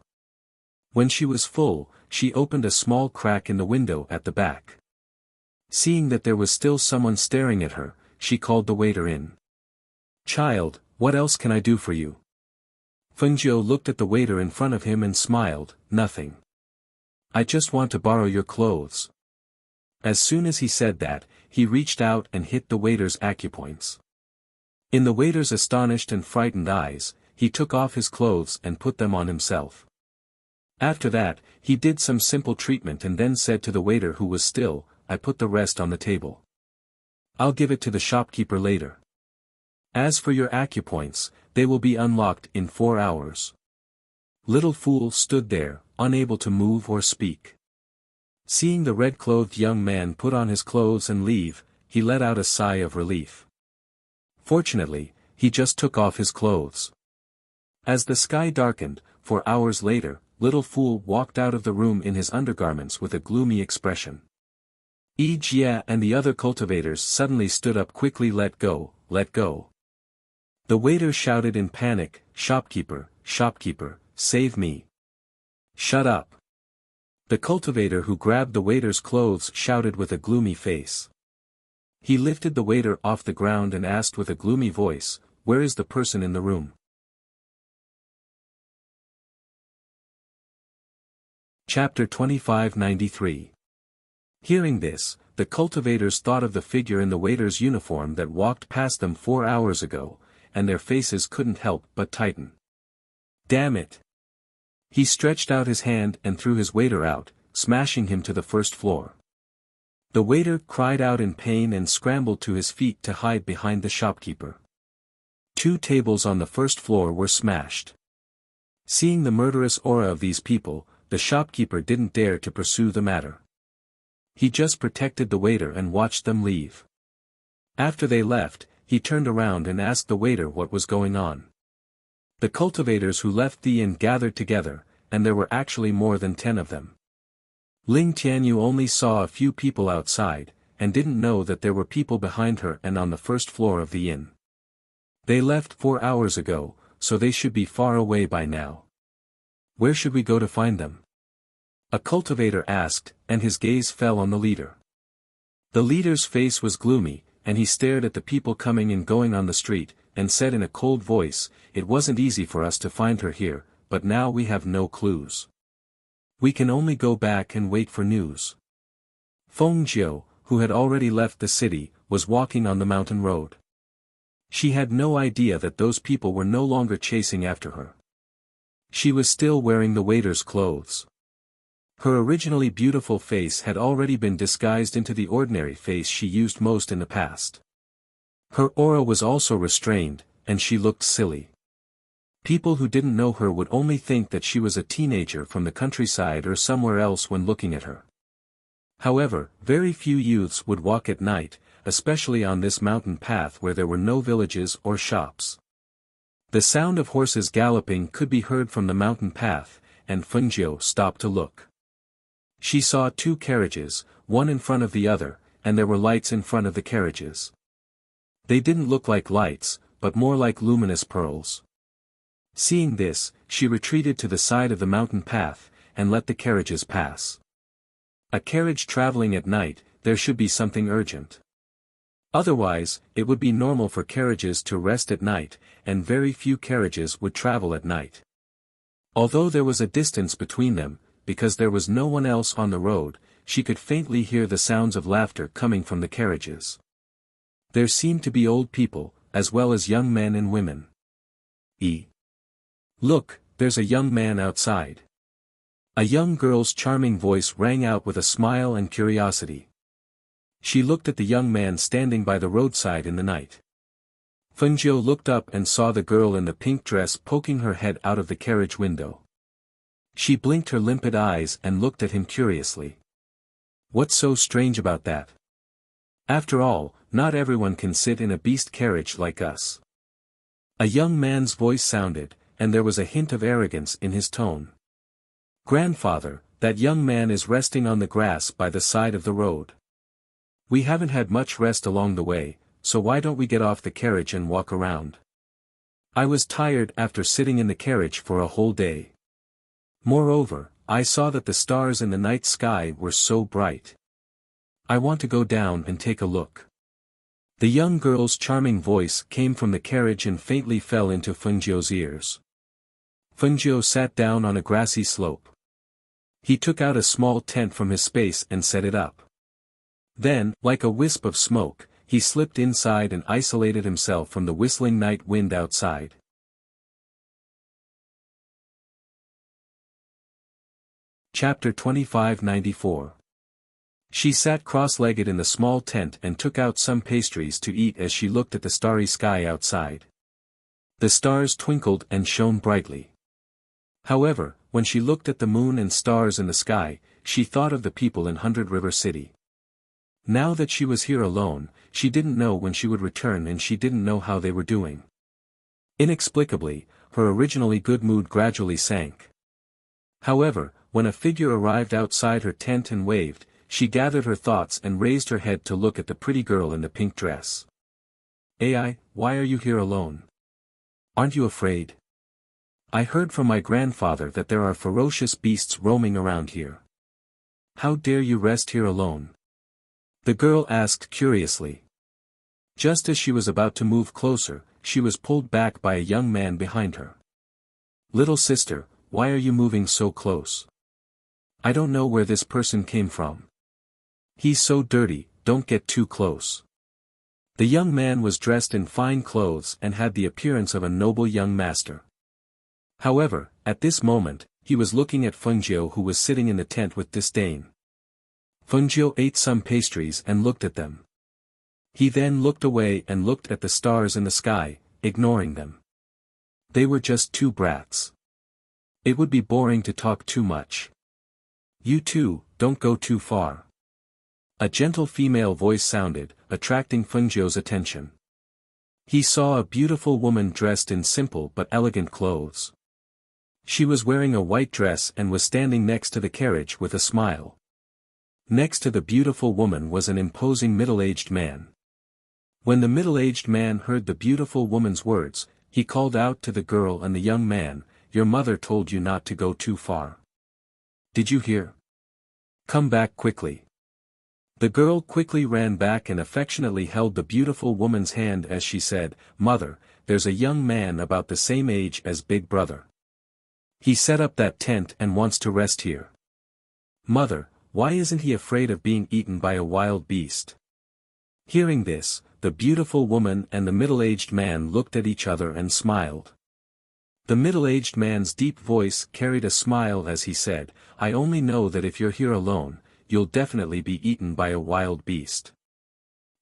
When she was full, she opened a small crack in the window at the back. Seeing that there was still someone staring at her, she called the waiter in. "Child, what else can I do for you?" Fengjiu looked at the waiter in front of him and smiled, "Nothing. I just want to borrow your clothes." As soon as he said that, he reached out and hit the waiter's acupoints. In the waiter's astonished and frightened eyes, he took off his clothes and put them on himself. After that, he did some simple treatment and then said to the waiter who was still, "I put the rest on the table. I'll give it to the shopkeeper later. As for your acupoints, they will be unlocked in 4 hours." Little Fool stood there, unable to move or speak. Seeing the red-clothed young man put on his clothes and leave, he let out a sigh of relief. Fortunately, he just took off his clothes. As the sky darkened, 4 hours later, Little Fool walked out of the room in his undergarments with a gloomy expression. Yi Jia and the other cultivators suddenly stood up quickly. "Let go, let go." The waiter shouted in panic, "Shopkeeper, shopkeeper, save me." "Shut up." The cultivator who grabbed the waiter's clothes shouted with a gloomy face. He lifted the waiter off the ground and asked with a gloomy voice, "Where is the person in the room?" Chapter 2593. Hearing this, the cultivators thought of the figure in the waiter's uniform that walked past them 4 hours ago, and their faces couldn't help but tighten. "Damn it!" He stretched out his hand and threw his waiter out, smashing him to the first floor. The waiter cried out in pain and scrambled to his feet to hide behind the shopkeeper. 2 tables on the first floor were smashed. Seeing the murderous aura of these people, the shopkeeper didn't dare to pursue the matter. He just protected the waiter and watched them leave. After they left, he turned around and asked the waiter what was going on. The cultivators who left the inn gathered together, and there were actually more than 10 of them. Ling Tianyu only saw a few people outside, and didn't know that there were people behind her and on the first floor of the inn. They left 4 hours ago, so they should be far away by now. Where should we go to find them? A cultivator asked, and his gaze fell on the leader. The leader's face was gloomy, and he stared at the people coming and going on the street, and said in a cold voice, "It wasn't easy for us to find her here, but now we have no clues. We can only go back and wait for news." Feng Jiu, who had already left the city, was walking on the mountain road. She had no idea that those people were no longer chasing after her. She was still wearing the waiter's clothes. Her originally beautiful face had already been disguised into the ordinary face she used most in the past. Her aura was also restrained, and she looked silly. People who didn't know her would only think that she was a teenager from the countryside or somewhere else when looking at her. However, very few youths would walk at night, especially on this mountain path where there were no villages or shops. The sound of horses galloping could be heard from the mountain path, and Fengjiu stopped to look. She saw 2 carriages, one in front of the other, and there were lights in front of the carriages. They didn't look like lights, but more like luminous pearls. Seeing this, she retreated to the side of the mountain path, and let the carriages pass. A carriage traveling at night, there should be something urgent. Otherwise, it would be normal for carriages to rest at night, and very few carriages would travel at night. Although there was a distance between them, because there was no one else on the road, she could faintly hear the sounds of laughter coming from the carriages. There seemed to be old people, as well as young men and women. Look, there's a young man outside. A young girl's charming voice rang out with a smile and curiosity. She looked at the young man standing by the roadside in the night. Fengjiu looked up and saw the girl in the pink dress poking her head out of the carriage window. She blinked her limpid eyes and looked at him curiously. What's so strange about that? After all, not everyone can sit in a beast carriage like us. A young man's voice sounded, and there was a hint of arrogance in his tone. Grandfather, that young man is resting on the grass by the side of the road. We haven't had much rest along the way, so why don't we get off the carriage and walk around? I was tired after sitting in the carriage for a whole day. Moreover, I saw that the stars in the night sky were so bright. I want to go down and take a look. The young girl's charming voice came from the carriage and faintly fell into Fengjiu's ears. Fengjiu sat down on a grassy slope. He took out a small tent from his space and set it up. Then, like a wisp of smoke, he slipped inside and isolated himself from the whistling night wind outside. Chapter 2594. She sat cross-legged in the small tent and took out some pastries to eat as she looked at the starry sky outside. The stars twinkled and shone brightly. However, when she looked at the moon and stars in the sky, she thought of the people in Hundred River City. Now that she was here alone, she didn't know when she would return and she didn't know how they were doing. Inexplicably, her originally good mood gradually sank. However, when a figure arrived outside her tent and waved, she gathered her thoughts and raised her head to look at the pretty girl in the pink dress. "Ai, why are you here alone? Aren't you afraid? I heard from my grandfather that there are ferocious beasts roaming around here. How dare you rest here alone?" The girl asked curiously. Just as she was about to move closer, she was pulled back by a young man behind her. "Little sister, why are you moving so close? I don't know where this person came from. He's so dirty, don't get too close." The young man was dressed in fine clothes and had the appearance of a noble young master. However, at this moment, he was looking at Fengjiu who was sitting in the tent with disdain. Fengjiu ate some pastries and looked at them. He then looked away and looked at the stars in the sky, ignoring them. They were just two brats. It would be boring to talk too much. "You too, don't go too far." A gentle female voice sounded, attracting Fengjiu's attention. He saw a beautiful woman dressed in simple but elegant clothes. She was wearing a white dress and was standing next to the carriage with a smile. Next to the beautiful woman was an imposing middle-aged man. When the middle-aged man heard the beautiful woman's words, he called out to the girl and the young man, "Your mother told you not to go too far. Did you hear? Come back quickly." The girl quickly ran back and affectionately held the beautiful woman's hand as she said, "Mother, there's a young man about the same age as Big Brother. He set up that tent and wants to rest here. Mother, why isn't he afraid of being eaten by a wild beast?" Hearing this, the beautiful woman and the middle-aged man looked at each other and smiled. The middle-aged man's deep voice carried a smile as he said, "I only know that if you're here alone, you'll definitely be eaten by a wild beast."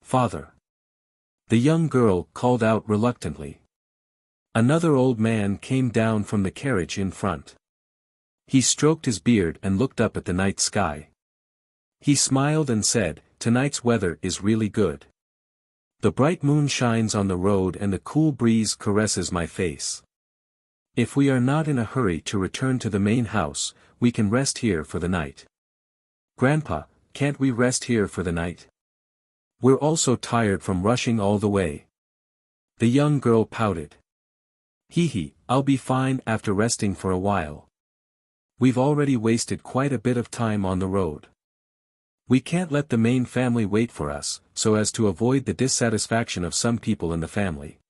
"Father." The young girl called out reluctantly. Another old man came down from the carriage in front. He stroked his beard and looked up at the night sky. He smiled and said, "Tonight's weather is really good. The bright moon shines on the road and the cool breeze caresses my face. If we are not in a hurry to return to the main house, we can rest here for the night." "Grandpa, can't we rest here for the night? We're all so tired from rushing all the way." The young girl pouted. "Hee, I'll be fine after resting for a while. We've already wasted quite a bit of time on the road." We can't let the main family wait for us, so as to avoid the dissatisfaction of some people in the family.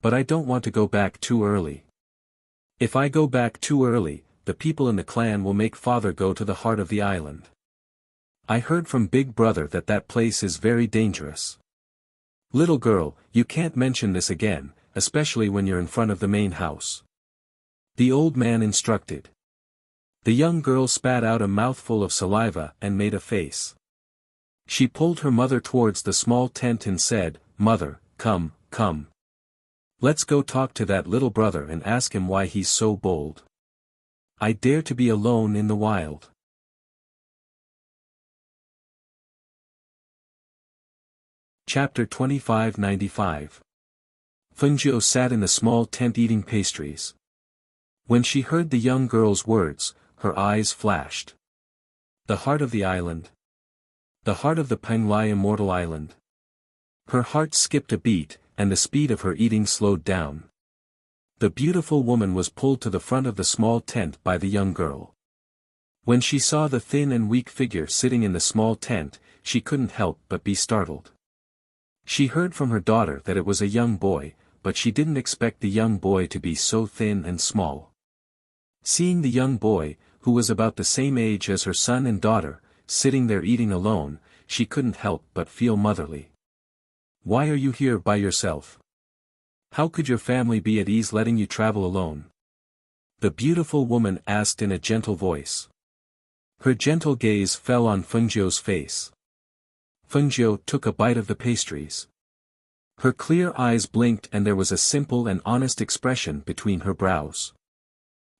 But I don't want to go back too early. If I go back too early, the people in the clan will make father go to the heart of the island. I heard from Big Brother that that place is very dangerous. Little girl, you can't mention this again, especially when you're in front of the main house. The old man instructed. The young girl spat out a mouthful of saliva and made a face. She pulled her mother towards the small tent and said, "Mother, come, come. Let's go talk to that little brother and ask him why he's so bold. I dare to be alone in the wild." Chapter 2595. Fengjiu sat in the small tent eating pastries. When she heard the young girl's words, her eyes flashed. The heart of the island. The heart of the Penglai immortal island. Her heart skipped a beat, and the speed of her eating slowed down. The beautiful woman was pulled to the front of the small tent by the young girl. When she saw the thin and weak figure sitting in the small tent, she couldn't help but be startled. She heard from her daughter that it was a young boy, but she didn't expect the young boy to be so thin and small. Seeing the young boy, who was about the same age as her son and daughter, sitting there eating alone, she couldn't help but feel motherly. "Why are you here by yourself? How could your family be at ease letting you travel alone?" the beautiful woman asked in a gentle voice. Her gentle gaze fell on Fengjiu's face. Fengjiu took a bite of the pastries. Her clear eyes blinked and there was a simple and honest expression between her brows.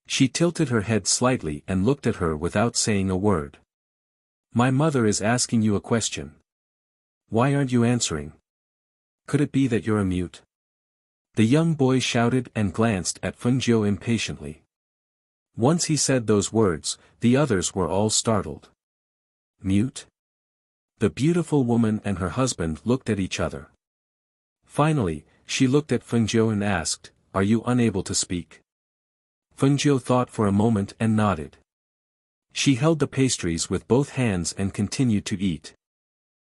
She tilted her head slightly and looked at her without saying a word. "My mother is asking you a question. Why aren't you answering? Could it be that you're a mute?" The young boy shouted and glanced at Fengjiu impatiently. Once he said those words, the others were all startled. Mute? The beautiful woman and her husband looked at each other. Finally, she looked at Fengjiu and asked, "Are you unable to speak?" Fengjiu thought for a moment and nodded. She held the pastries with both hands and continued to eat.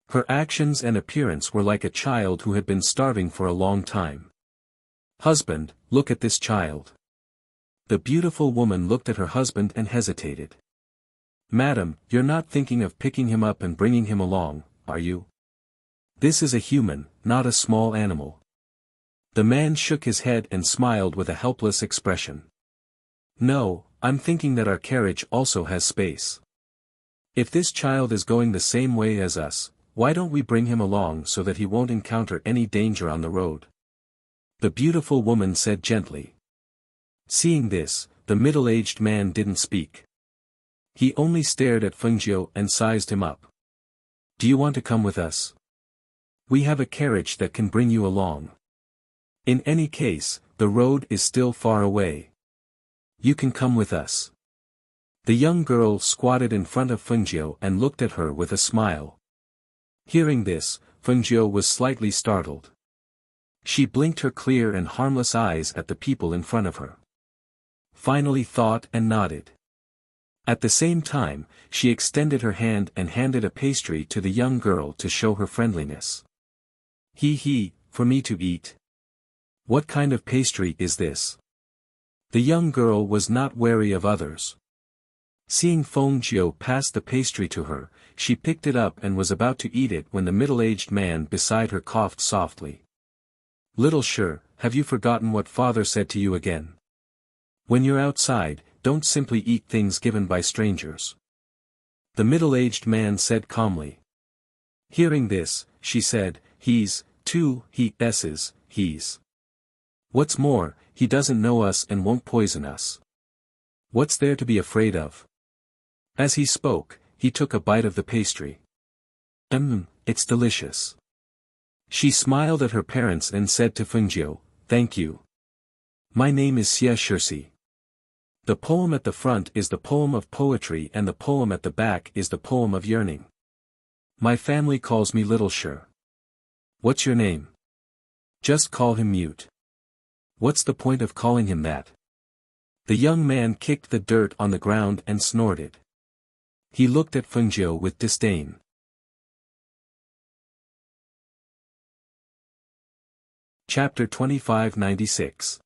Her actions and appearance were like a child who had been starving for a long time. "Husband, look at this child." The beautiful woman looked at her husband and hesitated. "Madam, you're not thinking of picking him up and bringing him along, are you? This is a human, not a small animal." The man shook his head and smiled with a helpless expression. "No, I'm thinking that our carriage also has space. If this child is going the same way as us, why don't we bring him along so that he won't encounter any danger on the road?" the beautiful woman said gently. Seeing this, the middle-aged man didn't speak. He only stared at Fengjiu and sized him up. "Do you want to come with us? We have a carriage that can bring you along. In any case, the road is still far away. You can come with us." The young girl squatted in front of Fengjiu and looked at her with a smile. Hearing this, Fengjiu was slightly startled. She blinked her clear and harmless eyes at the people in front of her. Finally thought and nodded. At the same time, she extended her hand and handed a pastry to the young girl to show her friendliness. He, for me to eat. What kind of pastry is this?" The young girl was not wary of others. Seeing Fengjiu pass the pastry to her, she picked it up and was about to eat it when the middle-aged man beside her coughed softly. "Little Shi, have you forgotten what father said to you again? When you're outside, don't simply eat things given by strangers." The middle-aged man said calmly. Hearing this, she said, he's What's more, he doesn't know us and won't poison us. What's there to be afraid of?" As he spoke, he took a bite of the pastry. It's delicious." She smiled at her parents and said to Fengjiu, "Thank you. My name is Xie Shirsi. The poem at the front is the poem of poetry and the poem at the back is the poem of yearning. My family calls me Little Shi. What's your name?" "Just call him Mute." "What's the point of calling him that?" The young man kicked the dirt on the ground and snorted. He looked at Fengjiu with disdain. Chapter 2596.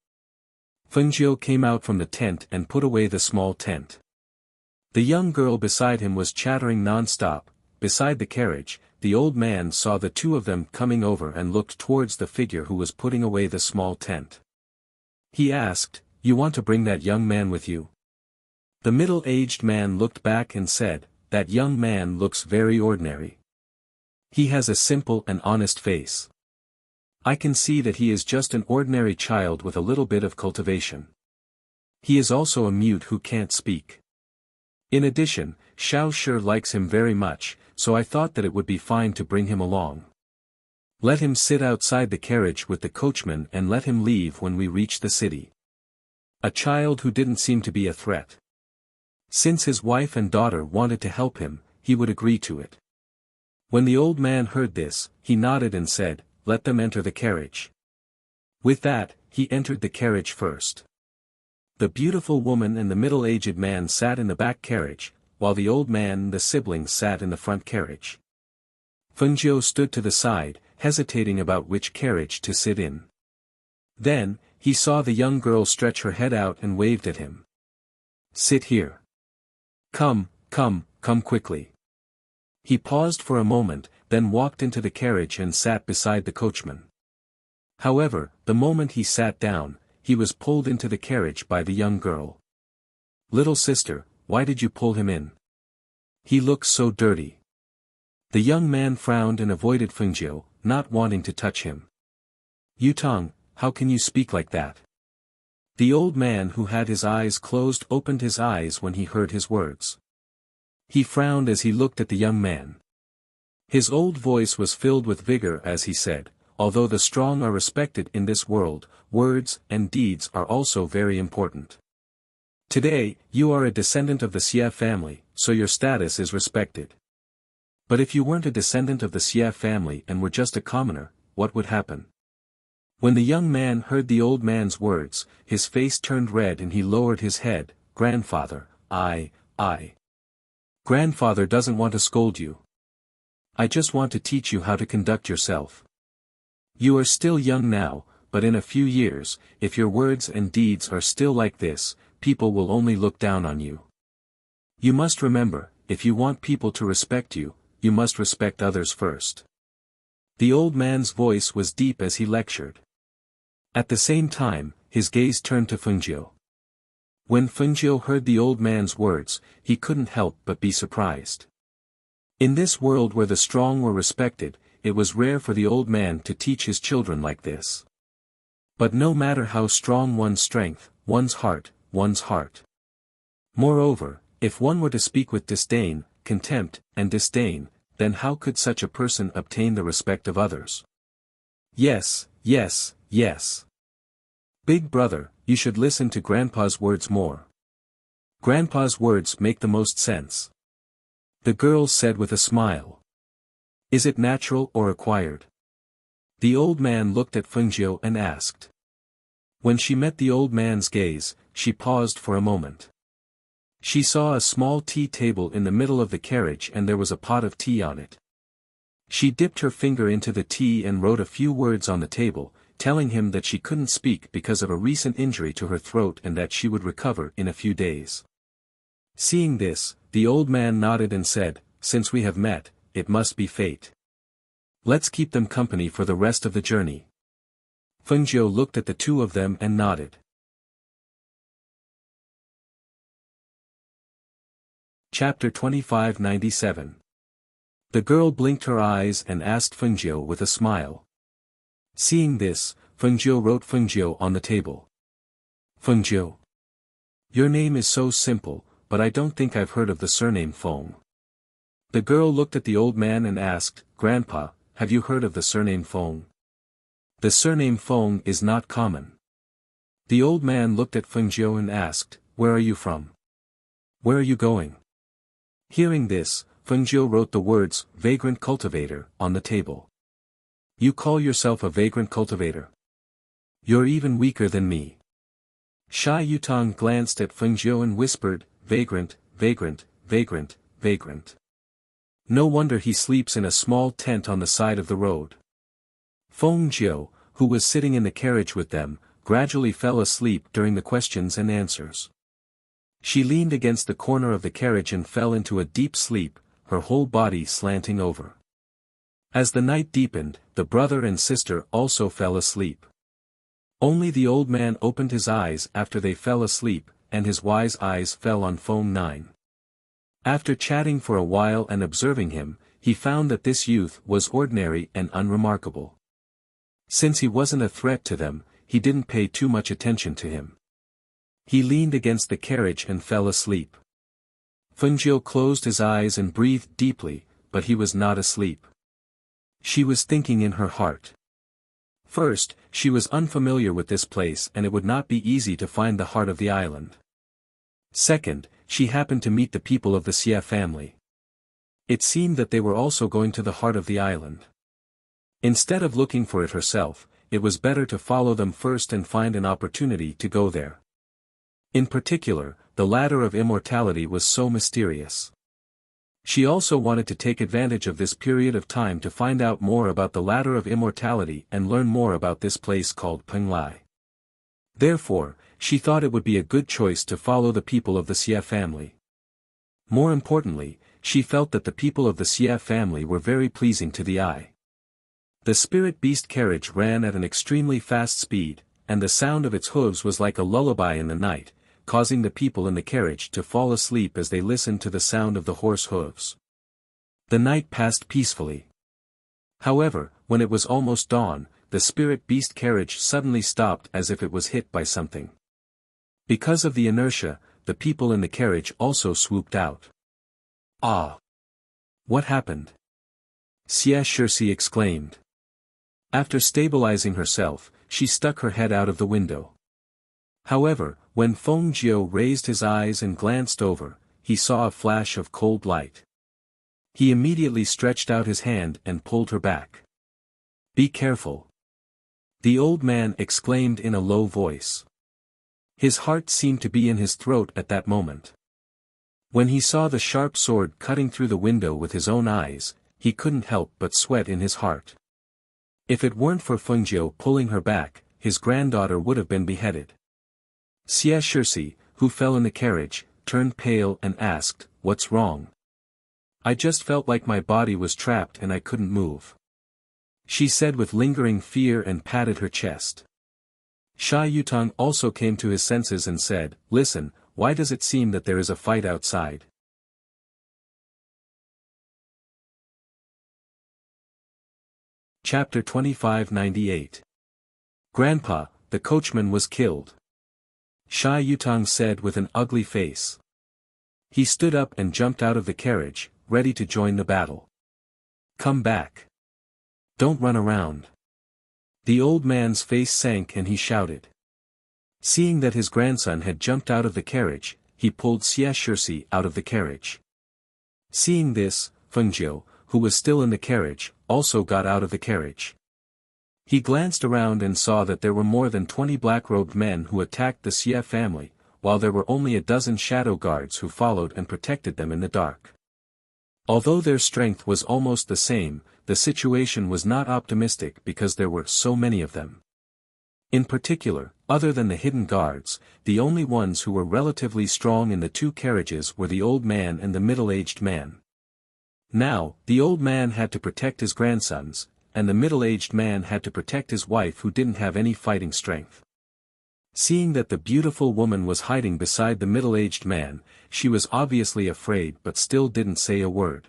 Fengjiu came out from the tent and put away the small tent. The young girl beside him was chattering non-stop. Beside the carriage, the old man saw the two of them coming over and looked towards the figure who was putting away the small tent. He asked, "You want to bring that young man with you?" The middle-aged man looked back and said, "That young man looks very ordinary. He has a simple and honest face. I can see that he is just an ordinary child with a little bit of cultivation. He is also a mute who can't speak. In addition, Xiao Shi likes him very much, so I thought that it would be fine to bring him along. Let him sit outside the carriage with the coachman and let him leave when we reach the city." A child who didn't seem to be a threat. Since his wife and daughter wanted to help him, he would agree to it. When the old man heard this, he nodded and said, "Let them enter the carriage." With that, he entered the carriage first. The beautiful woman and the middle-aged man sat in the back carriage, while the old man and the siblings sat in the front carriage. Fengjiu stood to the side, hesitating about which carriage to sit in. Then, he saw the young girl stretch her head out and waved at him. "Sit here. Come quickly." He paused for a moment, then walked into the carriage and sat beside the coachman. However, the moment he sat down, he was pulled into the carriage by the young girl. "Little sister, why did you pull him in? He looks so dirty." The young man frowned and avoided Fengjiu, not wanting to touch him. "Yutong, how can you speak like that?" The old man who had his eyes closed opened his eyes when he heard his words. He frowned as he looked at the young man. His old voice was filled with vigor as he said, "Although the strong are respected in this world, words and deeds are also very important. Today, you are a descendant of the Xie family, so your status is respected. But if you weren't a descendant of the Xie family and were just a commoner, what would happen?" When the young man heard the old man's words, his face turned red and he lowered his head. "Grandfather, I. Grandfather doesn't want to scold you. I just want to teach you how to conduct yourself. You are still young now, but in a few years, if your words and deeds are still like this, people will only look down on you. You must remember, if you want people to respect you, you must respect others first." The old man's voice was deep as he lectured. At the same time, his gaze turned to Fengjiu. When Fengjiu heard the old man's words, he couldn't help but be surprised. In this world where the strong were respected, it was rare for the old man to teach his children like this. But no matter how strong one's strength, one's heart. Moreover, if one were to speak with disdain, contempt, and disdain, then how could such a person obtain the respect of others? Yes. Big brother, you should listen to Grandpa's words more. Grandpa's words make the most sense. The girl said with a smile. Is it natural or acquired? The old man looked at Fengjiu and asked. When she met the old man's gaze, she paused for a moment. She saw a small tea table in the middle of the carriage and there was a pot of tea on it. She dipped her finger into the tea and wrote a few words on the table, telling him that she couldn't speak because of a recent injury to her throat and that she would recover in a few days. Seeing this, the old man nodded and said, "Since we have met, it must be fate. Let's keep them company for the rest of the journey." Fengjiu looked at the two of them and nodded. Chapter 2597. The girl blinked her eyes and asked Fengjiu with a smile. Seeing this, Fengjiu wrote Fengjiu on the table. Fengjiu. Your name is so simple, but I don't think I've heard of the surname Feng. The girl looked at the old man and asked, Grandpa, have you heard of the surname Feng? The surname Feng is not common. The old man looked at Fengjiu and asked, Where are you from? Where are you going? Hearing this, Fengjiu wrote the words, vagrant cultivator, on the table. You call yourself a vagrant cultivator? You're even weaker than me. Shai Yutang glanced at Fengjiu and whispered, vagrant, vagrant, vagrant, vagrant. No wonder he sleeps in a small tent on the side of the road. Feng Jiu, who was sitting in the carriage with them, gradually fell asleep during the questions and answers. She leaned against the corner of the carriage and fell into a deep sleep, her whole body slanting over. As the night deepened, the brother and sister also fell asleep. Only the old man opened his eyes after they fell asleep, and his wise eyes fell on Feng Nine. After chatting for a while and observing him, he found that this youth was ordinary and unremarkable. Since he wasn't a threat to them, he didn't pay too much attention to him. He leaned against the carriage and fell asleep. Fengjiu closed his eyes and breathed deeply, but he was not asleep. She was thinking in her heart. First, she was unfamiliar with this place and it would not be easy to find the heart of the island. Second, she happened to meet the people of the Xie family. It seemed that they were also going to the heart of the island. Instead of looking for it herself, it was better to follow them first and find an opportunity to go there. In particular, the ladder of immortality was so mysterious. She also wanted to take advantage of this period of time to find out more about the ladder of immortality and learn more about this place called Penglai. Therefore, she thought it would be a good choice to follow the people of the Xie family. More importantly, she felt that the people of the Xie family were very pleasing to the eye. The spirit beast carriage ran at an extremely fast speed, and the sound of its hooves was like a lullaby in the night, causing the people in the carriage to fall asleep as they listened to the sound of the horse hooves. The night passed peacefully. However, when it was almost dawn, the spirit beast carriage suddenly stopped as if it was hit by something. Because of the inertia, the people in the carriage also swooped out. Ah! What happened? Xie Shirsi exclaimed. After stabilizing herself, she stuck her head out of the window. However, when Feng Jiu raised his eyes and glanced over, he saw a flash of cold light. He immediately stretched out his hand and pulled her back. "Be careful!" the old man exclaimed in a low voice. His heart seemed to be in his throat at that moment. When he saw the sharp sword cutting through the window with his own eyes, he couldn't help but sweat in his heart. If it weren't for Feng Jiu pulling her back, his granddaughter would have been beheaded. Xie Shirsi, who fell in the carriage, turned pale and asked, "What's wrong?" "I just felt like my body was trapped and I couldn't move," she said with lingering fear and patted her chest. Sha Yutang also came to his senses and said, "Listen, why does it seem that there is a fight outside?" Chapter 2598. Grandpa, the coachman was killed. Sha Yutang said with an ugly face. He stood up and jumped out of the carriage, ready to join the battle. "Come back. Don't run around." The old man's face sank and he shouted. Seeing that his grandson had jumped out of the carriage, he pulled Xie Shirsi out of the carriage. Seeing this, Feng Jiu, who was still in the carriage, also got out of the carriage. He glanced around and saw that there were more than 20 black-robed men who attacked the Xie family, while there were only a dozen shadow guards who followed and protected them in the dark. Although their strength was almost the same, the situation was not optimistic because there were so many of them. In particular, other than the hidden guards, the only ones who were relatively strong in the two carriages were the old man and the middle-aged man. Now, the old man had to protect his grandsons, and the middle-aged man had to protect his wife who didn't have any fighting strength. Seeing that the beautiful woman was hiding beside the middle-aged man, she was obviously afraid but still didn't say a word.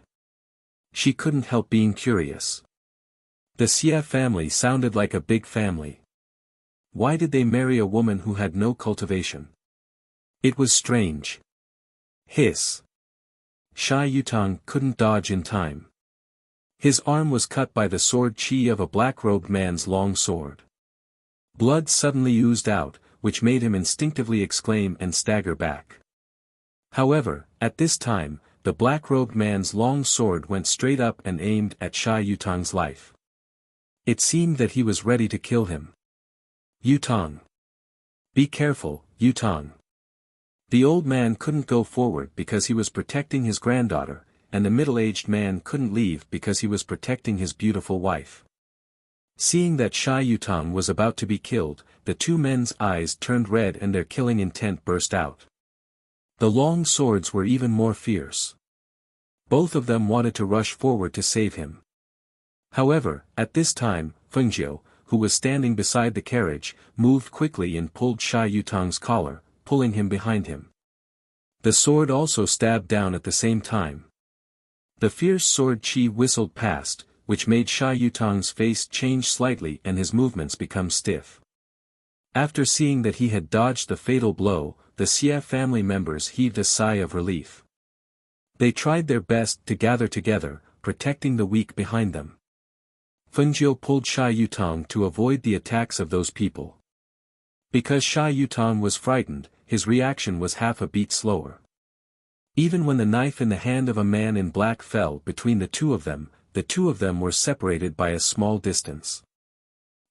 She couldn't help being curious. The Xie family sounded like a big family. Why did they marry a woman who had no cultivation? It was strange. Hiss. Sha Yutang couldn't dodge in time. His arm was cut by the sword chi of a black-robed man's long sword. Blood suddenly oozed out, which made him instinctively exclaim and stagger back. However, at this time, the black-robed man's long sword went straight up and aimed at Sha Yutang's life. It seemed that he was ready to kill him. "Yutang! Be careful, Yutang!" The old man couldn't go forward because he was protecting his granddaughter, and the middle-aged man couldn't leave because he was protecting his beautiful wife. Seeing that Xia Yutang was about to be killed, the two men's eyes turned red and their killing intent burst out. The long swords were even more fierce. Both of them wanted to rush forward to save him. However, at this time, Fengjiu, who was standing beside the carriage, moved quickly and pulled Xia Yutang's collar, pulling him behind him. The sword also stabbed down at the same time. The fierce sword chi whistled past, which made Xia Yutang's face change slightly and his movements become stiff. After seeing that he had dodged the fatal blow, the Xia family members heaved a sigh of relief. They tried their best to gather together, protecting the weak behind them. Fengjiu pulled Xia Yutang to avoid the attacks of those people. Because Xia Yutang was frightened, his reaction was half a beat slower. Even when the knife in the hand of a man in black fell between the two of them were separated by a small distance.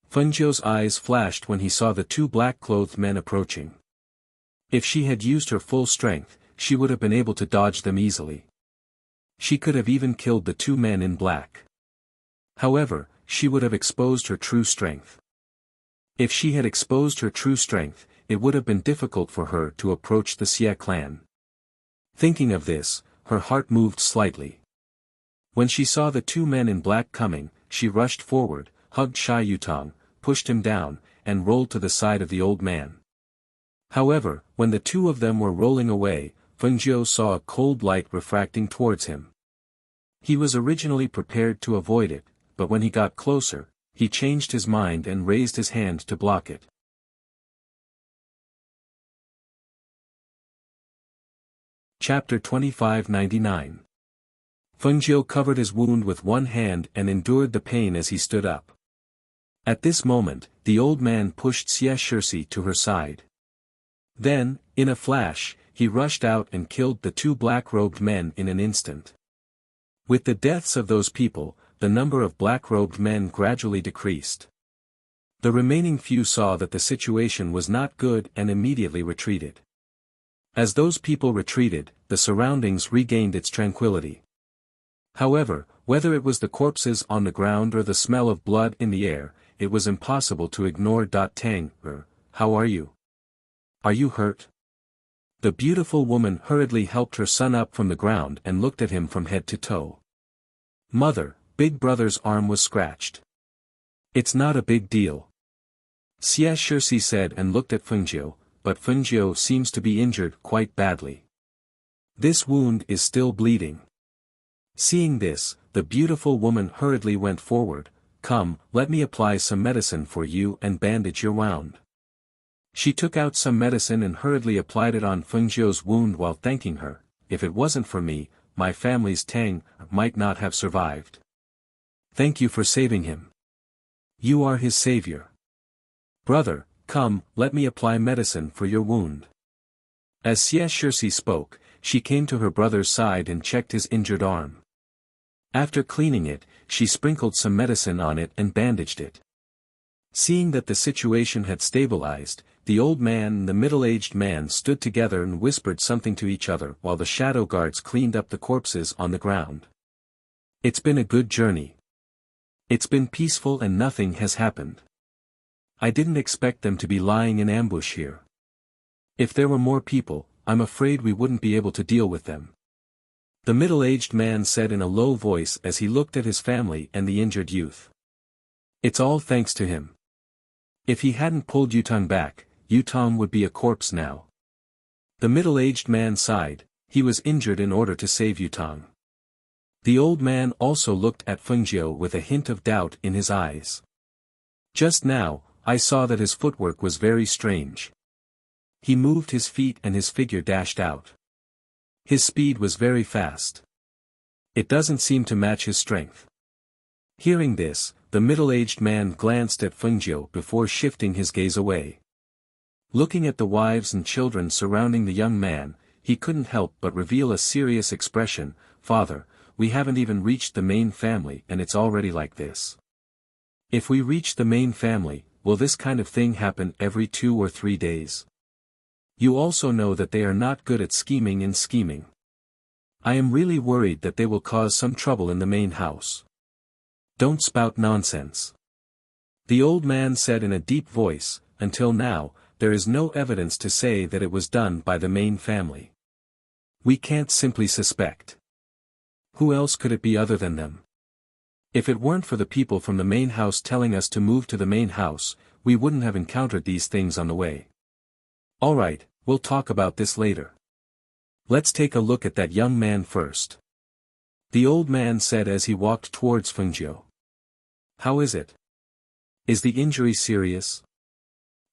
Fengjiu's eyes flashed when he saw the two black-clothed men approaching. If she had used her full strength, she would have been able to dodge them easily. She could have even killed the two men in black. However, she would have exposed her true strength. If she had exposed her true strength, it would have been difficult for her to approach the Xia clan. Thinking of this, her heart moved slightly. When she saw the two men in black coming, she rushed forward, hugged Xia Yutang, pushed him down, and rolled to the side of the old man. However, when the two of them were rolling away, Fengjiu saw a cold light refracting towards him. He was originally prepared to avoid it, but when he got closer, he changed his mind and raised his hand to block it. Chapter 2599. Fengjiu covered his wound with one hand and endured the pain as he stood up. At this moment, the old man pushed Xia Shirsi to her side. Then, in a flash, he rushed out and killed the two black-robed men in an instant. With the deaths of those people, the number of black-robed men gradually decreased. The remaining few saw that the situation was not good and immediately retreated. As those people retreated, the surroundings regained its tranquility. However, whether it was the corpses on the ground or the smell of blood in the air, it was impossible to ignore Tang. How are you? Are you hurt? The beautiful woman hurriedly helped her son up from the ground and looked at him from head to toe. Mother, Big Brother's arm was scratched. It's not a big deal. Xia Shirsi said and looked at Fengjiu, but Fengjiu seems to be injured quite badly. This wound is still bleeding. Seeing this, the beautiful woman hurriedly went forward. Come, let me apply some medicine for you and bandage your wound. She took out some medicine and hurriedly applied it on Fengjiu's wound while thanking her. If it wasn't for me, my family's Tang might not have survived. Thank you for saving him. You are his savior. Brother, come, let me apply medicine for your wound. As Xia Shirsi spoke, she came to her brother's side and checked his injured arm. After cleaning it, she sprinkled some medicine on it and bandaged it. Seeing that the situation had stabilized, the old man and the middle-aged man stood together and whispered something to each other while the shadow guards cleaned up the corpses on the ground. It's been a good journey. It's been peaceful and nothing has happened. I didn't expect them to be lying in ambush here. If there were more people, I'm afraid we wouldn't be able to deal with them. The middle-aged man said in a low voice as he looked at his family and the injured youth. It's all thanks to him. If he hadn't pulled Yutang back, Yutang would be a corpse now. The middle-aged man sighed. He was injured in order to save Yutang. The old man also looked at Fengjiu with a hint of doubt in his eyes. Just now, I saw that his footwork was very strange. He moved his feet and his figure dashed out. His speed was very fast. It doesn't seem to match his strength. Hearing this, the middle-aged man glanced at Fengjiu before shifting his gaze away. Looking at the wives and children surrounding the young man, he couldn't help but reveal a serious expression. Father, we haven't even reached the main family and it's already like this. If we reach the main family, will this kind of thing happen every 2 or 3 days? You also know that they are not good at scheming and scheming. I am really worried that they will cause some trouble in the main house. Don't spout nonsense. The old man said in a deep voice, until now, there is no evidence to say that it was done by the main family. We can't simply suspect. Who else could it be other than them? If it weren't for the people from the main house telling us to move to the main house, we wouldn't have encountered these things on the way. Alright, we'll talk about this later. Let's take a look at that young man first. The old man said as he walked towards Fengjiu. How is it? Is the injury serious?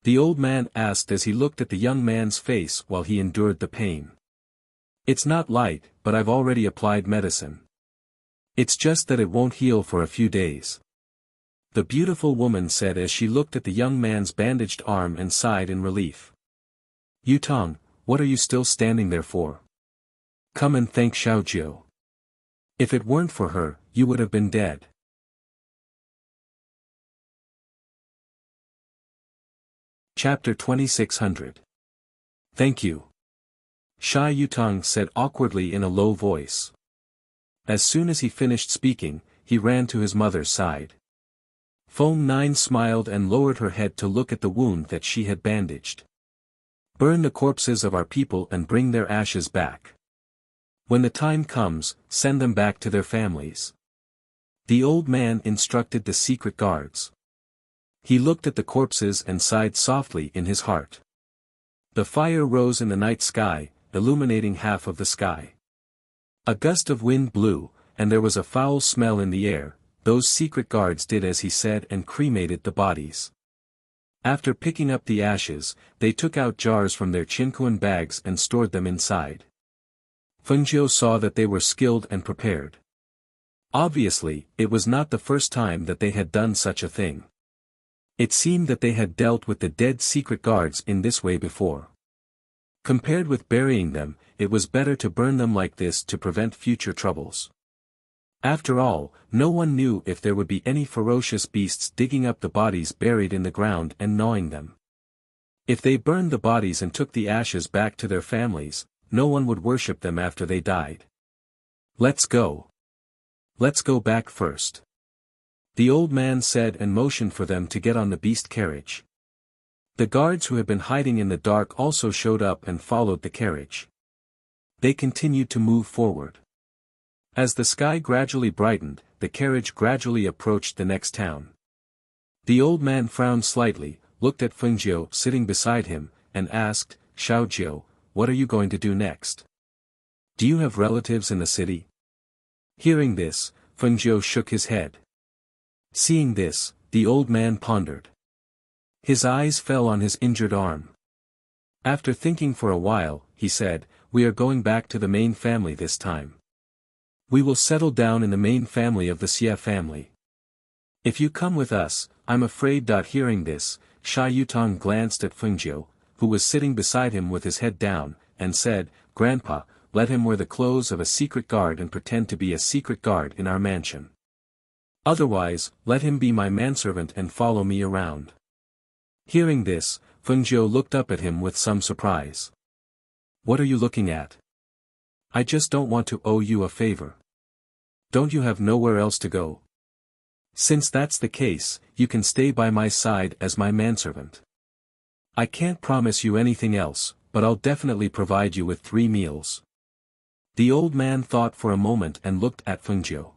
The old man asked as he looked at the young man's face while he endured the pain. It's not light, but I've already applied medicine. It's just that it won't heal for a few days. The beautiful woman said as she looked at the young man's bandaged arm and sighed in relief. Yutong, what are you still standing there for? Come and thank Xiaojiu. If it weren't for her, you would have been dead. Chapter 2600. Thank you. Shy Yutong said awkwardly in a low voice. As soon as he finished speaking, he ran to his mother's side. Feng Nine smiled and lowered her head to look at the wound that she had bandaged. Burn the corpses of our people and bring their ashes back. When the time comes, send them back to their families. The old man instructed the secret guards. He looked at the corpses and sighed softly in his heart. The fire rose in the night sky, illuminating half of the sky. A gust of wind blew, and there was a foul smell in the air. Those secret guards did as he said and cremated the bodies. After picking up the ashes, they took out jars from their chinquan bags and stored them inside. Fengjiu saw that they were skilled and prepared. Obviously, it was not the first time that they had done such a thing. It seemed that they had dealt with the dead secret guards in this way before. Compared with burying them, it was better to burn them like this to prevent future troubles. After all, no one knew if there would be any ferocious beasts digging up the bodies buried in the ground and gnawing them. If they burned the bodies and took the ashes back to their families, no one would worship them after they died. Let's go. Let's go back first. The old man said and motioned for them to get on the beast carriage. The guards who had been hiding in the dark also showed up and followed the carriage. They continued to move forward. As the sky gradually brightened, the carriage gradually approached the next town. The old man frowned slightly, looked at Fengjiu sitting beside him, and asked, Xiaojiu, what are you going to do next? Do you have relatives in the city? Hearing this, Fengjiu shook his head. Seeing this, the old man pondered. His eyes fell on his injured arm. After thinking for a while, he said, we are going back to the main family this time. We will settle down in the main family of the Xie family. If you come with us, I'm afraid. Hearing this, Sha Yutong glanced at Fengjiu, who was sitting beside him with his head down, and said, Grandpa, let him wear the clothes of a secret guard and pretend to be a secret guard in our mansion. Otherwise, let him be my manservant and follow me around. Hearing this, Fengjiu looked up at him with some surprise. What are you looking at? I just don't want to owe you a favor. Don't you have nowhere else to go? Since that's the case, you can stay by my side as my manservant. I can't promise you anything else, but I'll definitely provide you with 3 meals. The old man thought for a moment and looked at Fengjiu.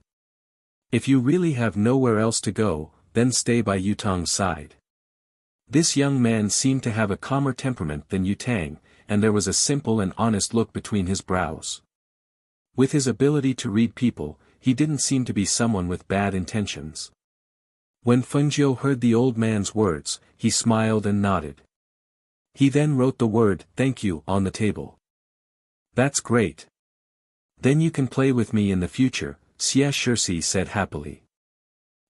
If you really have nowhere else to go, then stay by Yutang's side. This young man seemed to have a calmer temperament than Yutang, and there was a simple and honest look between his brows. With his ability to read people, he didn't seem to be someone with bad intentions. When Fengjiu heard the old man's words, he smiled and nodded. He then wrote the word, thank you, on the table. That's great. Then you can play with me in the future, Xie Shirsi said happily.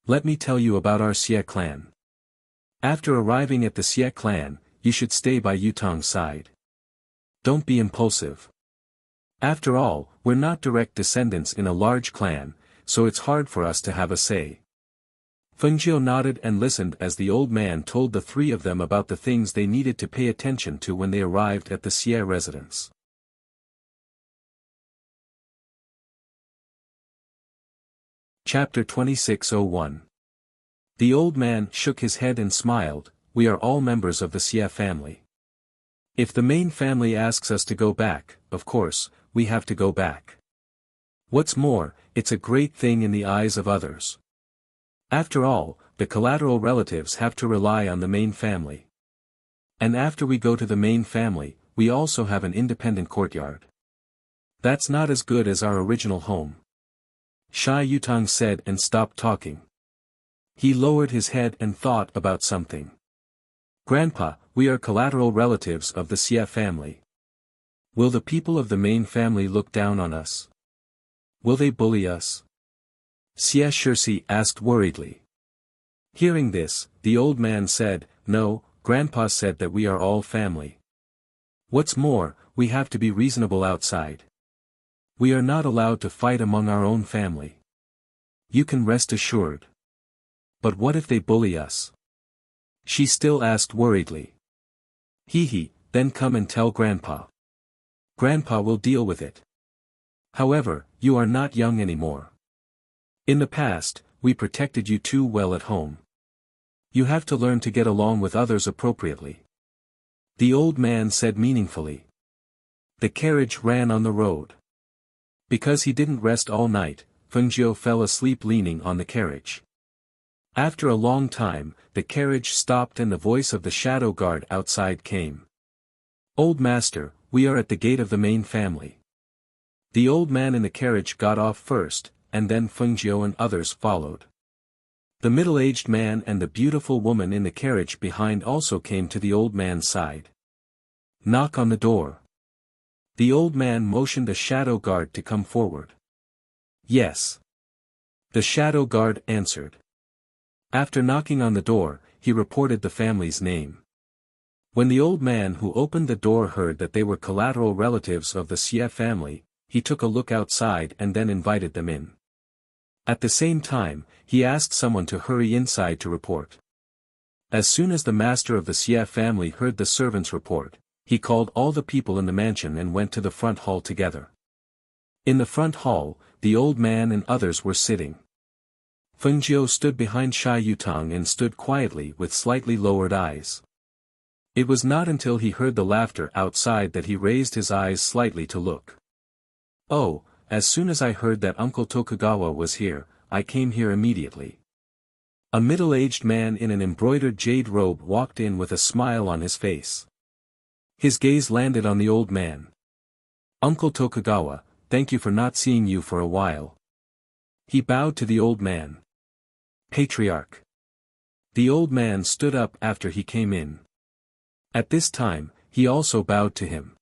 Let me tell you about our Xie clan. After arriving at the Xie clan, you should stay by Yutang's side. Don't be impulsive. After all, we're not direct descendants in a large clan, so it's hard for us to have a say. Fengjiu nodded and listened as the old man told the three of them about the things they needed to pay attention to when they arrived at the Xie residence. Chapter 26:01. The old man shook his head and smiled. We are all members of the Xie family. If the main family asks us to go back, of course, we have to go back. What's more, it's a great thing in the eyes of others. After all, the collateral relatives have to rely on the main family. And after we go to the main family, we also have an independent courtyard. That's not as good as our original home. Sha Yutang said and stopped talking. He lowered his head and thought about something. Grandpa, we are collateral relatives of the Xie family. Will the people of the main family look down on us? Will they bully us? Xie Shirsi asked worriedly. Hearing this, the old man said, No, Grandpa said that we are all family. What's more, we have to be reasonable outside. We are not allowed to fight among our own family. You can rest assured. But what if they bully us? She still asked worriedly. Hee, then come and tell Grandpa. Grandpa will deal with it. However, you are not young anymore. In the past, we protected you too well at home. You have to learn to get along with others appropriately. The old man said meaningfully. The carriage ran on the road. Because he didn't rest all night, Fengjiu fell asleep leaning on the carriage. After a long time, the carriage stopped and the voice of the shadow guard outside came. Old master, we are at the gate of the main family. The old man in the carriage got off first, and then Fengjiu and others followed. The middle-aged man and the beautiful woman in the carriage behind also came to the old man's side. Knock on the door. The old man motioned a shadow guard to come forward. Yes. The shadow guard answered. After knocking on the door, he reported the family's name. When the old man who opened the door heard that they were collateral relatives of the Xie family, he took a look outside and then invited them in. At the same time, he asked someone to hurry inside to report. As soon as the master of the Xie family heard the servant's report, he called all the people in the mansion and went to the front hall together. In the front hall, the old man and others were sitting. Fengjiu stood behind Sha Yutang and stood quietly with slightly lowered eyes. It was not until he heard the laughter outside that he raised his eyes slightly to look. Oh, as soon as I heard that Uncle Tokugawa was here, I came here immediately. A middle-aged man in an embroidered jade robe walked in with a smile on his face. His gaze landed on the old man. Uncle Tokugawa, thank you for not seeing you for a while. He bowed to the old man. Patriarch. The old man stood up after he came in. At this time, he also bowed to him.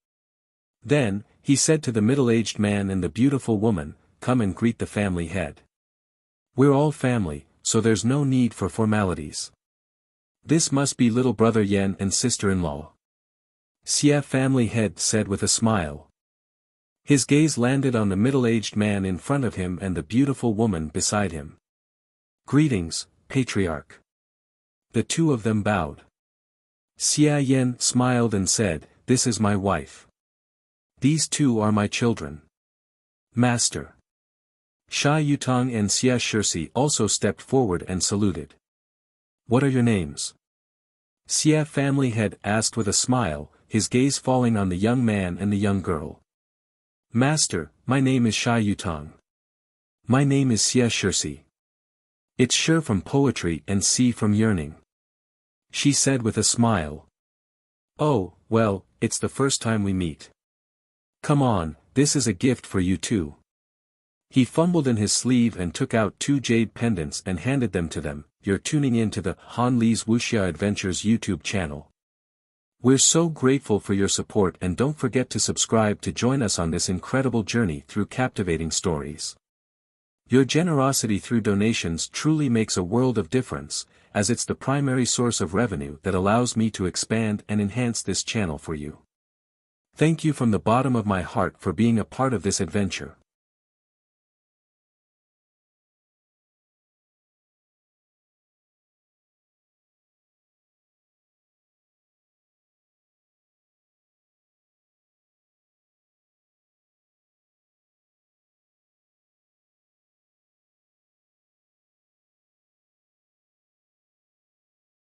Then, he said to the middle-aged man and the beautiful woman, come and greet the family head. We're all family, so there's no need for formalities. This must be little brother Yen and sister-in-law. Xie family head said with a smile. His gaze landed on the middle-aged man in front of him and the beautiful woman beside him. Greetings, patriarch. The two of them bowed. Xie Yen smiled and said, this is my wife. These two are my children. Master. Sha Yutang and Xie Shirsi also stepped forward and saluted. What are your names? Xie family head asked with a smile, his gaze falling on the young man and the young girl. Master, my name is Sha Yutang. My name is Xie Shirsi. It's Shi from poetry and Si from yearning. She said with a smile. Oh, well, it's the first time we meet. Come on, this is a gift for you too. He fumbled in his sleeve and took out 2 jade pendants and handed them to them. You're tuning in to the Han Li's Wuxia Adventures YouTube channel. We're so grateful for your support and don't forget to subscribe to join us on this incredible journey through captivating stories. Your generosity through donations truly makes a world of difference, as it's the primary source of revenue that allows me to expand and enhance this channel for you. Thank you from the bottom of my heart for being a part of this adventure.